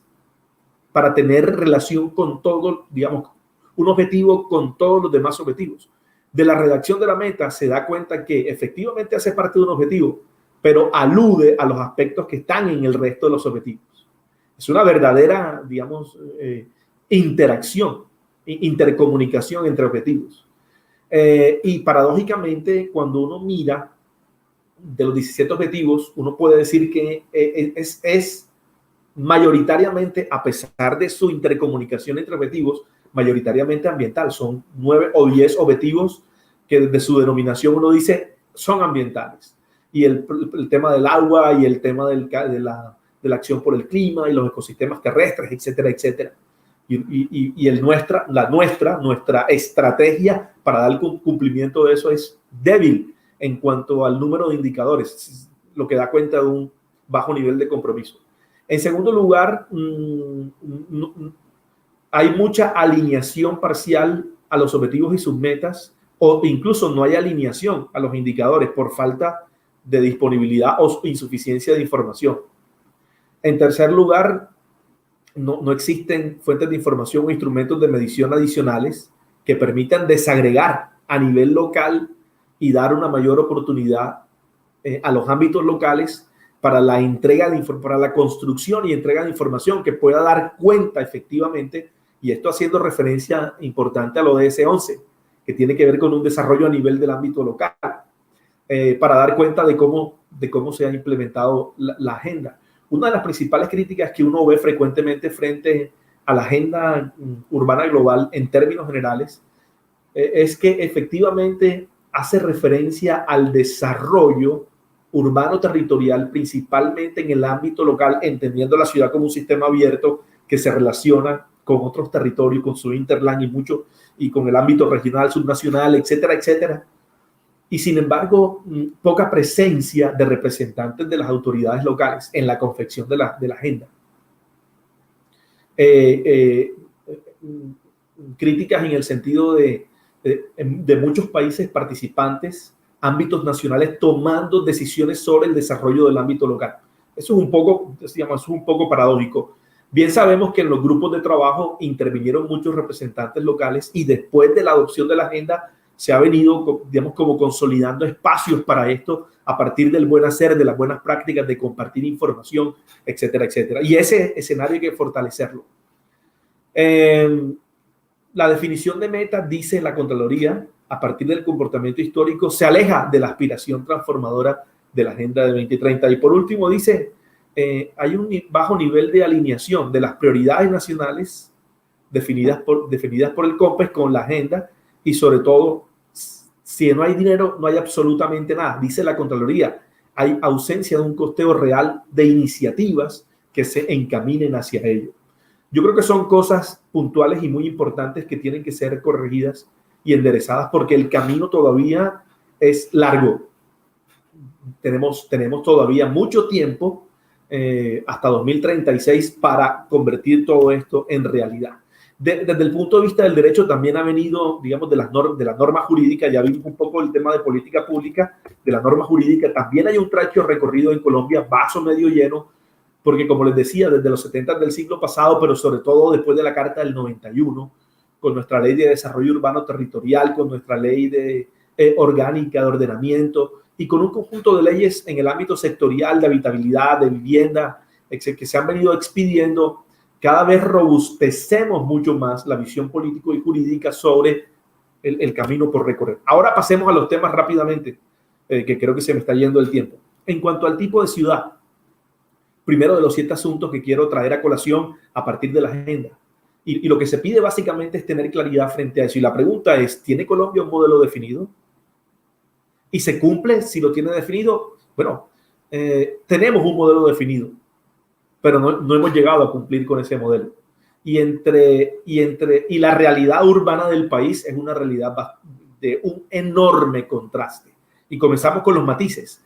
para tener relación con todo, digamos, un objetivo con todos los demás objetivos. De la redacción de la meta se da cuenta que efectivamente hace parte de un objetivo, pero alude a los aspectos que están en el resto de los objetivos. Es una verdadera, digamos, interacción, intercomunicación entre objetivos. Y paradójicamente, cuando uno mira de los 17 objetivos, uno puede decir que es mayoritariamente, a pesar de su intercomunicación entre objetivos, mayoritariamente ambiental. Son 9 o 10 objetivos que desde su denominación uno dice son ambientales. Y el tema del agua y el tema de la acción por el clima y los ecosistemas terrestres, etcétera, etcétera. Y nuestra estrategia para dar cumplimiento de eso es débil en cuanto al número de indicadores, lo que da cuenta de un bajo nivel de compromiso. En segundo lugar, hay mucha alineación parcial a los objetivos y sus metas, o incluso no hay alineación a los indicadores por falta de disponibilidad o insuficiencia de información. En tercer lugar, no existen fuentes de información o instrumentos de medición adicionales que permitan desagregar a nivel local y dar una mayor oportunidad a los ámbitos locales para la entrega para la construcción y entrega de información que pueda dar cuenta efectivamente, y esto haciendo referencia importante al ODS 11, que tiene que ver con un desarrollo a nivel del ámbito local, para dar cuenta de cómo se ha implementado la agenda. Una de las principales críticas que uno ve frecuentemente frente a la agenda urbana global en términos generales es que efectivamente hace referencia al desarrollo urbano territorial, principalmente en el ámbito local, entendiendo la ciudad como un sistema abierto que se relaciona con otros territorios, con su interland y con el ámbito regional, subnacional, etcétera, etcétera. Y sin embargo, poca presencia de representantes de las autoridades locales en la confección de la agenda. Críticas en el sentido de muchos países participantes, ámbitos nacionales tomando decisiones sobre el desarrollo del ámbito local. Eso es un poco paradójico. Bien sabemos que en los grupos de trabajo intervinieron muchos representantes locales y después de la adopción de la agenda se ha venido, digamos, como consolidando espacios para esto a partir del buen hacer, de las buenas prácticas, de compartir información, etcétera, etcétera. Y ese escenario hay que fortalecerlo. La definición de metas, dice la Contraloría, a partir del comportamiento histórico, se aleja de la aspiración transformadora de la Agenda de 2030. Y por último, dice, hay un bajo nivel de alineación de las prioridades nacionales definidas por el COMPES con la agenda, y sobre todo, si no hay dinero, no hay absolutamente nada. Dice la Contraloría, hay ausencia de un costeo real de iniciativas que se encaminen hacia ello. Yo creo que son cosas puntuales y muy importantes que tienen que ser corregidas y enderezadas porque el camino todavía es largo. Tenemos todavía mucho tiempo, hasta 2036, para convertir todo esto en realidad. Desde el punto de vista del derecho también ha venido, digamos, de las normas jurídicas, ya vimos un poco el tema de política pública, de la norma jurídica, también hay un trecho recorrido en Colombia, vaso medio lleno, porque como les decía, desde los 70 del siglo pasado, pero sobre todo después de la Carta del 91, con nuestra ley de desarrollo urbano territorial, con nuestra ley de orgánica de ordenamiento y con un conjunto de leyes en el ámbito sectorial de habitabilidad, de vivienda, que se han venido expidiendo, cada vez robustecemos mucho más la visión político y jurídica sobre el camino por recorrer. Ahora pasemos a los temas rápidamente, que creo que se me está yendo el tiempo. En cuanto al tipo de ciudad, primero de los 7 asuntos que quiero traer a colación a partir de la agenda. Y lo que se pide básicamente es tener claridad frente a eso. Y la pregunta es, ¿tiene Colombia un modelo definido? ¿Y se cumple si lo tiene definido? Bueno, tenemos un modelo definido, pero no hemos llegado a cumplir con ese modelo. Y la realidad urbana del país es una realidad de un enorme contraste. Y comenzamos con los matices.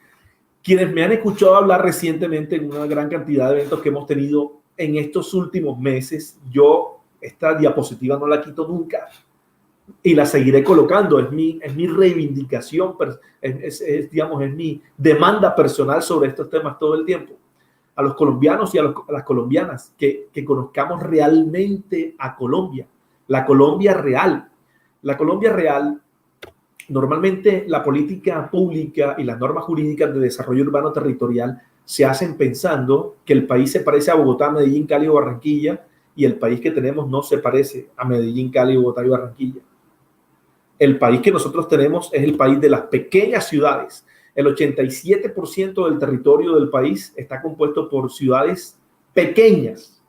Quienes me han escuchado hablar recientemente en una gran cantidad de eventos que hemos tenido en estos últimos meses, yo esta diapositiva no la quito nunca y la seguiré colocando. Es mi reivindicación, digamos, es mi demanda personal sobre estos temas todo el tiempo. A los colombianos y a las colombianas que conozcamos realmente a Colombia, la Colombia real. La Colombia real, normalmente la política pública y las normas jurídicas de desarrollo urbano territorial se hacen pensando que el país se parece a Bogotá, Medellín, Cali o Barranquilla, y el país que tenemos no se parece a Medellín, Cali, Bogotá y Barranquilla. El país que nosotros tenemos es el país de las pequeñas ciudades. El 87% del territorio del país está compuesto por ciudades pequeñas,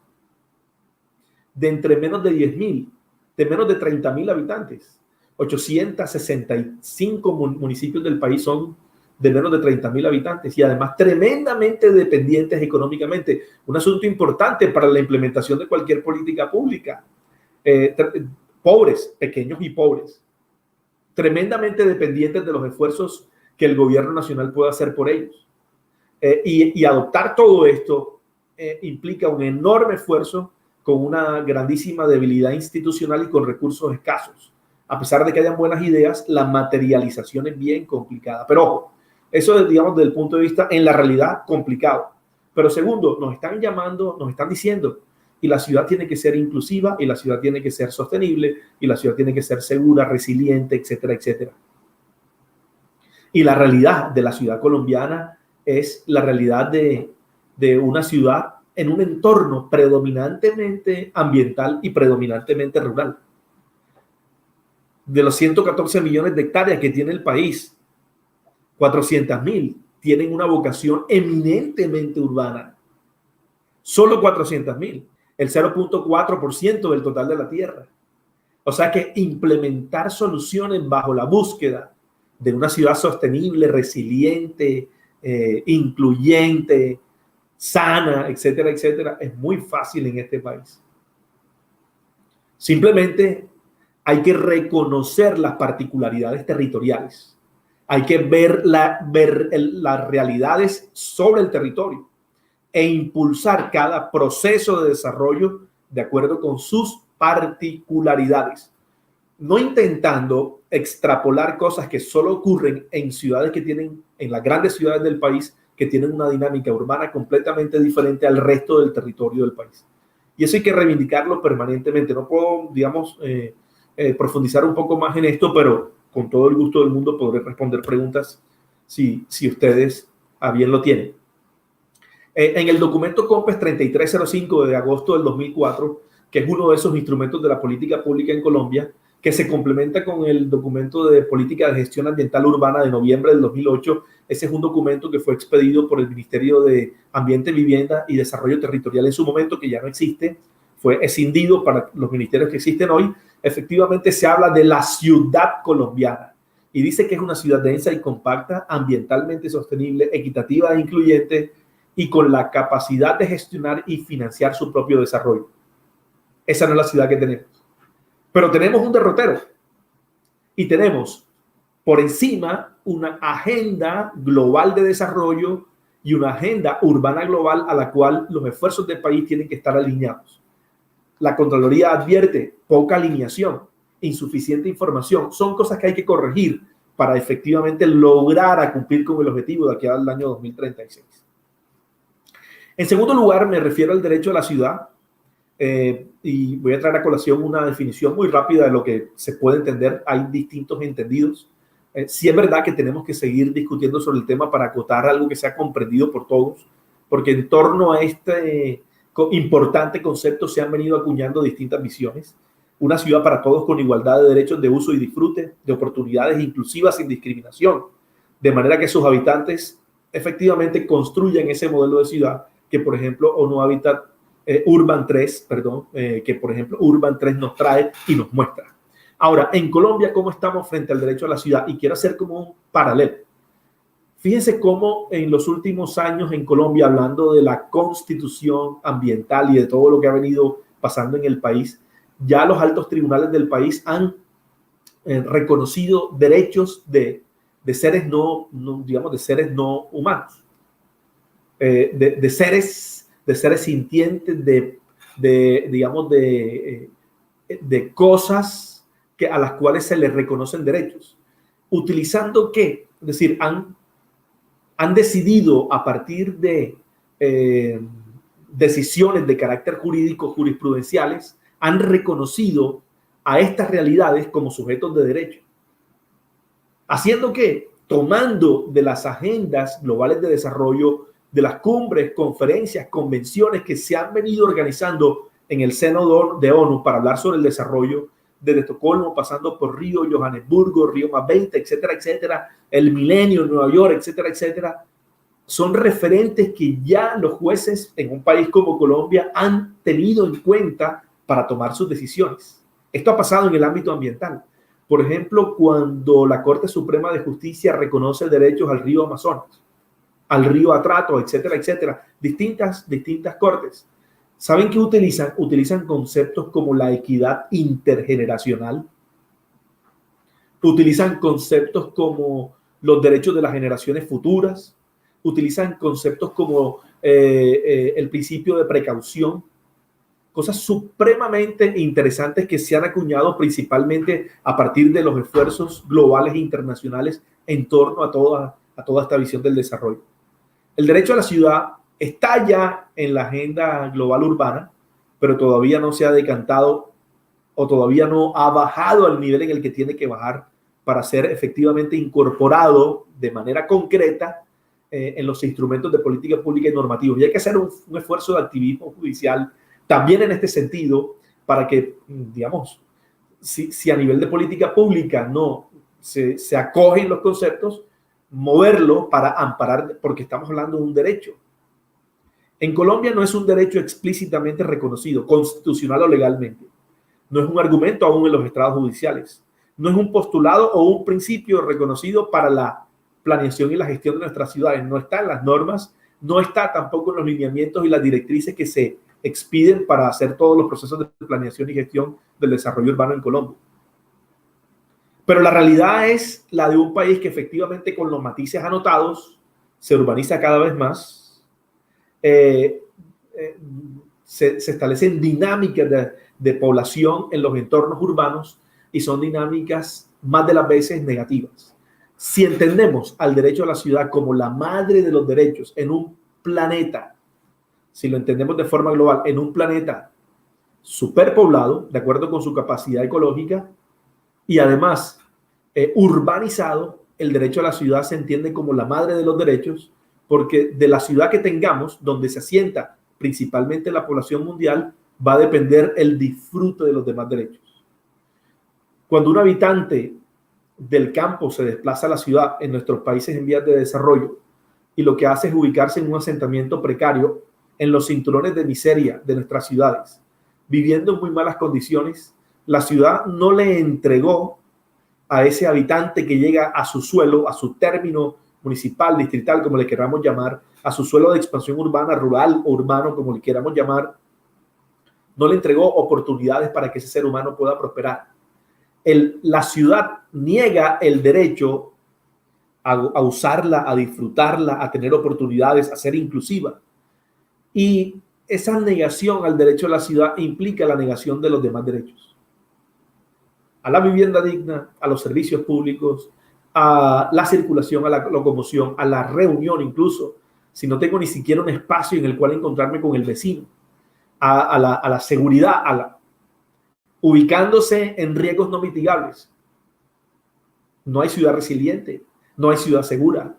de entre menos de 10.000, de menos de 30.000 habitantes. 865 municipios del país son de menos de 30.000 habitantes y además tremendamente dependientes económicamente. Un asunto importante para la implementación de cualquier política pública. Pobres, pequeños y pobres. Tremendamente dependientes de los esfuerzos que el gobierno nacional pueda hacer por ellos. Y adoptar todo esto implica un enorme esfuerzo con una grandísima debilidad institucional y con recursos escasos. A pesar de que hayan buenas ideas, la materialización es bien complicada. Pero ojo, eso es, digamos, desde el punto de vista, en la realidad, complicado. Pero segundo, nos están llamando, nos están diciendo, y la ciudad tiene que ser inclusiva, y la ciudad tiene que ser sostenible, y la ciudad tiene que ser segura, resiliente, etcétera, etcétera. Y la realidad de la ciudad colombiana es la realidad de una ciudad en un entorno predominantemente ambiental y predominantemente rural. De los 114 millones de hectáreas que tiene el país, 400.000 tienen una vocación eminentemente urbana. Solo 400.000, el 0.4% del total de la tierra. O sea que implementar soluciones bajo la búsqueda de una ciudad sostenible, resiliente, incluyente, sana, etcétera, etcétera, es muy fácil en este país. Simplemente hay que reconocer las particularidades territoriales. Hay que ver las realidades sobre el territorio e impulsar cada proceso de desarrollo de acuerdo con sus particularidades. No intentando extrapolar cosas que solo ocurren en ciudades que tienen, en las grandes ciudades del país, que tienen una dinámica urbana completamente diferente al resto del territorio del país. Y eso hay que reivindicarlo permanentemente. No puedo, digamos, profundizar un poco más en esto, pero con todo el gusto del mundo podré responder preguntas si ustedes a bien lo tienen. En el documento COMPES 3305 de agosto del 2004, que es uno de esos instrumentos de la política pública en Colombia, que se complementa con el documento de política de gestión ambiental urbana de noviembre del 2008. Ese es un documento que fue expedido por el Ministerio de Ambiente, Vivienda y Desarrollo Territorial en su momento, que ya no existe, fue escindido para los ministerios que existen hoy. Efectivamente se habla de la ciudad colombiana y dice que es una ciudad densa y compacta, ambientalmente sostenible, equitativa e incluyente y con la capacidad de gestionar y financiar su propio desarrollo. Esa no es la ciudad que tenemos. Pero tenemos un derrotero y tenemos por encima una agenda global de desarrollo y una agenda urbana global a la cual los esfuerzos del país tienen que estar alineados. La Contraloría advierte poca alineación, insuficiente información. Son cosas que hay que corregir para efectivamente lograr cumplir con el objetivo de aquí al año 2036. En segundo lugar, me refiero al derecho a la ciudad. Y voy a traer a colación una definición muy rápida de lo que se puede entender. Hay distintos entendidos. Sí es verdad que tenemos que seguir discutiendo sobre el tema para acotar algo que sea comprendido por todos, porque en torno a este importante concepto se han venido acuñando distintas visiones. Una ciudad para todos con igualdad de derechos de uso y disfrute, de oportunidades inclusivas sin discriminación, de manera que sus habitantes efectivamente construyan ese modelo de ciudad que, por ejemplo, ONU Habitat Urban 3, que por ejemplo Urban 3 nos trae y nos muestra. Ahora, en Colombia, ¿cómo estamos frente al derecho a la ciudad? Y quiero hacer como un paralelo. Fíjense cómo en los últimos años en Colombia, hablando de la constitución ambiental y de todo lo que ha venido pasando en el país, ya los altos tribunales del país han reconocido derechos de seres no humanos, de seres sintientes, de cosas a las cuales se les reconocen derechos. ¿Utilizando qué? Es decir, han decidido a partir de decisiones de carácter jurídico, jurisprudenciales, han reconocido a estas realidades como sujetos de derecho. ¿Haciendo qué? Tomando de las agendas globales de desarrollo, de las cumbres, conferencias, convenciones que se han venido organizando en el seno de ONU para hablar sobre el desarrollo, desde Estocolmo, pasando por Río, Johannesburgo, Río +20, etcétera, etcétera, el Milenio, Nueva York, etcétera, etcétera. Son referentes que ya los jueces en un país como Colombia han tenido en cuenta para tomar sus decisiones. Esto ha pasado en el ámbito ambiental. Por ejemplo, cuando la Corte Suprema de Justicia reconoce derechos al río Amazonas, al río Atrato, etcétera, etcétera, distintas cortes. ¿Saben qué utilizan? Utilizan conceptos como la equidad intergeneracional. Utilizan conceptos como los derechos de las generaciones futuras. Utilizan conceptos como el principio de precaución. Cosas supremamente interesantes que se han acuñado principalmente a partir de los esfuerzos globales e internacionales en torno a toda esta visión del desarrollo. El derecho a la ciudad está ya en la agenda global urbana, pero todavía no se ha decantado o todavía no ha bajado al nivel en el que tiene que bajar para ser efectivamente incorporado de manera concreta en los instrumentos de política pública y normativos. Y hay que hacer un esfuerzo de activismo judicial también en este sentido para que, digamos, si a nivel de política pública no se acogen los conceptos, moverlo para amparar, porque estamos hablando de un derecho. En Colombia no es un derecho explícitamente reconocido, constitucional o legalmente. No es un argumento aún en los estrados judiciales. No es un postulado o un principio reconocido para la planeación y la gestión de nuestras ciudades. No está en las normas, no está tampoco en los lineamientos y las directrices que se expiden para hacer todos los procesos de planeación y gestión del desarrollo urbano en Colombia. Pero la realidad es la de un país que efectivamente con los matices anotados se urbaniza cada vez más, se establecen dinámicas de población en los entornos urbanos y son dinámicas más de las veces negativas. Si entendemos al derecho a la ciudad como la madre de los derechos en un planeta, si lo entendemos de forma global, en un planeta superpoblado, de acuerdo con su capacidad ecológica, y además urbanizado, el derecho a la ciudad se entiende como la madre de los derechos, porque de la ciudad que tengamos, donde se asienta principalmente la población mundial, va a depender el disfrute de los demás derechos. Cuando un habitante del campo se desplaza a la ciudad en nuestros países en vías de desarrollo y lo que hace es ubicarse en un asentamiento precario en los cinturones de miseria de nuestras ciudades, viviendo en muy malas condiciones, la ciudad no le entregó a ese habitante que llega a su suelo, a su término municipal, distrital, como le queramos llamar, a su suelo de expansión urbana, rural o urbano, como le queramos llamar, no le entregó oportunidades para que ese ser humano pueda prosperar. La ciudad niega el derecho a usarla, a disfrutarla, a tener oportunidades, a ser inclusiva. Y esa negación al derecho a la ciudad implica la negación de los demás derechos. A la vivienda digna, a los servicios públicos, a la circulación, a la locomoción, a la reunión incluso, si no tengo ni siquiera un espacio en el cual encontrarme con el vecino, a la seguridad, ubicándose en riesgos no mitigables. No hay ciudad resiliente, no hay ciudad segura,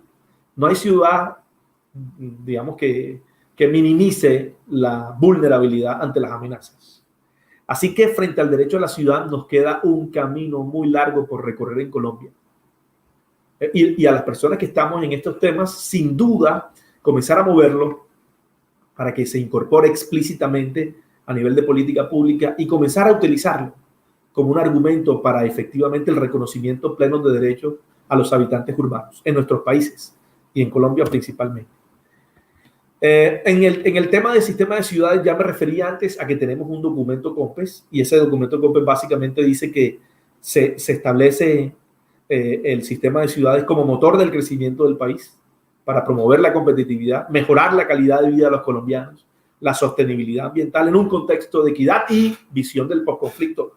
no hay ciudad, digamos, que minimice la vulnerabilidad ante las amenazas. Así que frente al derecho a la ciudad nos queda un camino muy largo por recorrer en Colombia. Y a las personas que estamos en estos temas, sin duda, comenzar a moverlo para que se incorpore explícitamente a nivel de política pública y comenzar a utilizarlo como un argumento para efectivamente el reconocimiento pleno de derechos a los habitantes urbanos en nuestros países y en Colombia principalmente. En el tema del sistema de ciudades ya me refería antes a que tenemos un documento COMPES y ese documento COMPES básicamente dice que se establece el sistema de ciudades como motor del crecimiento del país para promover la competitividad, mejorar la calidad de vida de los colombianos, la sostenibilidad ambiental en un contexto de equidad y visión del posconflicto.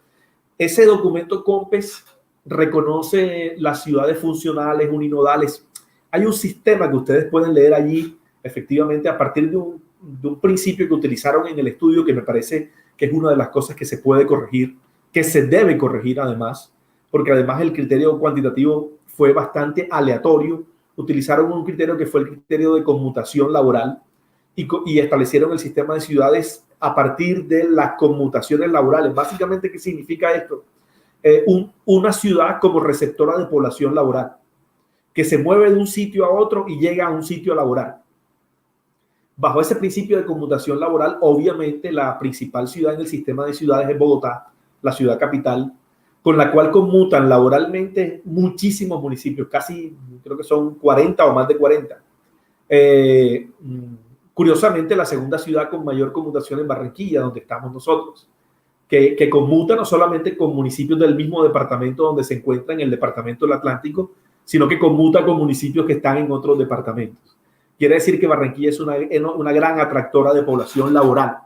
Ese documento COMPES reconoce las ciudades funcionales, uninodales. Hay un sistema que ustedes pueden leer allí, efectivamente, a partir de un principio que utilizaron en el estudio, que me parece que es una de las cosas que se puede corregir, que se debe corregir además, porque además el criterio cuantitativo fue bastante aleatorio. Utilizaron un criterio que fue el criterio de conmutación laboral y establecieron el sistema de ciudades a partir de las conmutaciones laborales. Básicamente, ¿qué significa esto? Una ciudad como receptora de población laboral, que se mueve de un sitio a otro y llega a un sitio laboral. Bajo ese principio de conmutación laboral, obviamente la principal ciudad en el sistema de ciudades es Bogotá, la ciudad capital, con la cual conmutan laboralmente muchísimos municipios, casi creo que son 40 o más de 40. Curiosamente, la segunda ciudad con mayor conmutación es Barranquilla, donde estamos nosotros, que conmuta no solamente con municipios del mismo departamento donde se encuentra en el departamento del Atlántico, sino que conmuta con municipios que están en otros departamentos. Quiere decir que Barranquilla es una gran atractora de población laboral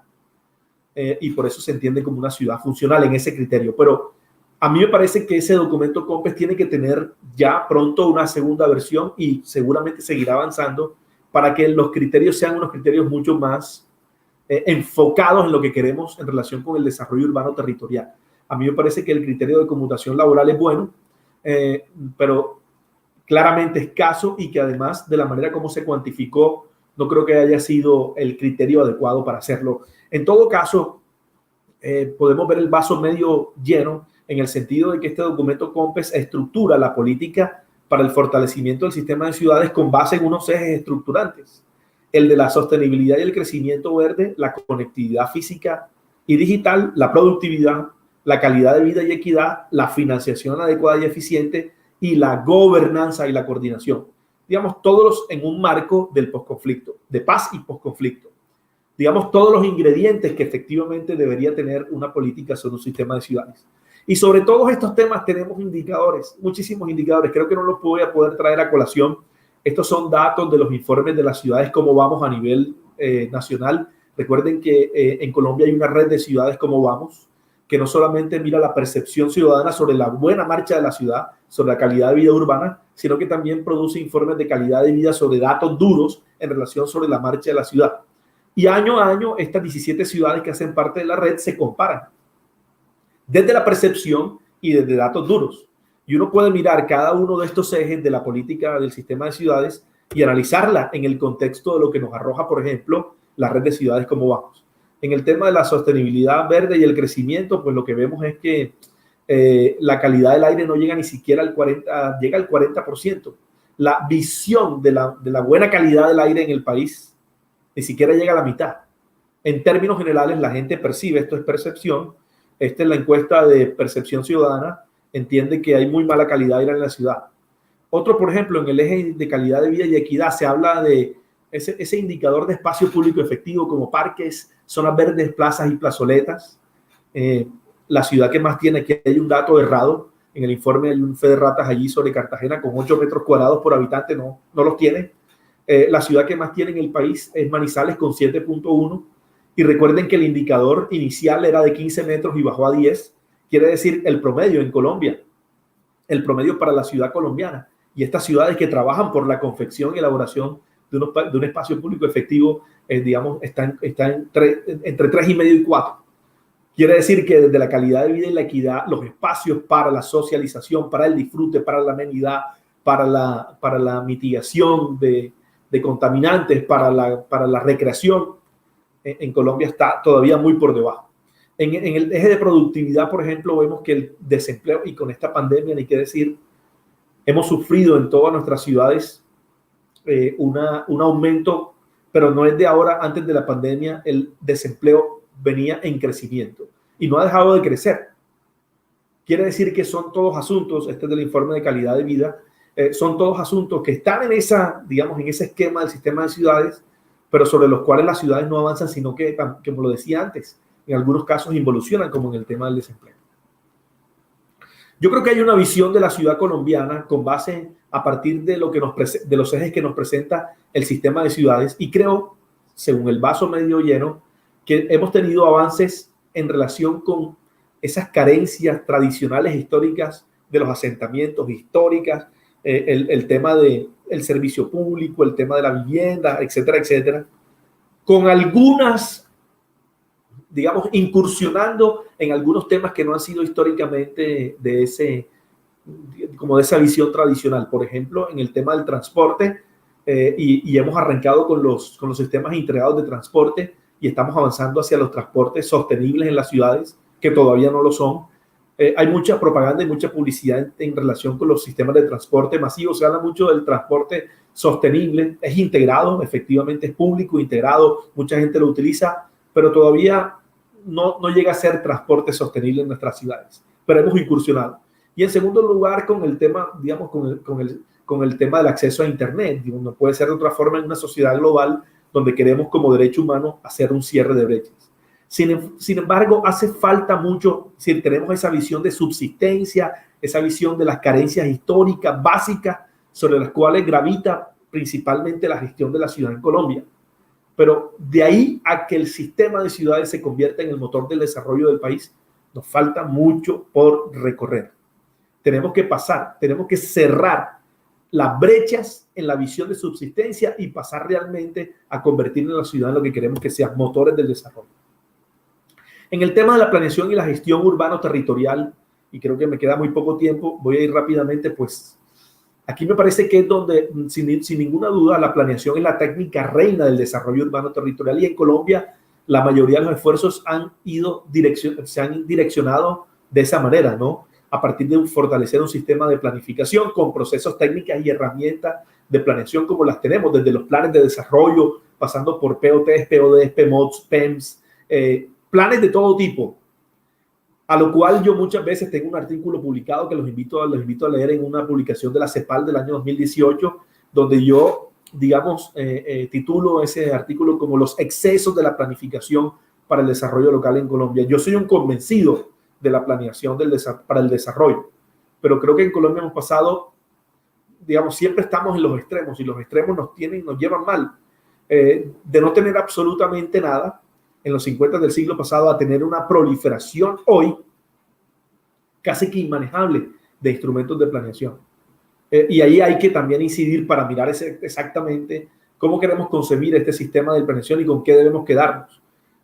y por eso se entiende como una ciudad funcional en ese criterio. Pero a mí me parece que ese documento COMPES tiene que tener ya pronto una segunda versión y seguramente seguirá avanzando para que los criterios sean unos criterios mucho más enfocados en lo que queremos en relación con el desarrollo urbano territorial. A mí me parece que el criterio de conmutación laboral es bueno, pero claramente escaso y que además de la manera como se cuantificó, no creo que haya sido el criterio adecuado para hacerlo. En todo caso, podemos ver el vaso medio lleno en el sentido de que este documento COMPES estructura la política para el fortalecimiento del sistema de ciudades con base en unos ejes estructurantes. El de la sostenibilidad y el crecimiento verde, la conectividad física y digital, la productividad, la calidad de vida y equidad, la financiación adecuada y eficiente y la gobernanza y la coordinación. Digamos, todos en un marco del posconflicto, de paz y posconflicto. Digamos, todos los ingredientes que efectivamente debería tener una política sobre un sistema de ciudades. Y sobre todos estos temas tenemos indicadores, muchísimos indicadores. Creo que no los voy a poder traer a colación. Estos son datos de los informes de las ciudades, cómo vamos a nivel nacional. Recuerden que en Colombia hay una red de ciudades Cómo Vamos, que no solamente mira la percepción ciudadana sobre la buena marcha de la ciudad, sobre la calidad de vida urbana, sino que también produce informes de calidad de vida sobre datos duros en relación sobre la marcha de la ciudad. Y año a año, estas 17 ciudades que hacen parte de la red se comparan desde la percepción y desde datos duros. Y uno puede mirar cada uno de estos ejes de la política del sistema de ciudades y analizarla en el contexto de lo que nos arroja, por ejemplo, la red de ciudades como vamos. En el tema de la sostenibilidad verde y el crecimiento, pues lo que vemos es que la calidad del aire no llega ni siquiera al 40%, llega al 40%. La visión de la buena calidad del aire en el país ni siquiera llega a la mitad. En términos generales, la gente percibe, esto es percepción, esta es la encuesta de percepción ciudadana, entiende que hay muy mala calidad de aire en la ciudad. Otro, por ejemplo, en el eje de calidad de vida y equidad se habla de ese indicador de espacio público efectivo como parques, zonas verdes, plazas y plazoletas. La ciudad que más tiene, que hay un dato errado, en el informe hay un fe de ratas allí sobre Cartagena con 8 metros cuadrados por habitante, no los tiene. La ciudad que más tiene en el país es Manizales con 7.1, y recuerden que el indicador inicial era de 15 metros y bajó a 10, quiere decir el promedio en Colombia, el promedio para la ciudad colombiana, y estas ciudades que trabajan por la confección y elaboración de un espacio público efectivo, digamos, están entre 3,5 y 4. Quiere decir que desde la calidad de vida y la equidad, los espacios para la socialización, para el disfrute, para la amenidad, para la mitigación de contaminantes, para la recreación, en Colombia está todavía muy por debajo. En el eje de productividad, por ejemplo, vemos que el desempleo, y con esta pandemia, ni qué decir, hemos sufrido en todas nuestras ciudades un aumento, pero no es de ahora. Antes de la pandemia, el desempleo venía en crecimiento y no ha dejado de crecer. Quiere decir que son todos asuntos, este es del informe de calidad de vida, son todos asuntos que están en ese esquema del sistema de ciudades, pero sobre los cuales las ciudades no avanzan, sino que, como lo decía antes, en algunos casos involucionan, como en el tema del desempleo. Yo creo que hay una visión de la ciudad colombiana con base a partir de de los ejes que nos presenta el sistema de ciudades, y creo, según el vaso medio lleno, que hemos tenido avances en relación con esas carencias tradicionales históricas de los asentamientos históricas, el tema del servicio público, el tema de la vivienda, etcétera, etcétera, con algunas, digamos, incursionando en algunos temas que no han sido históricamente de esa visión tradicional. Por ejemplo, en el tema del transporte, y hemos arrancado con los sistemas integrados de transporte, y estamos avanzando hacia los transportes sostenibles en las ciudades, que todavía no lo son. Hay mucha propaganda y mucha publicidad en relación con los sistemas de transporte masivo. Se habla mucho del transporte sostenible, es integrado, efectivamente es público, integrado, mucha gente lo utiliza, pero todavía no llega a ser transporte sostenible en nuestras ciudades, pero hemos incursionado. Y en segundo lugar, con el tema, digamos, con el tema del acceso a Internet. No puede ser de otra forma en una sociedad global donde queremos como derecho humano hacer un cierre de brechas. Sin embargo, hace falta mucho, si tenemos esa visión de subsistencia, esa visión de las carencias históricas básicas sobre las cuales gravita principalmente la gestión de la ciudad en Colombia. Pero de ahí a que el sistema de ciudades se convierta en el motor del desarrollo del país, nos falta mucho por recorrer. Tenemos que cerrar las brechas en la visión de subsistencia y pasar realmente a convertir en la ciudad en lo que queremos que sean motores del desarrollo. En el tema de la planeación y la gestión urbano-territorial, y creo que me queda muy poco tiempo, voy a ir rápidamente, pues aquí me parece que es donde, sin ninguna duda, la planeación es la técnica reina del desarrollo urbano-territorial, y en Colombia la mayoría de los esfuerzos se han direccionado de esa manera, ¿no? A partir de fortalecer un sistema de planificación con procesos, técnicas y herramientas de planeación como las tenemos, desde los planes de desarrollo, pasando por POTs, PODs, PMODs, PEMS, planes de todo tipo, a lo cual yo muchas veces tengo un artículo publicado que los invito a leer en una publicación de la CEPAL del año 2018, donde yo, digamos, titulo ese artículo como los excesos de la planificación para el desarrollo local en Colombia. Yo soy un convencido de la planeación para el desarrollo, pero creo que en Colombia hemos pasado, digamos, siempre estamos en los extremos, y los extremos nos llevan mal, de no tener absolutamente nada en los 50 del siglo pasado a tener una proliferación hoy casi que inmanejable de instrumentos de planeación. Y ahí hay que también incidir para mirar exactamente cómo queremos concebir este sistema de planeación y con qué debemos quedarnos.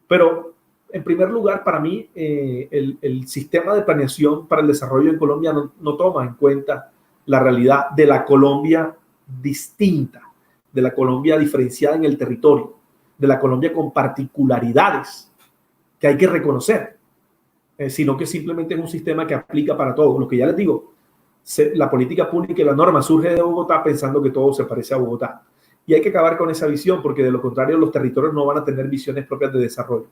Pero En primer lugar, para mí, el sistema de planeación para el desarrollo en Colombia no toma en cuenta la realidad de la Colombia distinta, de la Colombia diferenciada en el territorio, de la Colombia con particularidades que hay que reconocer, sino que simplemente es un sistema que aplica para todos. Lo que ya les digo, la política pública y la norma surge de Bogotá pensando que todo se parece a Bogotá. Y hay que acabar con esa visión, porque de lo contrario los territorios no van a tener visiones propias de desarrollo.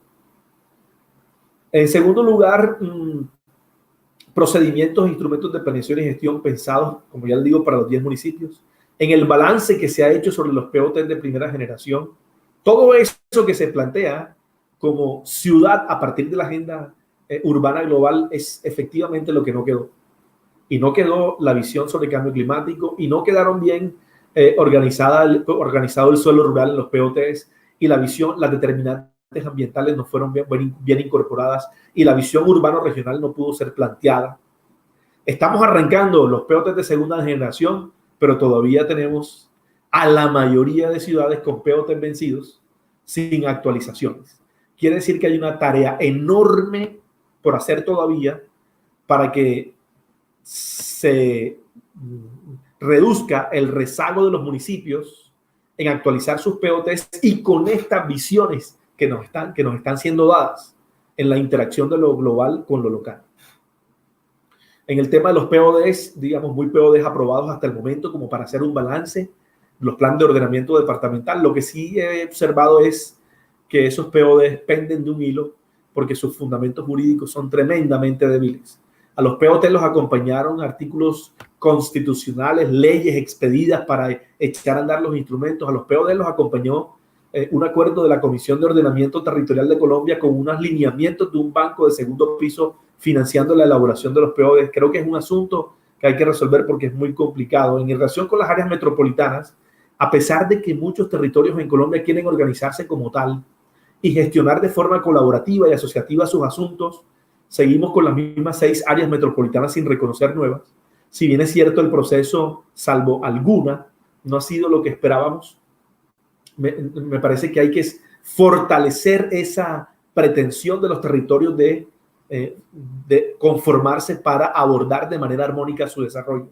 En segundo lugar, procedimientos e instrumentos de planeación y gestión pensados, como ya les digo, para los 10 municipios. En el balance que se ha hecho sobre los POT de primera generación, todo eso que se plantea como ciudad a partir de la agenda urbana global es efectivamente lo que no quedó. Y no quedó la visión sobre cambio climático, y no quedaron bien organizado el suelo rural en los POTs, y la visión, las determinantes ambientales no fueron bien incorporadas, y la visión urbano-regional no pudo ser planteada. Estamos arrancando los POTs de segunda generación, pero todavía tenemos a la mayoría de ciudades con POTs vencidos sin actualizaciones. Quiere decir que hay una tarea enorme por hacer todavía para que se reduzca el rezago de los municipios en actualizar sus POTs y con estas visiones que nos están siendo dadas en la interacción de lo global con lo local. En el tema de los PODs, digamos, muy PODs aprobados hasta el momento como para hacer un balance, los planes de ordenamiento departamental. Lo que sí he observado es que esos PODs penden de un hilo porque sus fundamentos jurídicos son tremendamente débiles. A los POT los acompañaron artículos constitucionales, leyes expedidas para echar a andar los instrumentos. A los POT los acompañó un acuerdo de la Comisión de Ordenamiento Territorial de Colombia con unos lineamientos de un banco de segundo piso financiando la elaboración de los POD. Creo que es un asunto que hay que resolver porque es muy complicado. En relación con las áreas metropolitanas, a pesar de que muchos territorios en Colombia quieren organizarse como tal y gestionar de forma colaborativa y asociativa sus asuntos, seguimos con las mismas 6 áreas metropolitanas sin reconocer nuevas. Si bien es cierto, el proceso, salvo alguna, no ha sido lo que esperábamos, me parece que hay que fortalecer esa pretensión de los territorios de conformarse para abordar de manera armónica su desarrollo.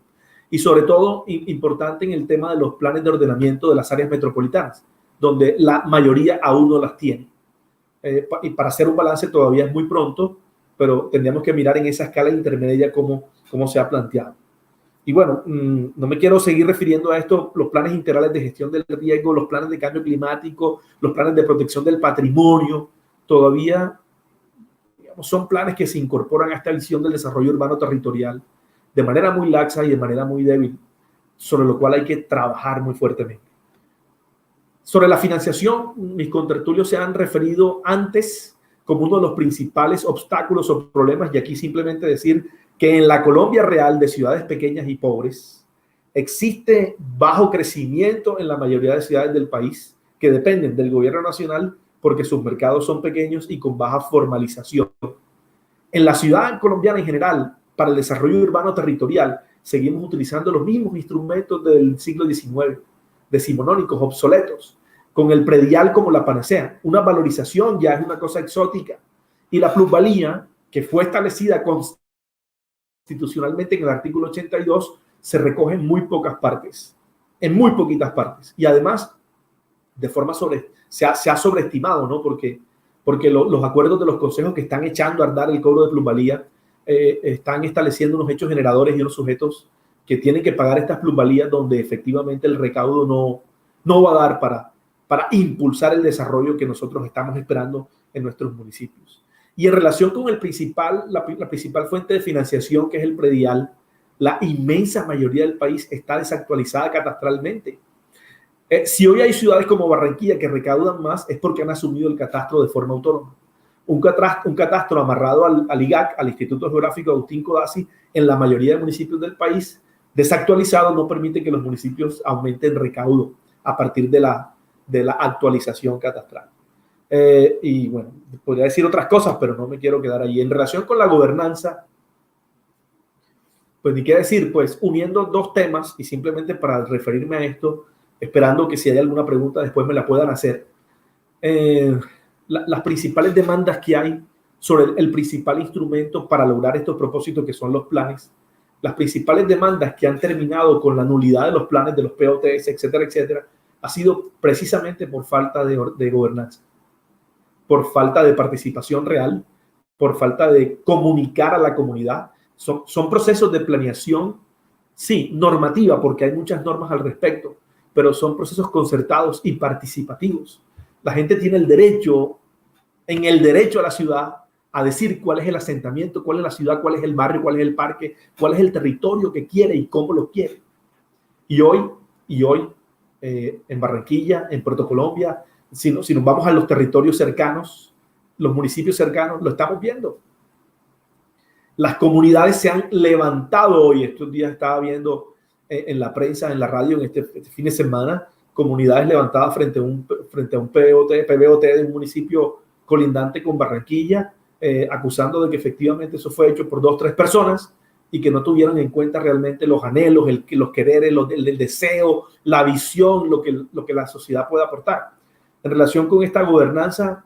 Y sobre todo, importante en el tema de los planes de ordenamiento de las áreas metropolitanas, donde la mayoría aún no las tiene. Y para hacer un balance todavía es muy pronto, pero tendríamos que mirar en esa escala intermedia cómo se ha planteado. Y bueno, no me quiero seguir refiriendo a esto, los planes integrales de gestión del riesgo, los planes de cambio climático, los planes de protección del patrimonio, todavía son planes que se incorporan a esta visión del desarrollo urbano territorial de manera muy laxa y de manera muy débil, sobre lo cual hay que trabajar muy fuertemente. Sobre la financiación, mis contertulios se han referido antes como uno de los principales obstáculos o problemas, y aquí simplemente decir que en la Colombia real de ciudades pequeñas y pobres existe bajo crecimiento en la mayoría de ciudades del país que dependen del gobierno nacional porque sus mercados son pequeños y con baja formalización. En la ciudad colombiana en general, para el desarrollo urbano territorial, seguimos utilizando los mismos instrumentos del siglo XIX, decimonónicos, obsoletos, con el predial como la panacea. Una valorización ya es una cosa exótica. Y la plusvalía, que fue establecida constitucionalmente en el artículo 82, se recoge en muy pocas partes, en muy poquitas partes. Y además, de forma se ha sobreestimado, ¿no? Porque los acuerdos de los consejos que están echando a andar el cobro de plusvalía están estableciendo unos hechos generadores y unos sujetos que tienen que pagar estas plusvalías donde efectivamente el recaudo no va a dar para impulsar el desarrollo que nosotros estamos esperando en nuestros municipios. Y en relación con la principal fuente de financiación, que es el predial, la inmensa mayoría del país está desactualizada catastralmente. Si hoy hay ciudades como Barranquilla que recaudan más, es porque han asumido el catastro de forma autónoma. Un catastro amarrado al IGAC, al Instituto Geográfico Agustín Codazzi, en la mayoría de municipios del país, desactualizado, no permite que los municipios aumenten recaudo a partir de la actualización catastral. Y bueno, podría decir otras cosas, pero no me quiero quedar ahí. En relación con la gobernanza, pues ni qué decir, pues uniendo dos temas y simplemente para referirme a esto, esperando que si hay alguna pregunta después me la puedan hacer. las principales demandas que hay sobre el principal instrumento para lograr estos propósitos que son los planes, las principales demandas que han terminado con la nulidad de los planes, de los POTS, etcétera, etcétera, ha sido precisamente por falta de gobernanza, por falta de participación real, por falta de comunicar a la comunidad. Son procesos de planeación, sí, normativa, porque hay muchas normas al respecto, pero son procesos concertados y participativos. La gente tiene el derecho a la ciudad, a decir cuál es el asentamiento, cuál es la ciudad, cuál es el barrio, cuál es el parque, cuál es el territorio que quiere y cómo lo quiere. Y hoy en Barranquilla, en Puerto Colombia, si nos vamos a los territorios cercanos, los municipios cercanos, lo estamos viendo. Las comunidades se han levantado hoy. Estos días estaba viendo en la prensa, en la radio, en este fin de semana, comunidades levantadas frente a un PBOT de un municipio colindante con Barranquilla, acusando de que efectivamente eso fue hecho por 2 o 3 personas y que no tuvieron en cuenta realmente los anhelos, los quereres, el deseo, la visión, lo que la sociedad puede aportar. En relación con esta gobernanza,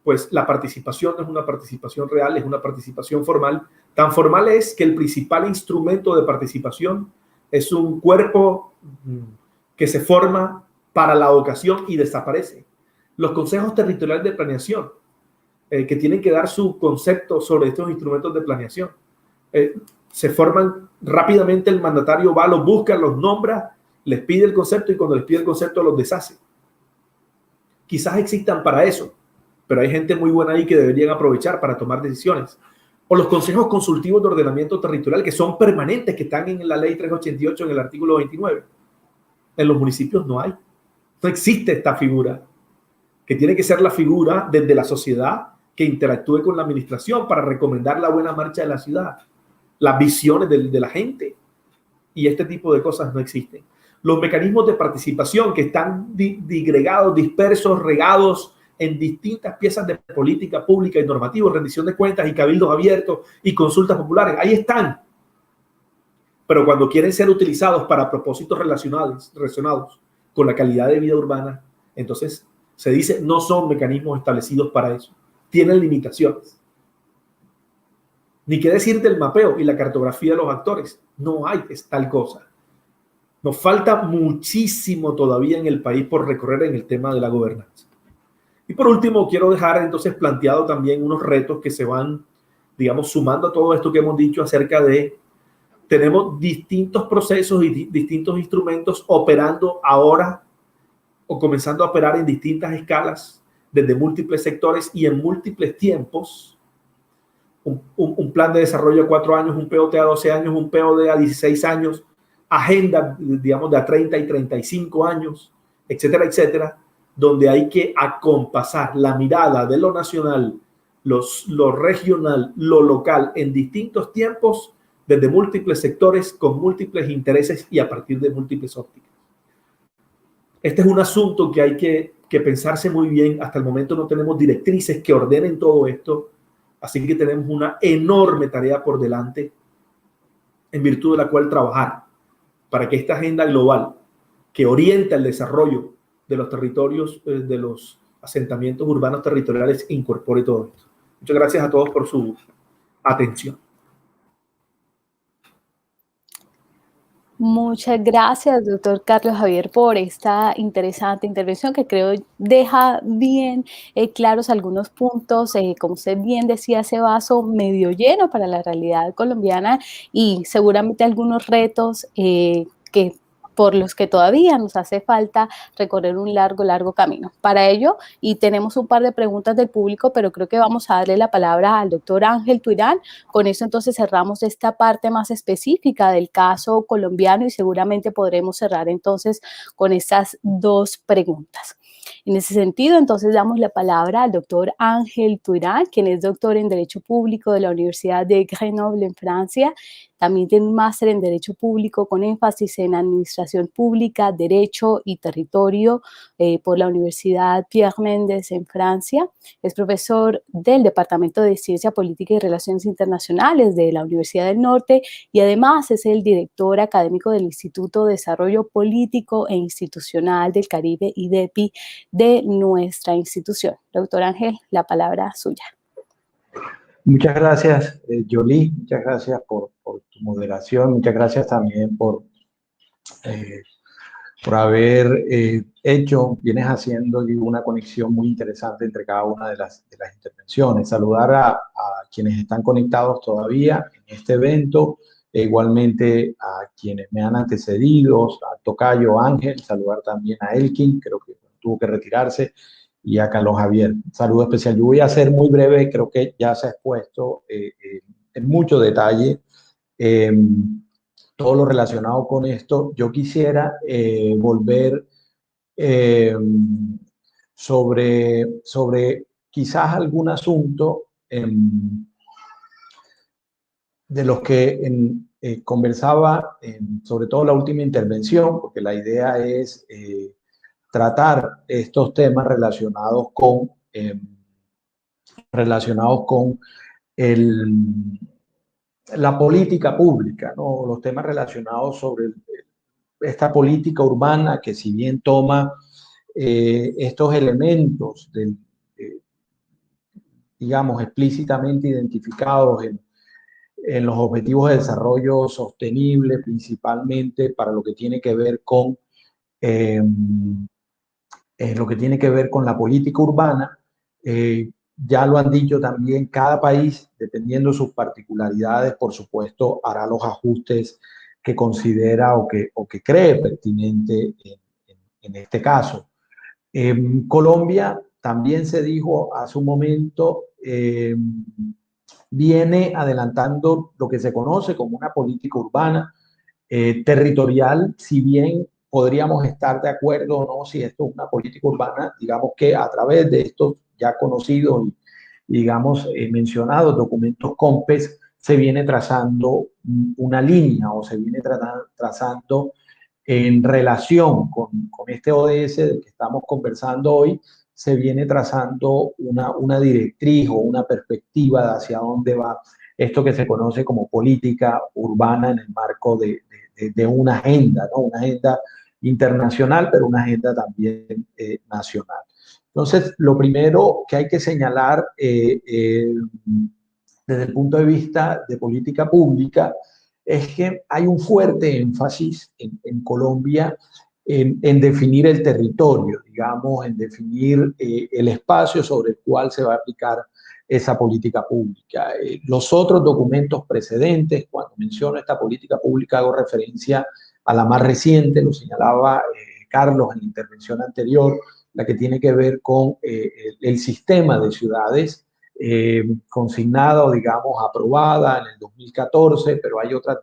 pues la participación no es una participación real, es una participación formal. Tan formal es que el principal instrumento de participación es un cuerpo que se forma para la ocasión y desaparece. Los consejos territoriales de planeación, que tienen que dar su concepto sobre estos instrumentos de planeación, se forman rápidamente. El mandatario va, los busca, los nombra, les pide el concepto y cuando les pide el concepto los deshace. Quizás existan para eso, pero hay gente muy buena ahí que deberían aprovechar para tomar decisiones. O los consejos consultivos de ordenamiento territorial, que son permanentes, que están en la ley 388 en el artículo 29. En los municipios no hay. No existe esta figura, que tiene que ser la figura desde la sociedad que interactúe con la administración para recomendar la buena marcha de la ciudad, las visiones de la gente. Y este tipo de cosas no existen. Los mecanismos de participación que están digregados, dispersos, regados en distintas piezas de política pública y normativa, rendición de cuentas y cabildos abiertos y consultas populares, ahí están. Pero cuando quieren ser utilizados para propósitos relacionados con la calidad de vida urbana, entonces se dice no son mecanismos establecidos para eso. Tienen limitaciones. Ni qué decir del mapeo y la cartografía de los actores. No hay tal cosa. Nos falta muchísimo todavía en el país por recorrer en el tema de la gobernanza. Y por último, quiero dejar entonces planteado también unos retos que se van, digamos, sumando a todo esto que hemos dicho acerca de, tenemos distintos procesos y distintos instrumentos operando ahora o comenzando a operar en distintas escalas, desde múltiples sectores y en múltiples tiempos. Un plan de desarrollo a 4 años, un POT a 12 años, un POD a 16 años, agenda, digamos, de a 30 y 35 años, etcétera, etcétera, donde hay que acompasar la mirada de lo nacional, lo regional, lo local, en distintos tiempos, desde múltiples sectores, con múltiples intereses y a partir de múltiples ópticas. Este es un asunto que hay que pensarse muy bien. Hasta el momento no tenemos directrices que ordenen todo esto, así que tenemos una enorme tarea por delante, en virtud de la cual trabajar para que esta agenda global que orienta el desarrollo de los territorios, de los asentamientos urbanos territoriales, incorpore todo esto. Muchas gracias a todos por su atención. Muchas gracias, doctor Carlos Javier, por esta interesante intervención que creo deja bien claros algunos puntos. Como usted bien decía, ese vaso medio lleno para la realidad colombiana y seguramente algunos retos por los que todavía nos hace falta recorrer un largo camino. Para ello, y tenemos un par de preguntas del público, pero creo que vamos a darle la palabra al doctor Ángel Tuirán. Con eso entonces cerramos esta parte más específica del caso colombiano y seguramente podremos cerrar entonces con estas 2 preguntas. En ese sentido, entonces damos la palabra al doctor Ángel Tuirán, quien es doctor en Derecho Público de la Universidad de Grenoble en Francia, También tiene un máster en Derecho Público con énfasis en Administración Pública, Derecho y Territorio por la Universidad Pierre Mendès en Francia. Es profesor del Departamento de Ciencia Política y Relaciones Internacionales de la Universidad del Norte y además es el director académico del Instituto de Desarrollo Político e Institucional del Caribe, IDEPI, de nuestra institución. Doctor Ángel, la palabra es suya. Muchas gracias, Jolie, muchas gracias por tu moderación, muchas gracias también por haber vienes haciendo una conexión muy interesante entre cada una de las intervenciones. Saludar a quienes están conectados todavía en este evento, e igualmente a quienes me han antecedido, a Tocayo Ángel, saludar también a Elkin, creo que tuvo que retirarse, y a Carlos Javier. Saludo especial. Yo voy a ser muy breve, creo que ya se ha expuesto en mucho detalle todo lo relacionado con esto. Yo quisiera volver sobre quizás algún asunto de los que conversaba, sobre todo la última intervención, porque la idea es tratar estos temas relacionados con la política pública, ¿no? Los temas relacionados sobre esta política urbana que, si bien toma estos elementos digamos, explícitamente identificados en los objetivos de desarrollo sostenible, principalmente para lo que tiene que ver con la política urbana, ya lo han dicho también, cada país, dependiendo de sus particularidades, por supuesto, hará los ajustes que considera o que cree pertinente en este caso. Colombia, también se dijo hace un momento, viene adelantando lo que se conoce como una política urbana territorial, si bien podríamos estar de acuerdo o no si esto es una política urbana, digamos que a través de estos ya conocidos y digamos mencionados documentos COMPES se viene trazando una línea o se viene trazando en relación con este ODS del que estamos conversando hoy, se viene trazando una directriz o una perspectiva de hacia dónde va esto que se conoce como política urbana en el marco de una agenda, ¿no? Una agenda internacional, pero una agenda también nacional. Entonces, lo primero que hay que señalar desde el punto de vista de política pública es que hay un fuerte énfasis en Colombia en definir el territorio, digamos, en definir el espacio sobre el cual se va a aplicar esa política pública. Los otros documentos precedentes, cuando menciono esta política pública, hago referencia a la más reciente, lo señalaba Carlos en la intervención anterior, la que tiene que ver con el sistema de ciudades, consignada o, digamos, aprobada en el 2014, pero hay otras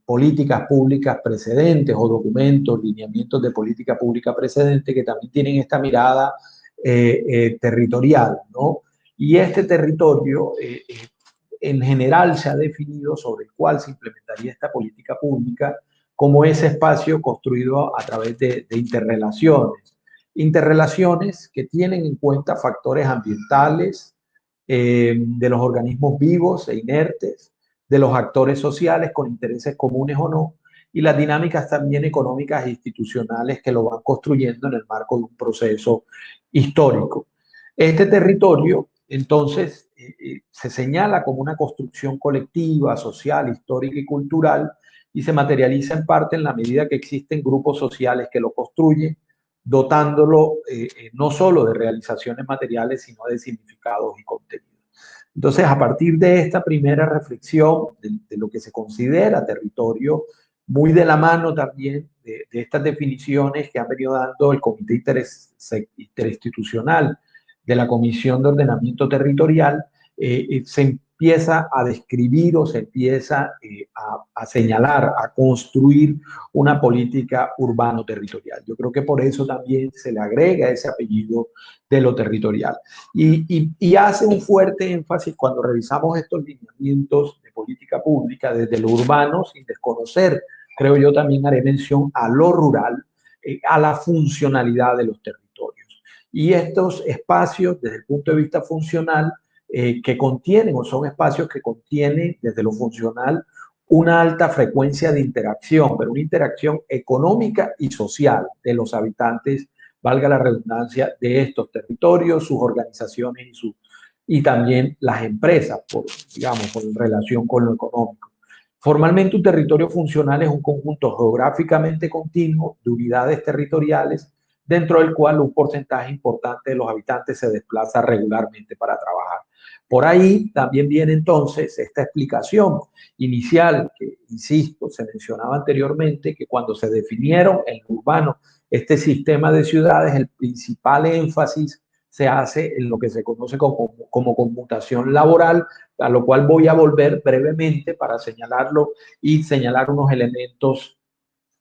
políticas públicas precedentes o documentos, lineamientos de política pública precedente que también tienen esta mirada territorial, ¿no? Y este territorio en general se ha definido sobre el cual se implementaría esta política pública como ese espacio construido a través de interrelaciones que tienen en cuenta factores ambientales, de los organismos vivos e inertes, de los actores sociales con intereses comunes o no, y las dinámicas también económicas e institucionales que lo van construyendo en el marco de un proceso histórico. Este territorio, entonces, se señala como una construcción colectiva, social, histórica y cultural, y se materializa en parte en la medida que existen grupos sociales que lo construyen, dotándolo no solo de realizaciones materiales, sino de significados y contenidos. Entonces, a partir de esta primera reflexión de lo que se considera territorio, muy de la mano también de estas definiciones que han venido dando el Comité Interinstitucional de la Comisión de Ordenamiento Territorial, se empieza a describir o se empieza a señalar, a construir una política urbano-territorial. Yo creo que por eso también se le agrega ese apellido de lo territorial. Y hace un fuerte énfasis cuando revisamos estos lineamientos de política pública desde lo urbano, sin desconocer, creo yo también haré mención a lo rural, a la funcionalidad de los territorios. Y estos espacios, desde el punto de vista funcional, que contienen o son espacios que contienen desde lo funcional una alta frecuencia de interacción, pero una interacción económica y social de los habitantes, valga la redundancia, de estos territorios, sus organizaciones y también las empresas, digamos, por relación con lo económico. Formalmente, un territorio funcional es un conjunto geográficamente continuo de unidades territoriales dentro del cual un porcentaje importante de los habitantes se desplaza regularmente para trabajar. Por ahí también viene entonces esta explicación inicial que, insisto, se mencionaba anteriormente, que cuando se definieron en lo urbano este sistema de ciudades, el principal énfasis se hace en lo que se conoce como conmutación laboral, a lo cual voy a volver brevemente para señalarlo y señalar unos elementos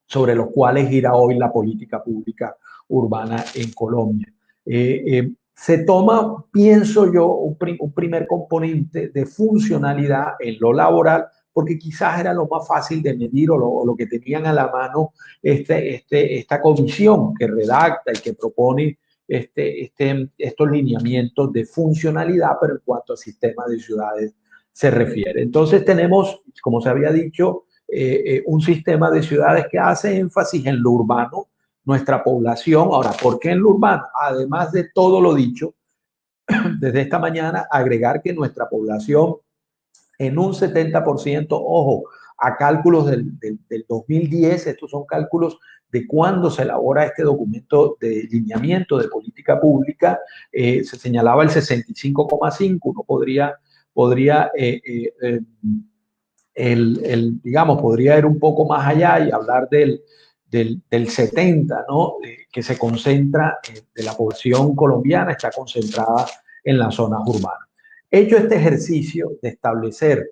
sobre los cuales gira hoy la política pública urbana en Colombia. Se toma, pienso yo, un primer componente de funcionalidad en lo laboral, porque quizás era lo más fácil de medir o lo que tenían a la mano esta comisión que redacta y que propone estos lineamientos de funcionalidad, pero en cuanto a sistema de ciudades se refiere. Entonces tenemos, como se había dicho, un sistema de ciudades que hace énfasis en lo urbano, nuestra población. Ahora, ¿por qué en lo urbano? Además de todo lo dicho, desde esta mañana, agregar que nuestra población en un 70%, ojo, a cálculos del 2010, estos son cálculos de cuando se elabora este documento de lineamiento de política pública, se señalaba el 65,5, uno podría digamos, podría ir un poco más allá y hablar del 70, ¿no? Que se concentra, de la población colombiana, está concentrada en las zonas urbanas. Hecho este ejercicio de establecer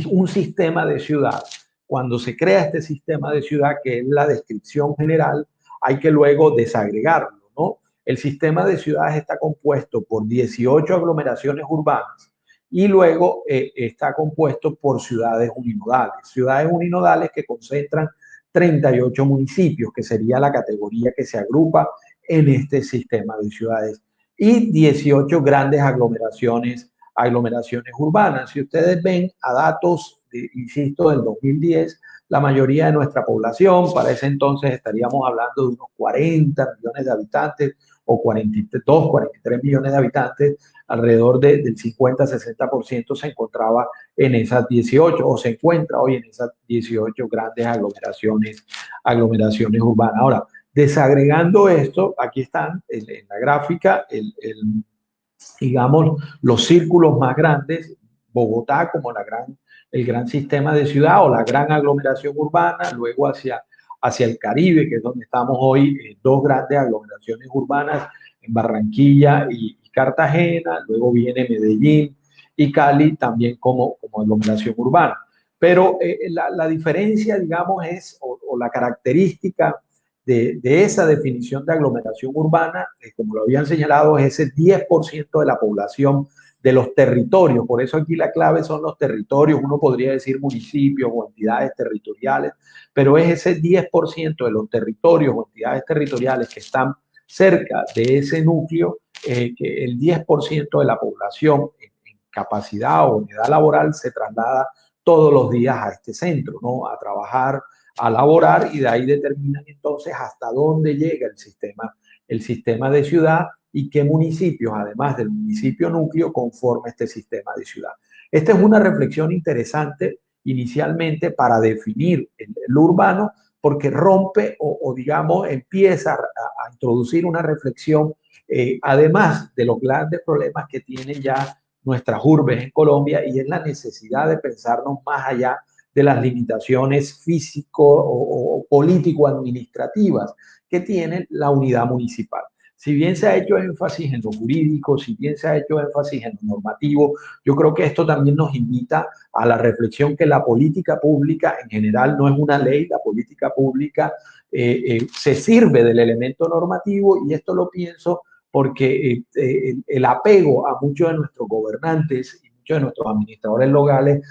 un sistema de ciudad, cuando se crea este sistema de ciudad, que es la descripción general, hay que luego desagregarlo, ¿no? El sistema de ciudades está compuesto por 18 aglomeraciones urbanas y luego está compuesto por ciudades uninodales que concentran 38 municipios, que sería la categoría que se agrupa en este sistema de ciudades, y 18 grandes aglomeraciones urbanas. Si ustedes ven a datos, insisto, del 2010, la mayoría de nuestra población, para ese entonces estaríamos hablando de unos 40 millones de habitantes o 42, 43 millones de habitantes, alrededor del 50-60% se encontraba en esas 18 o se encuentra hoy en esas 18 grandes aglomeraciones urbanas. Ahora, desagregando esto, aquí están en la gráfica, digamos, los círculos más grandes, Bogotá como el gran sistema de ciudad o la gran aglomeración urbana, luego hacia el Caribe, que es donde estamos hoy, dos grandes aglomeraciones urbanas en Barranquilla y Cartagena, luego viene Medellín y Cali también como aglomeración urbana. Pero la diferencia, digamos, o la característica de esa definición de aglomeración urbana, como lo habían señalado, es ese 10% de la población de los territorios. Por eso aquí la clave son los territorios. Uno podría decir municipios o entidades territoriales, pero es ese 10% de los territorios o entidades territoriales que están cerca de ese núcleo, que el 10% de la población en capacidad o en edad laboral se traslada todos los días a este centro, ¿no? A trabajar, a laborar, y de ahí determinan entonces hasta dónde llega el sistema de ciudad y qué municipios, además del municipio núcleo, conforma este sistema de ciudad. Esta es una reflexión interesante inicialmente para definir el urbano, porque rompe o digamos empieza a introducir una reflexión, además de los grandes problemas que tienen ya nuestras urbes en Colombia, y es la necesidad de pensarnos más allá de las limitaciones físico o político-administrativas que tiene la unidad municipal. Si bien se ha hecho énfasis en lo jurídico, si bien se ha hecho énfasis en lo normativo, yo creo que esto también nos invita a la reflexión que la política pública en general no es una ley. La política pública se sirve del elemento normativo, y esto lo pienso porque el apego a muchos de nuestros gobernantes y muchos de nuestros administradores locales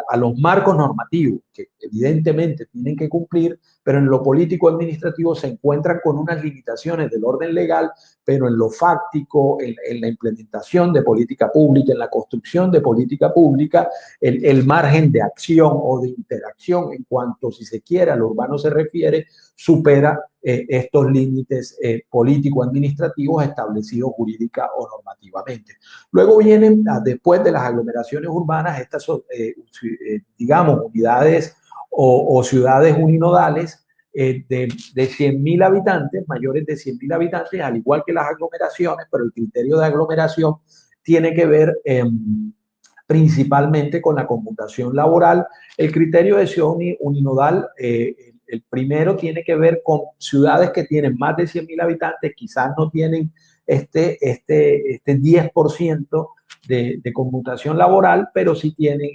a los marcos normativos que evidentemente tienen que cumplir, pero en lo político administrativo se encuentran con unas limitaciones del orden legal, pero en lo fáctico, en la implementación de política pública, en la construcción de política pública, el margen de acción o de interacción en cuanto, si se quiere, a lo urbano se refiere, supera estos límites político-administrativos establecidos jurídica o normativamente. Luego vienen, después de las aglomeraciones urbanas, estas, digamos, unidades o ciudades uninodales de 100.000 habitantes, mayores de 100.000 habitantes, al igual que las aglomeraciones, pero el criterio de aglomeración tiene que ver principalmente con la conmutación laboral. El criterio de ciudad uninodal, el primero tiene que ver con ciudades que tienen más de 100.000 habitantes, quizás no tienen este 10% de conmutación laboral, pero sí tienen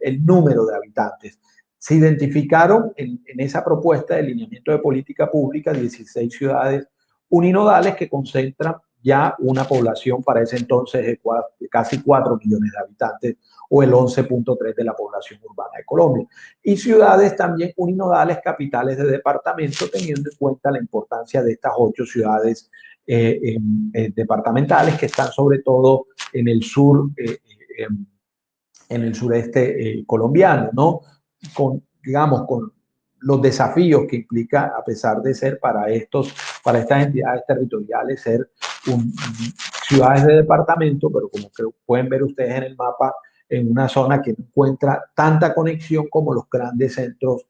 el número de habitantes. Se identificaron en esa propuesta de lineamiento de política pública 16 ciudades uninodales que concentran ya una población para ese entonces de casi 4 millones de habitantes, o el 11.3% de la población urbana de Colombia. Y ciudades también uninodales, capitales de departamento, teniendo en cuenta la importancia de estas 8 ciudades departamentales que están sobre todo en el sur, en el sureste colombiano, ¿no? Digamos, con los desafíos que implica, a pesar de ser para estas entidades territoriales, ser ciudades de departamento, pero como pueden ver ustedes en el mapa, en una zona que no encuentra tanta conexión como los grandes centros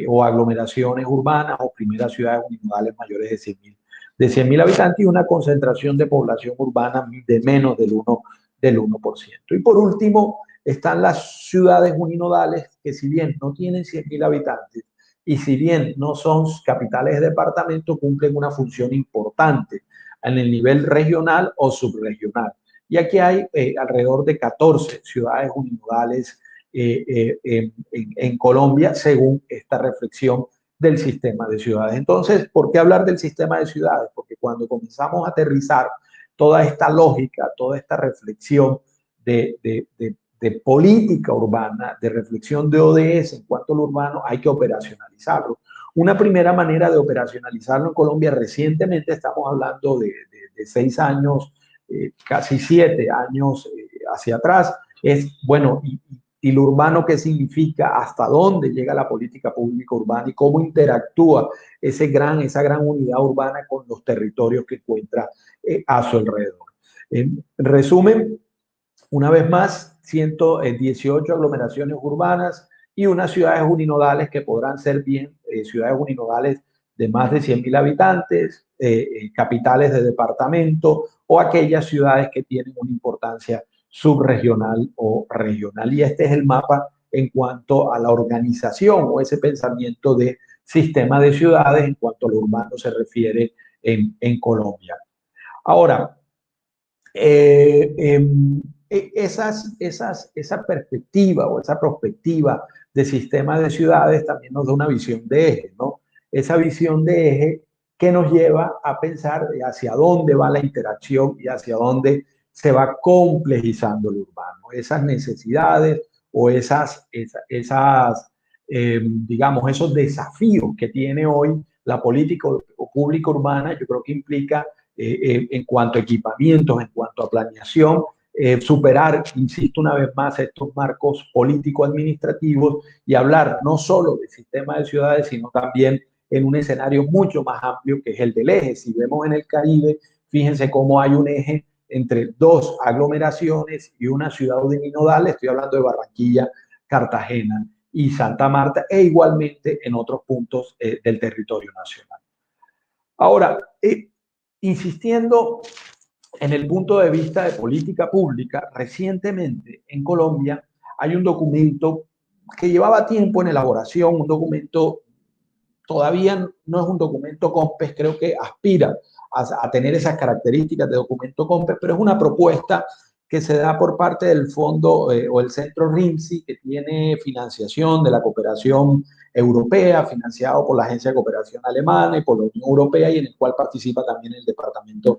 o aglomeraciones urbanas o primeras ciudades unidades mayores de 100.000 habitantes y una concentración de población urbana de menos del 1%. Y por último, están las ciudades uninodales que, si bien no tienen 100.000 habitantes y si bien no son capitales de departamento, cumplen una función importante en el nivel regional o subregional. Y aquí hay alrededor de 14 ciudades uninodales en Colombia, según esta reflexión del sistema de ciudades. Entonces, ¿por qué hablar del sistema de ciudades? Porque cuando comenzamos a aterrizar toda esta lógica, toda esta reflexión de política urbana, de reflexión de ODS en cuanto a lo urbano, hay que operacionalizarlo. Una primera manera de operacionalizarlo en Colombia, recientemente, estamos hablando de 6 años, casi 7 años hacia atrás, es, bueno, y lo urbano, ¿qué significa? ¿Hasta dónde llega la política pública urbana y cómo interactúa esa gran unidad urbana con los territorios que encuentra a su alrededor? En resumen, una vez más, 118 aglomeraciones urbanas y unas ciudades uninodales que podrán ser bien ciudades uninodales de más de 100.000 habitantes, capitales de departamento o aquellas ciudades que tienen una importancia subregional o regional. Y este es el mapa en cuanto a la organización o ese pensamiento de sistema de ciudades en cuanto a lo urbano se refiere en Colombia. Ahora, esa perspectiva o esa perspectiva de sistema de ciudades también nos da una visión de eje, ¿no? Esa visión de eje que nos lleva a pensar hacia dónde va la interacción y hacia dónde se va complejizando lo urbano. Esas necesidades o digamos, esos desafíos que tiene hoy la política pública urbana, yo creo que implica en cuanto a equipamientos, en cuanto a planeación, superar, insisto una vez más, estos marcos político-administrativos y hablar no solo del sistema de ciudades, sino también en un escenario mucho más amplio que es el del eje. Si vemos en el Caribe, fíjense cómo hay un eje entre 2 aglomeraciones y una ciudad uninodal, estoy hablando de Barranquilla, Cartagena y Santa Marta, e igualmente en otros puntos del territorio nacional. Ahora, insistiendo en el punto de vista de política pública, recientemente en Colombia hay un documento que llevaba tiempo en elaboración, un documento, todavía no es un documento COMPES, creo que aspira a tener esas características de documento COMPES, pero es una propuesta que se da por parte del fondo o el centro RIMSI, que tiene financiación de la cooperación europea, financiado por la Agencia de Cooperación Alemana y por la Unión Europea, y en el cual participa también el Departamento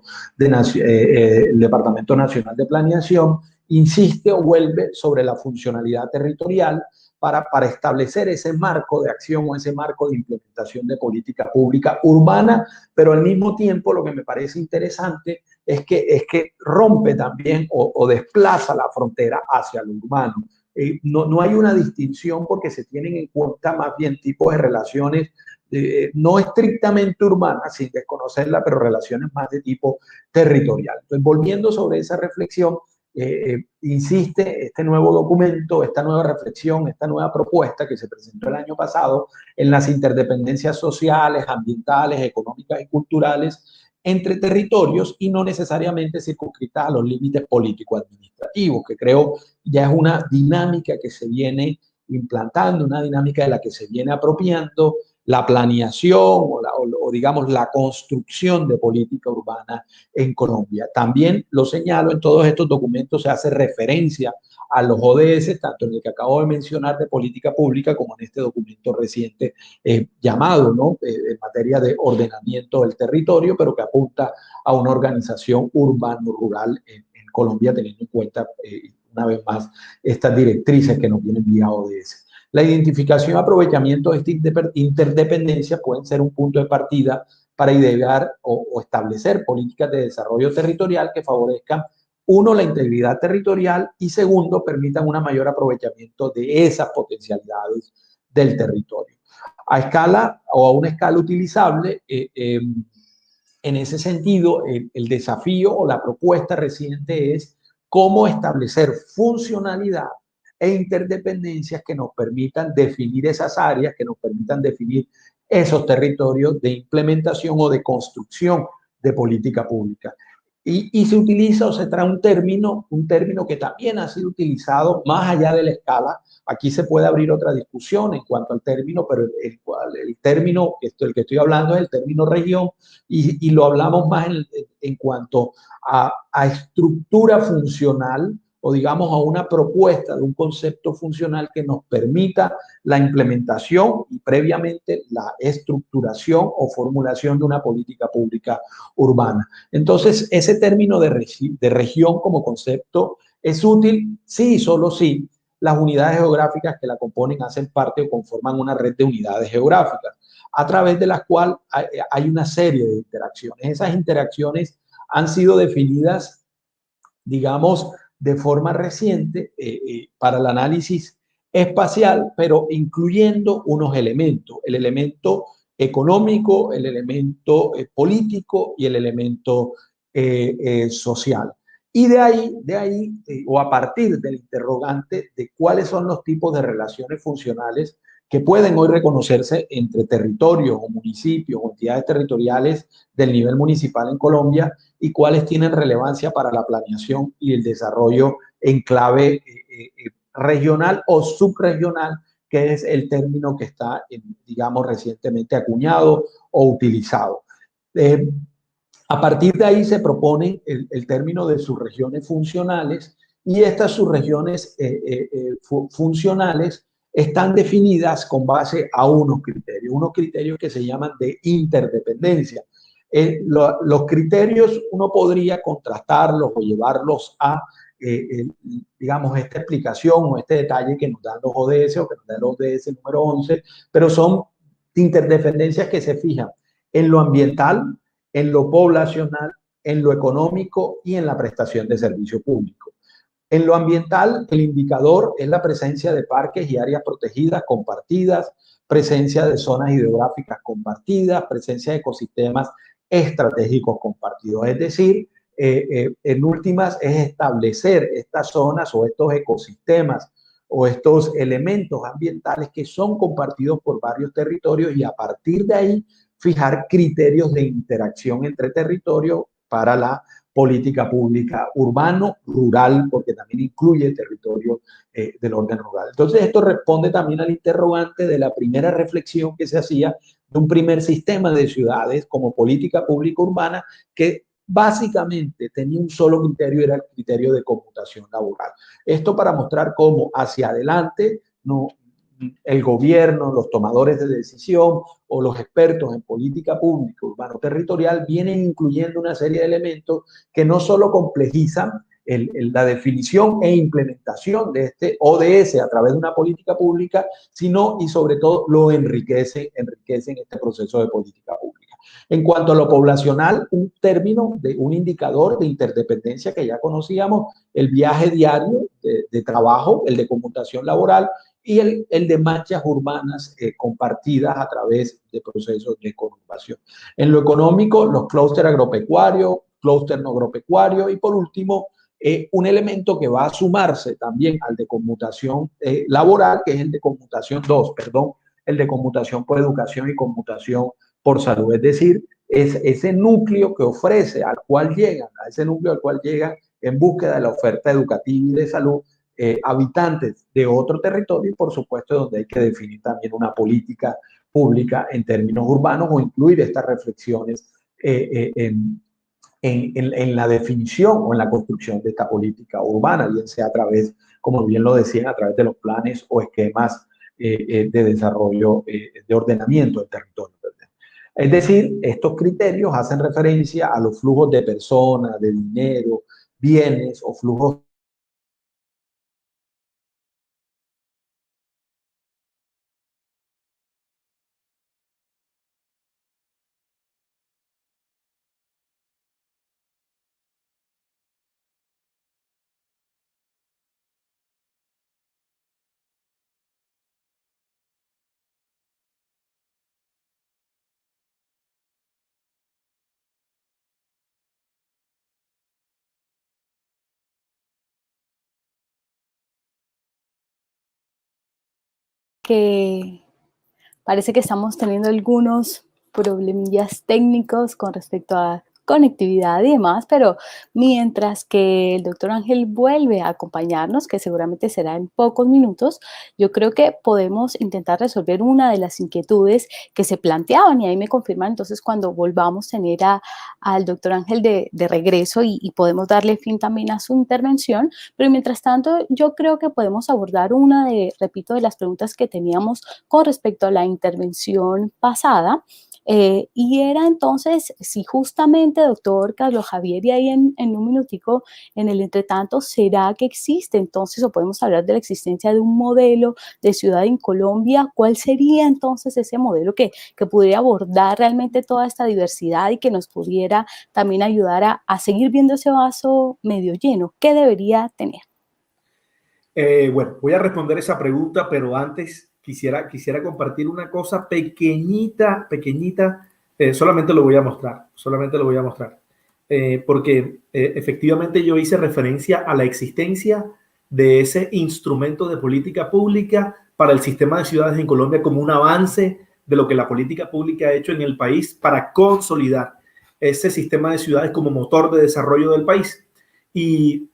Nacional de Planeación, insiste o vuelve sobre la funcionalidad territorial para establecer ese marco de acción o ese marco de implementación de política pública urbana, pero al mismo tiempo lo que me parece interesante es que rompe también o desplaza la frontera hacia lo urbano. No hay una distinción porque se tienen en cuenta más bien tipos de relaciones no estrictamente urbanas, sin desconocerla, pero relaciones más de tipo territorial. Entonces, volviendo sobre esa reflexión, insiste este nuevo documento, esta nueva reflexión, esta nueva propuesta que se presentó el año pasado en las interdependencias sociales, ambientales, económicas y culturales entre territorios y no necesariamente circunscritas a los límites político-administrativos, que creo ya es una dinámica que se viene implantando, una dinámica de la que se viene apropiando la planeación o digamos la construcción de política urbana en Colombia. También lo señalo, en todos estos documentos se hace referencia a los ODS, tanto en el que acabo de mencionar de política pública como en este documento reciente llamado, ¿no? En materia de ordenamiento del territorio, pero que apunta a una organización urbano-rural en Colombia, teniendo en cuenta, una vez más, estas directrices que nos vienen vía ODS. La identificación y aprovechamiento de esta interdependencia pueden ser un punto de partida para idear o establecer políticas de desarrollo territorial que favorezcan, uno, la integridad territorial y segundo, permitan un mayor aprovechamiento de esas potencialidades del territorio. A escala o a una escala utilizable, en ese sentido, el desafío o la propuesta reciente es cómo establecer funcionalidad e interdependencias que nos permitan definir esas áreas, que nos permitan definir esos territorios de implementación o de construcción de política pública. Y se utiliza o se trae un término que también ha sido utilizado más allá de la escala. Aquí se puede abrir otra discusión en cuanto al término, pero el término, el que estoy hablando es el término región, y lo hablamos más en cuanto a estructura funcional, o digamos a una propuesta de un concepto funcional que nos permita la implementación y previamente la estructuración o formulación de una política pública urbana. Entonces, ese término de región como concepto es útil, sí y solo si las unidades geográficas que la componen hacen parte o conforman una red de unidades geográficas, a través de las cuales hay una serie de interacciones. Esas interacciones han sido definidas, digamos, de forma reciente para el análisis espacial, pero incluyendo unos elementos, el elemento económico, el elemento político y el elemento social. Y de ahí o a partir del interrogante de cuáles son los tipos de relaciones funcionales que pueden hoy reconocerse entre territorios o municipios o entidades territoriales del nivel municipal en Colombia y cuáles tienen relevancia para la planeación y el desarrollo en clave regional o subregional, que es el término que está, digamos, recientemente acuñado o utilizado. A partir de ahí se propone el término de subregiones funcionales, y estas subregiones funcionales están definidas con base a unos criterios que se llaman de interdependencia. Los criterios uno podría contrastarlos o llevarlos a, digamos, esta explicación o este detalle que nos dan los ODS o que nos dan los ODS número 11, pero son interdependencias que se fijan en lo ambiental, en lo poblacional, en lo económico y en la prestación de servicio público. En lo ambiental, el indicador es la presencia de parques y áreas protegidas compartidas, presencia de zonas hidrográficas compartidas, presencia de ecosistemas estratégicos compartidos. Es decir, en últimas es establecer estas zonas o estos ecosistemas o estos elementos ambientales que son compartidos por varios territorios, y a partir de ahí fijar criterios de interacción entre territorios para la política pública urbano-rural, porque también incluye el territorio del orden rural. Entonces, esto responde también al interrogante de la primera reflexión que se hacía de un primer sistema de ciudades como política pública urbana que básicamente tenía un solo criterio, era el criterio de conmutación laboral. Esto para mostrar cómo hacia adelante el gobierno, los tomadores de decisión o los expertos en política pública urbano-territorial vienen incluyendo una serie de elementos que no solo complejizan la definición e implementación de este ODS a través de una política pública, sino y sobre todo lo enriquecen este proceso de política pública. En cuanto a lo poblacional, un término, un indicador de interdependencia que ya conocíamos, el viaje diario de trabajo, el de conmutación laboral y el de manchas urbanas compartidas a través de procesos de conurbación. En lo económico, los clústeres agropecuarios, clúster no agropecuario y por último, un elemento que va a sumarse también al de conmutación laboral, que es el de conmutación 2, perdón, el de conmutación por educación y conmutación por salud. Es decir, es ese núcleo que ofrece, al cual llegan, a ese núcleo al cual llegan en búsqueda de la oferta educativa y de salud, habitantes de otro territorio y por supuesto donde hay que definir también una política pública en términos urbanos o incluir estas reflexiones en la definición o en la construcción de esta política urbana, bien sea a través, como bien lo decían, a través de los planes o esquemas de desarrollo, de ordenamiento del territorio. Es decir, estos criterios hacen referencia a los flujos de personas, de dinero, bienes o flujos Que parece que estamos teniendo algunos problemillas técnicos con respecto a conectividad y demás, pero mientras que el doctor Ángel vuelve a acompañarnos, que seguramente será en pocos minutos, yo creo que podemos intentar resolver una de las inquietudes que se planteaban y ahí me confirman entonces cuando volvamos a tener al doctor Ángel de regreso y podemos darle fin también a su intervención, pero mientras tanto yo creo que podemos abordar una repito, de las preguntas que teníamos con respecto a la intervención pasada. Y era entonces, si justamente, doctor Carlos Javier, y ahí en un minutico, en el entretanto, ¿será que existe entonces, o podemos hablar de la existencia de un modelo de ciudad en Colombia? ¿Cuál sería entonces ese modelo que pudiera abordar realmente toda esta diversidad y que nos pudiera también ayudar a seguir viendo ese vaso medio lleno? ¿Qué debería tener? Bueno, voy a responder esa pregunta, pero antes quisiera compartir una cosa pequeñita, solamente lo voy a mostrar, porque efectivamente yo hice referencia a la existencia de ese instrumento de política pública para el sistema de ciudades en Colombia como un avance de lo que la política pública ha hecho en el país para consolidar ese sistema de ciudades como motor de desarrollo del país. Y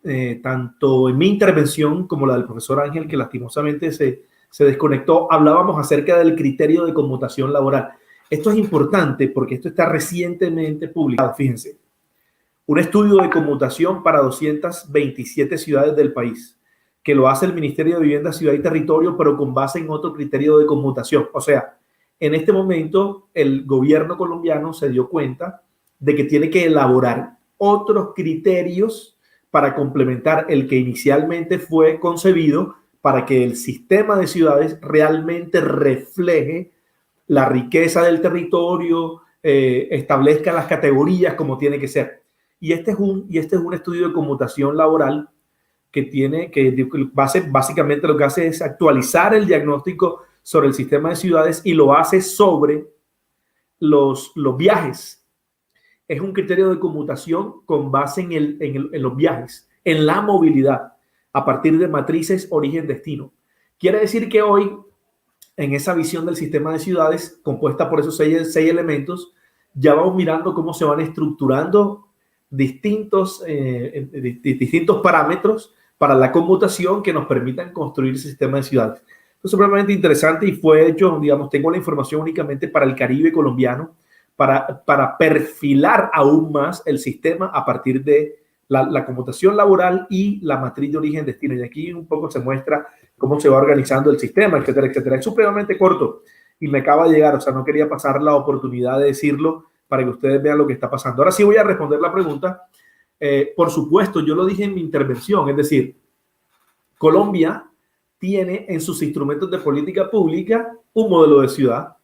tanto en mi intervención como la del profesor Ángel, que lastimosamente se desconectó, hablábamos acerca del criterio de conmutación laboral. Esto es importante porque esto está recientemente publicado. Fíjense, un estudio de conmutación para 227 ciudades del país, que lo hace el Ministerio de Vivienda, Ciudad y Territorio, pero con base en otro criterio de conmutación. O sea, en este momento el gobierno colombiano se dio cuenta de que tiene que elaborar otros criterios para complementar el que inicialmente fue concebido para que el sistema de ciudades realmente refleje la riqueza del territorio, establezca las categorías como tiene que ser. Y este es un estudio de conmutación laboral básicamente lo que hace es actualizar el diagnóstico sobre el sistema de ciudades y lo hace sobre los viajes. Es un criterio de conmutación con base en los viajes, en la movilidad, a partir de matrices origen-destino. Quiere decir que hoy, en esa visión del sistema de ciudades, compuesta por esos seis elementos, ya vamos mirando cómo se van estructurando distintos parámetros para la conmutación que nos permitan construir ese sistema de ciudades. Esto es supremamente interesante y fue hecho, digamos, tengo la información únicamente para el Caribe colombiano, para perfilar aún más el sistema a partir de la conmutación laboral y la matriz de origen-destino. Y aquí un poco se muestra cómo se va organizando el sistema, etcétera, etcétera. Es supremamente corto y me acaba de llegar, o sea, no quería pasar la oportunidad de decirlo para que ustedes vean lo que está pasando. Ahora sí voy a responder la pregunta Por supuesto, yo lo dije en mi intervención, es decir, Colombia tiene en sus instrumentos de política pública un modelo de ciudad,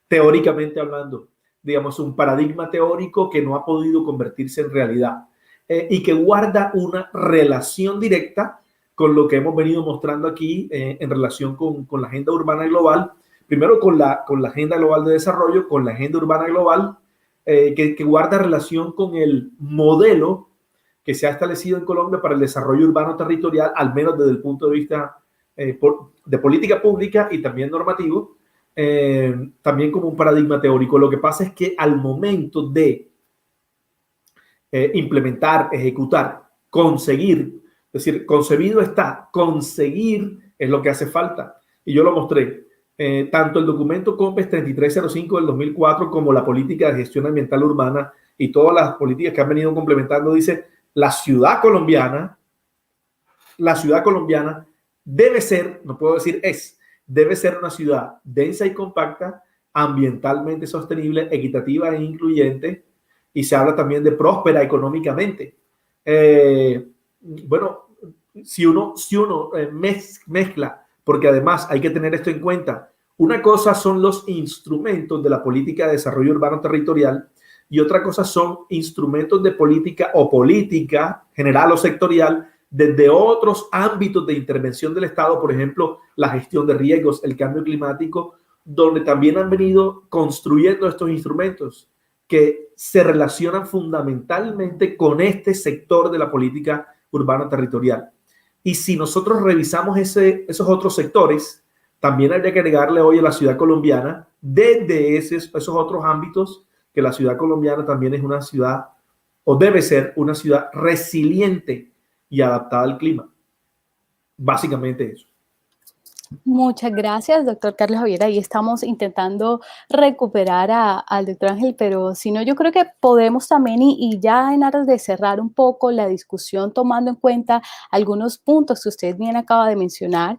teóricamente hablando, digamos, un paradigma teórico que no ha podido convertirse en realidad y que guarda una relación directa con lo que hemos venido mostrando aquí en relación con la agenda urbana global, primero con la agenda global de desarrollo, con la agenda urbana global, que guarda relación con el modelo que se ha establecido en Colombia para el desarrollo urbano territorial, al menos desde el punto de vista de política pública y también normativo, también como un paradigma teórico. Lo que pasa es que al momento de implementar, ejecutar, conseguir, es decir, concebido está, conseguir es lo que hace falta. Y yo lo mostré. Tanto el documento COMPES 3305 del 2004 como la política de gestión ambiental urbana y todas las políticas que han venido complementando, dice, la ciudad colombiana debe ser, no puedo decir es, debe ser una ciudad densa y compacta, ambientalmente sostenible, equitativa e incluyente, y se habla también de próspera económicamente. Bueno, si uno mezcla, porque además hay que tener esto en cuenta, una cosa son los instrumentos de la política de desarrollo urbano territorial y otra cosa son instrumentos de política o política general o sectorial desde otros ámbitos de intervención del Estado, por ejemplo, la gestión de riesgos, el cambio climático, donde también han venido construyendo estos instrumentos que se relacionan fundamentalmente con este sector de la política urbana territorial. Y si nosotros revisamos esos otros sectores, también habría que agregarle hoy a la ciudad colombiana, desde esos otros ámbitos, que la ciudad colombiana también es una ciudad, o debe ser una ciudad resiliente y adaptada al clima. Básicamente eso. Muchas gracias, doctor Carlos Javier. Ahí estamos intentando recuperar al doctor Ángel, pero si no, yo creo que podemos también, y ya en aras de cerrar un poco la discusión, tomando en cuenta algunos puntos que usted bien acaba de mencionar,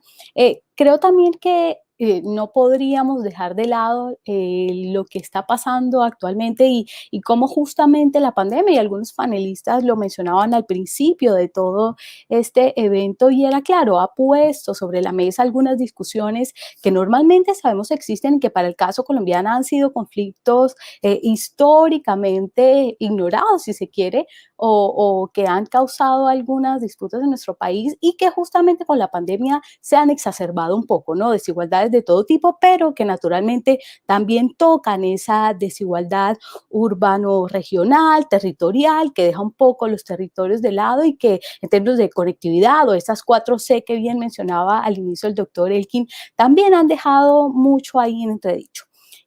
creo también que no podríamos dejar de lado lo que está pasando actualmente y cómo justamente la pandemia, y algunos panelistas lo mencionaban al principio de todo este evento, y era claro, ha puesto sobre la mesa algunas discusiones que normalmente sabemos existen y que para el caso colombiano han sido conflictos históricamente ignorados, si se quiere, o que han causado algunas disputas en nuestro país y que justamente con la pandemia se han exacerbado un poco, ¿no? Desigualdades de todo tipo, pero que naturalmente también tocan esa desigualdad urbano-regional, territorial, que deja un poco los territorios de lado y que en términos de conectividad o estas 4C que bien mencionaba al inicio el doctor Elkin, también han dejado mucho ahí en entredicho.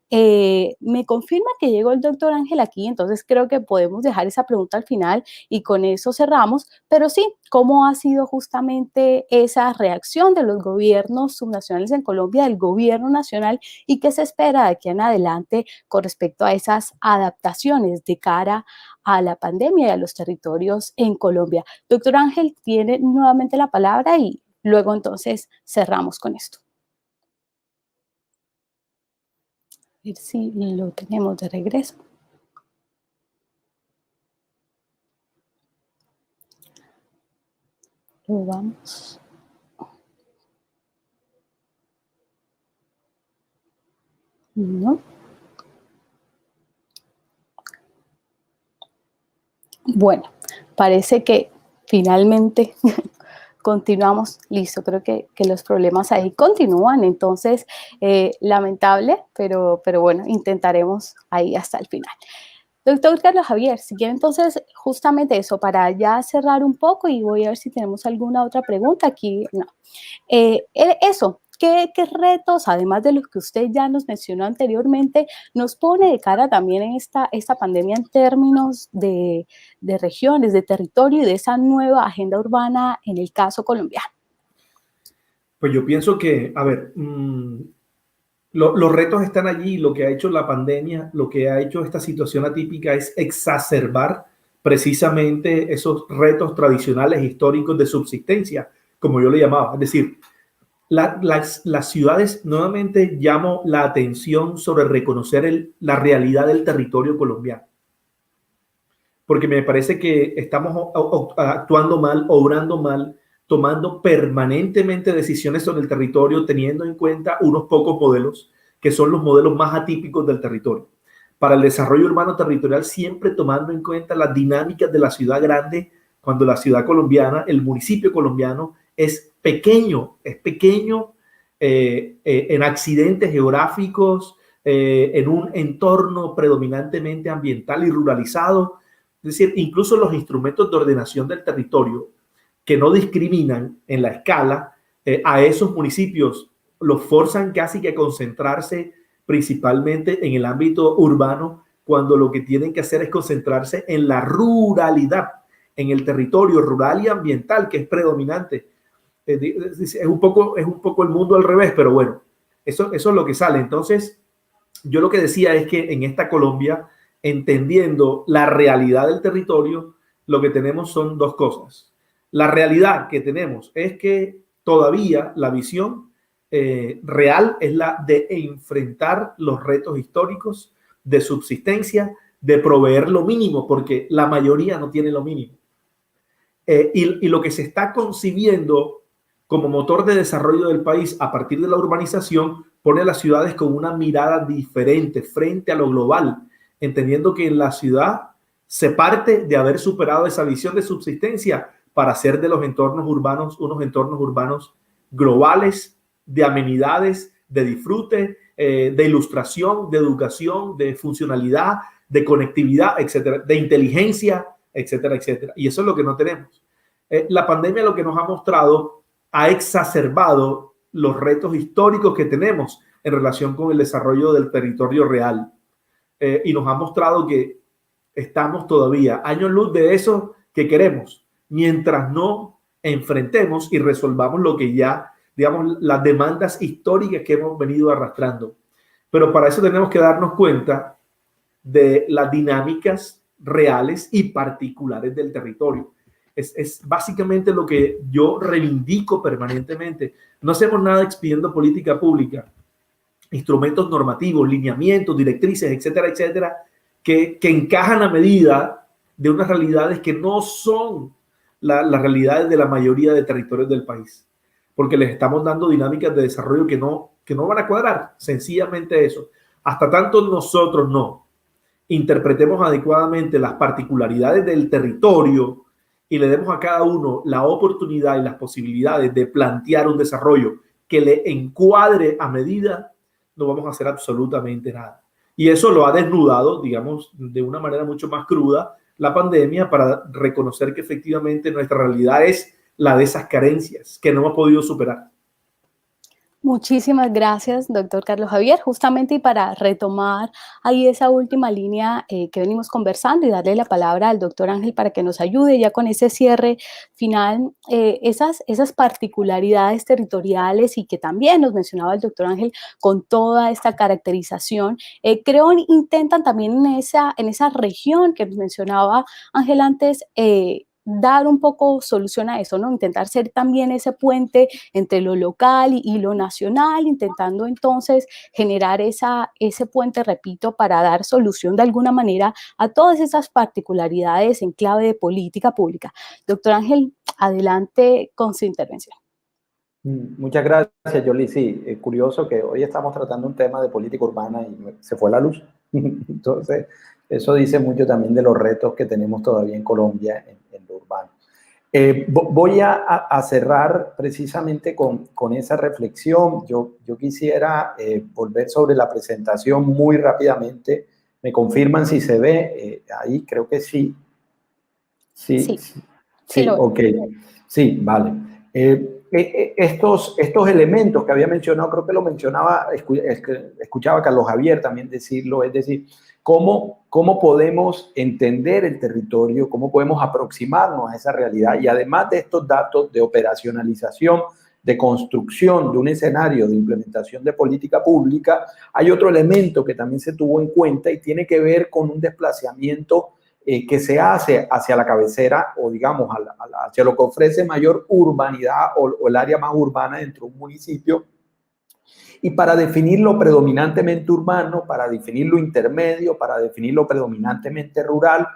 Me confirma que llegó el doctor Ángel aquí, entonces creo que podemos dejar esa pregunta al final y con eso cerramos, pero sí, ¿cómo ha sido justamente esa reacción de los gobiernos subnacionales en Colombia, del gobierno nacional, y qué se espera de aquí en adelante con respecto a esas adaptaciones de cara a la pandemia y a los territorios en Colombia? Doctor Ángel tiene nuevamente la palabra y luego entonces cerramos con esto. A ver si lo tenemos de regreso. Lo vamos. No. Bueno, parece que finalmente continuamos. Listo, creo que los problemas ahí continúan, entonces lamentable, pero bueno, intentaremos ahí hasta el final. Doctor Carlos Javier, si quiere entonces justamente eso, para ya cerrar un poco y voy a ver si tenemos alguna otra pregunta aquí. No. Eso, ¿qué retos, además de los que usted ya nos mencionó anteriormente, nos pone de cara también en esta pandemia en términos de regiones, de territorio y de esa nueva agenda urbana en el caso colombiano? Pues yo pienso que, a ver, los retos están allí. Lo que ha hecho la pandemia, lo que ha hecho esta situación atípica es exacerbar precisamente esos retos tradicionales históricos de subsistencia, como yo le llamaba. Es decir, las ciudades, nuevamente llamo la atención sobre reconocer la realidad del territorio colombiano. porque me parece que estamos actuando mal, obrando mal, tomando permanentemente decisiones sobre el territorio, teniendo en cuenta unos pocos modelos, que son los modelos más atípicos del territorio. Para el desarrollo urbano territorial, siempre tomando en cuenta las dinámicas de la ciudad grande, cuando la ciudad colombiana, el municipio colombiano es pequeño en accidentes geográficos, en un entorno predominantemente ambiental y ruralizado. Es decir, incluso los instrumentos de ordenación del territorio que no discriminan en la escala a esos municipios, los forzan casi que a concentrarse principalmente en el ámbito urbano, cuando lo que tienen que hacer es concentrarse en la ruralidad, en el territorio rural y ambiental, que es predominante. Es un poco el mundo al revés, pero bueno, eso es lo que sale. Entonces, yo lo que decía es que en esta Colombia, entendiendo la realidad del territorio, lo que tenemos son dos cosas. La realidad que tenemos es que todavía la visión real es la de enfrentar los retos históricos de subsistencia, de proveer lo mínimo, porque la mayoría no tiene lo mínimo. Y lo que se está concibiendo como motor de desarrollo del país a partir de la urbanización pone a las ciudades con una mirada diferente frente a lo global, entendiendo que en la ciudad se parte de haber superado esa visión de subsistencia para hacer de los entornos urbanos unos entornos urbanos globales, de amenidades, de disfrute, de ilustración, de educación, de funcionalidad, de conectividad, etcétera, de inteligencia, etcétera, etcétera. Y eso es lo que no tenemos. La pandemia lo que nos ha mostrado ha exacerbado los retos históricos que tenemos en relación con el desarrollo del territorio real. Y nos ha mostrado que estamos todavía años luz de eso que queremos, mientras no enfrentemos y resolvamos lo que ya, digamos, las demandas históricas que hemos venido arrastrando. Pero para eso tenemos que darnos cuenta de las dinámicas reales y particulares del territorio. Es básicamente lo que yo reivindico permanentemente. No hacemos nada expidiendo política pública, instrumentos normativos, lineamientos, directrices, etcétera, etcétera, que encajan a medida de unas realidades que no son las realidades de la mayoría de territorios del país, porque les estamos dando dinámicas de desarrollo que no van a cuadrar, sencillamente eso. Hasta tanto nosotros no interpretemos adecuadamente las particularidades del territorio y le demos a cada uno la oportunidad y las posibilidades de plantear un desarrollo que le encuadre a medida, no vamos a hacer absolutamente nada. Y eso lo ha desnudado, digamos, de una manera mucho más cruda la pandemia, para reconocer que efectivamente nuestra realidad es la de esas carencias que no hemos podido superar. Muchísimas gracias, doctor Carlos Javier. Justamente, y para retomar ahí esa última línea que venimos conversando y darle la palabra al doctor Ángel para que nos ayude ya con ese cierre final, esas particularidades territoriales y que también nos mencionaba el doctor Ángel con toda esta caracterización, creo intentan también en esa región que nos mencionaba Ángel antes, dar un poco solución a eso, ¿no? Intentar ser también ese puente entre lo local y lo nacional, intentando entonces generar ese puente, repito, para dar solución de alguna manera a todas esas particularidades en clave de política pública. Doctor Ángel, adelante con su intervención. Muchas gracias, Yoli. Sí, es curioso que hoy estamos tratando un tema de política urbana y se fue la luz. Entonces, eso dice mucho también de los retos que tenemos todavía en Colombia en lo urbano. Voy a cerrar precisamente con esa reflexión. Yo quisiera volver sobre la presentación muy rápidamente. ¿Me confirman si se ve? Ahí creo que sí. Sí, ok. Sí, vale. Estos elementos que había mencionado, creo que lo mencionaba, escuchaba a Carlos Javier también decirlo, es decir, cómo podemos entender el territorio, cómo podemos aproximarnos a esa realidad, y además de estos datos de operacionalización, de construcción de un escenario de implementación de política pública, hay otro elemento que también se tuvo en cuenta y tiene que ver con un desplazamiento que se hace hacia la cabecera, o digamos hacia lo que ofrece mayor urbanidad o el área más urbana dentro de un municipio. Y para definir lo predominantemente urbano, para definir lo intermedio, para definir lo predominantemente rural,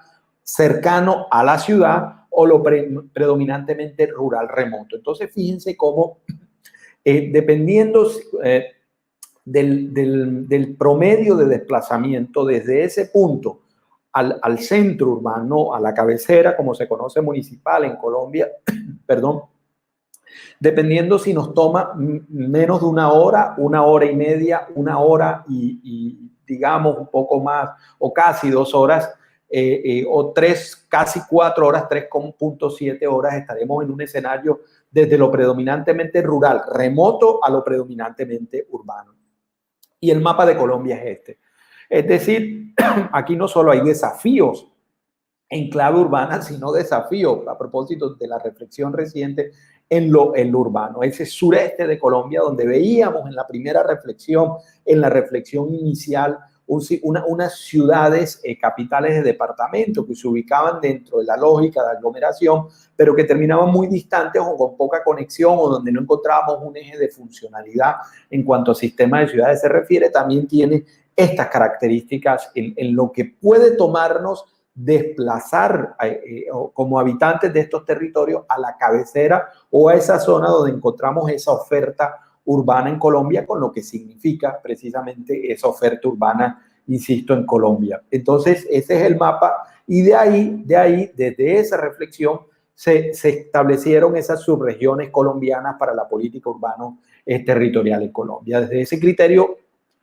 cercano a la ciudad o lo predominantemente rural remoto. Entonces, fíjense cómo, dependiendo del promedio de desplazamiento desde ese punto al centro urbano, a la cabecera, como se conoce municipal en Colombia, perdón, dependiendo si nos toma menos de una hora y media, una hora y digamos un poco más, o casi 2 horas, o casi 4 horas, 3,7 horas, estaremos en un escenario desde lo predominantemente rural, remoto, a lo predominantemente urbano. Y el mapa de Colombia es este. Es decir, aquí no solo hay desafíos en clave urbana, sino desafíos a propósito de la reflexión reciente en lo urbano. Ese sureste de Colombia, donde veíamos en la primera reflexión, en la reflexión inicial, unas ciudades capitales de departamento que se ubicaban dentro de la lógica de aglomeración, pero que terminaban muy distantes o con poca conexión, o donde no encontrábamos un eje de funcionalidad en cuanto a sistema de ciudades se refiere. También tiene estas características en lo que puede tomarnos desplazar como habitantes de estos territorios a la cabecera o a esa zona donde encontramos esa oferta urbana en Colombia, con lo que significa precisamente esa oferta urbana, insisto, en Colombia. Entonces, ese es el mapa, y de ahí, desde esa reflexión, se establecieron esas subregiones colombianas para la política urbana territorial en Colombia. Desde ese criterio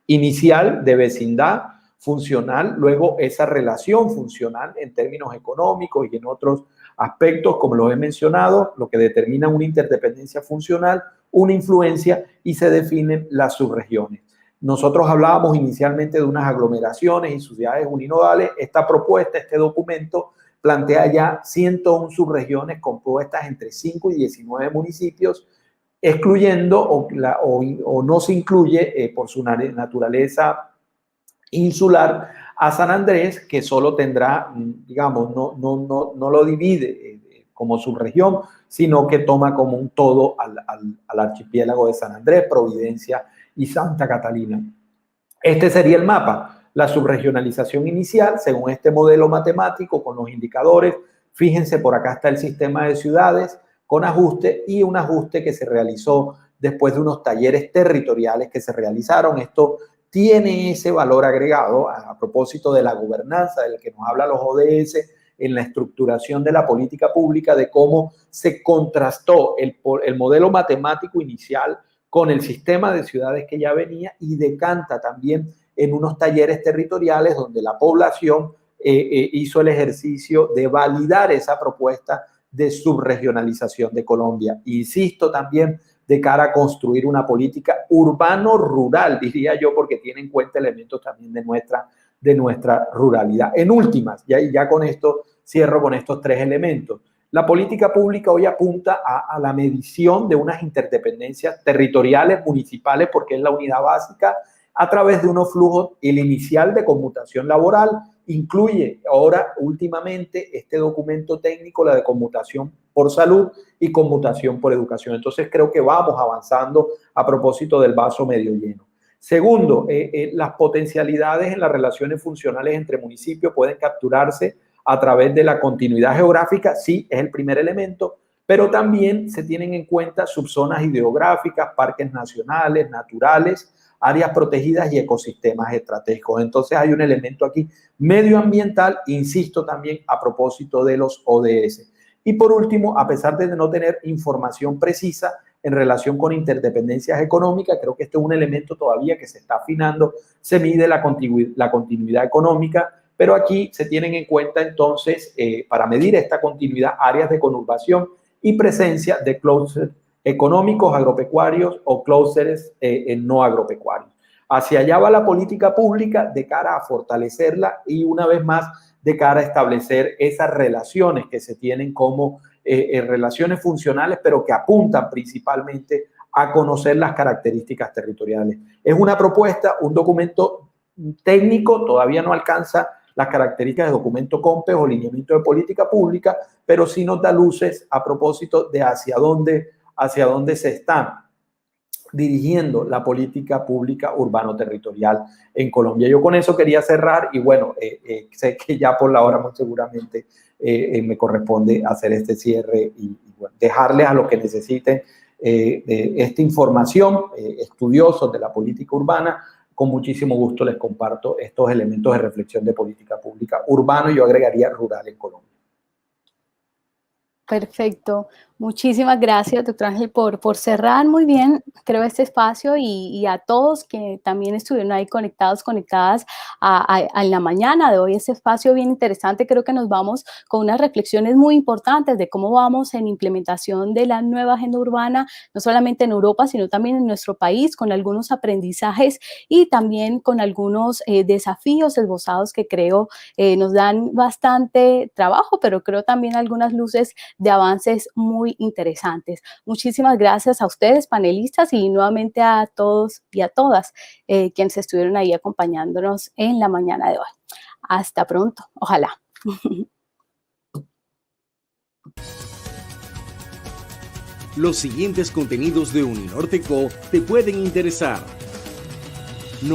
inicial de vecindad funcional, luego esa relación funcional en términos económicos y en otros aspectos, como lo he mencionado, lo que determina una interdependencia funcional, una influencia, y se definen las subregiones. Nosotros hablábamos inicialmente de unas aglomeraciones y ciudades uninodales. Esta propuesta, este documento, plantea ya 101 subregiones compuestas entre 5 y 19 municipios, excluyendo o no se incluye por su naturaleza insular a San Andrés, que solo tendrá, digamos, no lo divide como subregión, sino que toma como un todo al archipiélago de San Andrés, Providencia y Santa Catalina. Este sería el mapa, la subregionalización inicial, según este modelo matemático con los indicadores. Fíjense, por acá está el sistema de ciudades con ajuste, y un ajuste que se realizó después de unos talleres territoriales que se realizaron. Esto tiene ese valor agregado a propósito de la gobernanza del que nos habla los ODS en la estructuración de la política pública, de cómo se contrastó el modelo matemático inicial con el sistema de ciudades que ya venía, y decanta también en unos talleres territoriales donde la población hizo el ejercicio de validar esa propuesta de subregionalización de Colombia. Insisto, también de cara a construir una política urbano-rural, diría yo, porque tiene en cuenta elementos también de nuestra ruralidad. En últimas, ya con esto cierro con estos 3 elementos. La política pública hoy apunta a la medición de unas interdependencias territoriales, municipales, porque es la unidad básica, a través de unos flujos. El inicial de conmutación laboral incluye ahora, últimamente, este documento técnico, la de conmutación por salud y conmutación por educación. Entonces, creo que vamos avanzando a propósito del vaso medio lleno. Segundo, las potencialidades en las relaciones funcionales entre municipios pueden capturarse a través de la continuidad geográfica. Sí, es el primer elemento, pero también se tienen en cuenta subzonas hidrográficas, parques nacionales, naturales, áreas protegidas y ecosistemas estratégicos. Entonces hay un elemento aquí medioambiental, insisto, también a propósito de los ODS. Y por último, a pesar de no tener información precisa en relación con interdependencias económicas, creo que este es un elemento todavía que se está afinando, se mide la continuidad económica, pero aquí se tienen en cuenta entonces, para medir esta continuidad, áreas de conurbación y presencia de clústeres económicos, agropecuarios o clústeres no agropecuarios. Hacia allá va la política pública de cara a fortalecerla, y una vez más de cara a establecer esas relaciones que se tienen como relaciones funcionales, pero que apuntan principalmente a conocer las características territoriales. Es una propuesta, un documento técnico, todavía no alcanza las características de documento COMPES o lineamiento de política pública, pero sí nos da luces a propósito de hacia dónde se está dirigiendo la política pública urbano-territorial en Colombia. Yo con eso quería cerrar y bueno, sé que ya por la hora muy seguramente me corresponde hacer este cierre y bueno, dejarles a los que necesiten esta información, estudiosos de la política urbana. Con muchísimo gusto les comparto estos elementos de reflexión de política pública urbano y yo agregaría rural en Colombia. Perfecto. Muchísimas gracias, doctor Ángel, por cerrar muy bien, creo, este espacio y a todos que también estuvieron ahí conectadas en la mañana de hoy. Este espacio bien interesante, creo que nos vamos con unas reflexiones muy importantes de cómo vamos en implementación de la nueva agenda urbana, no solamente en Europa, sino también en nuestro país, con algunos aprendizajes y también con algunos desafíos esbozados que creo nos dan bastante trabajo, pero creo también algunas luces de avances muy interesantes. Muchísimas gracias a ustedes, panelistas, y nuevamente a todos y a todas quienes estuvieron ahí acompañándonos en la mañana de hoy. Hasta pronto, ojalá. Los siguientes contenidos de Uninorte Co te pueden interesar.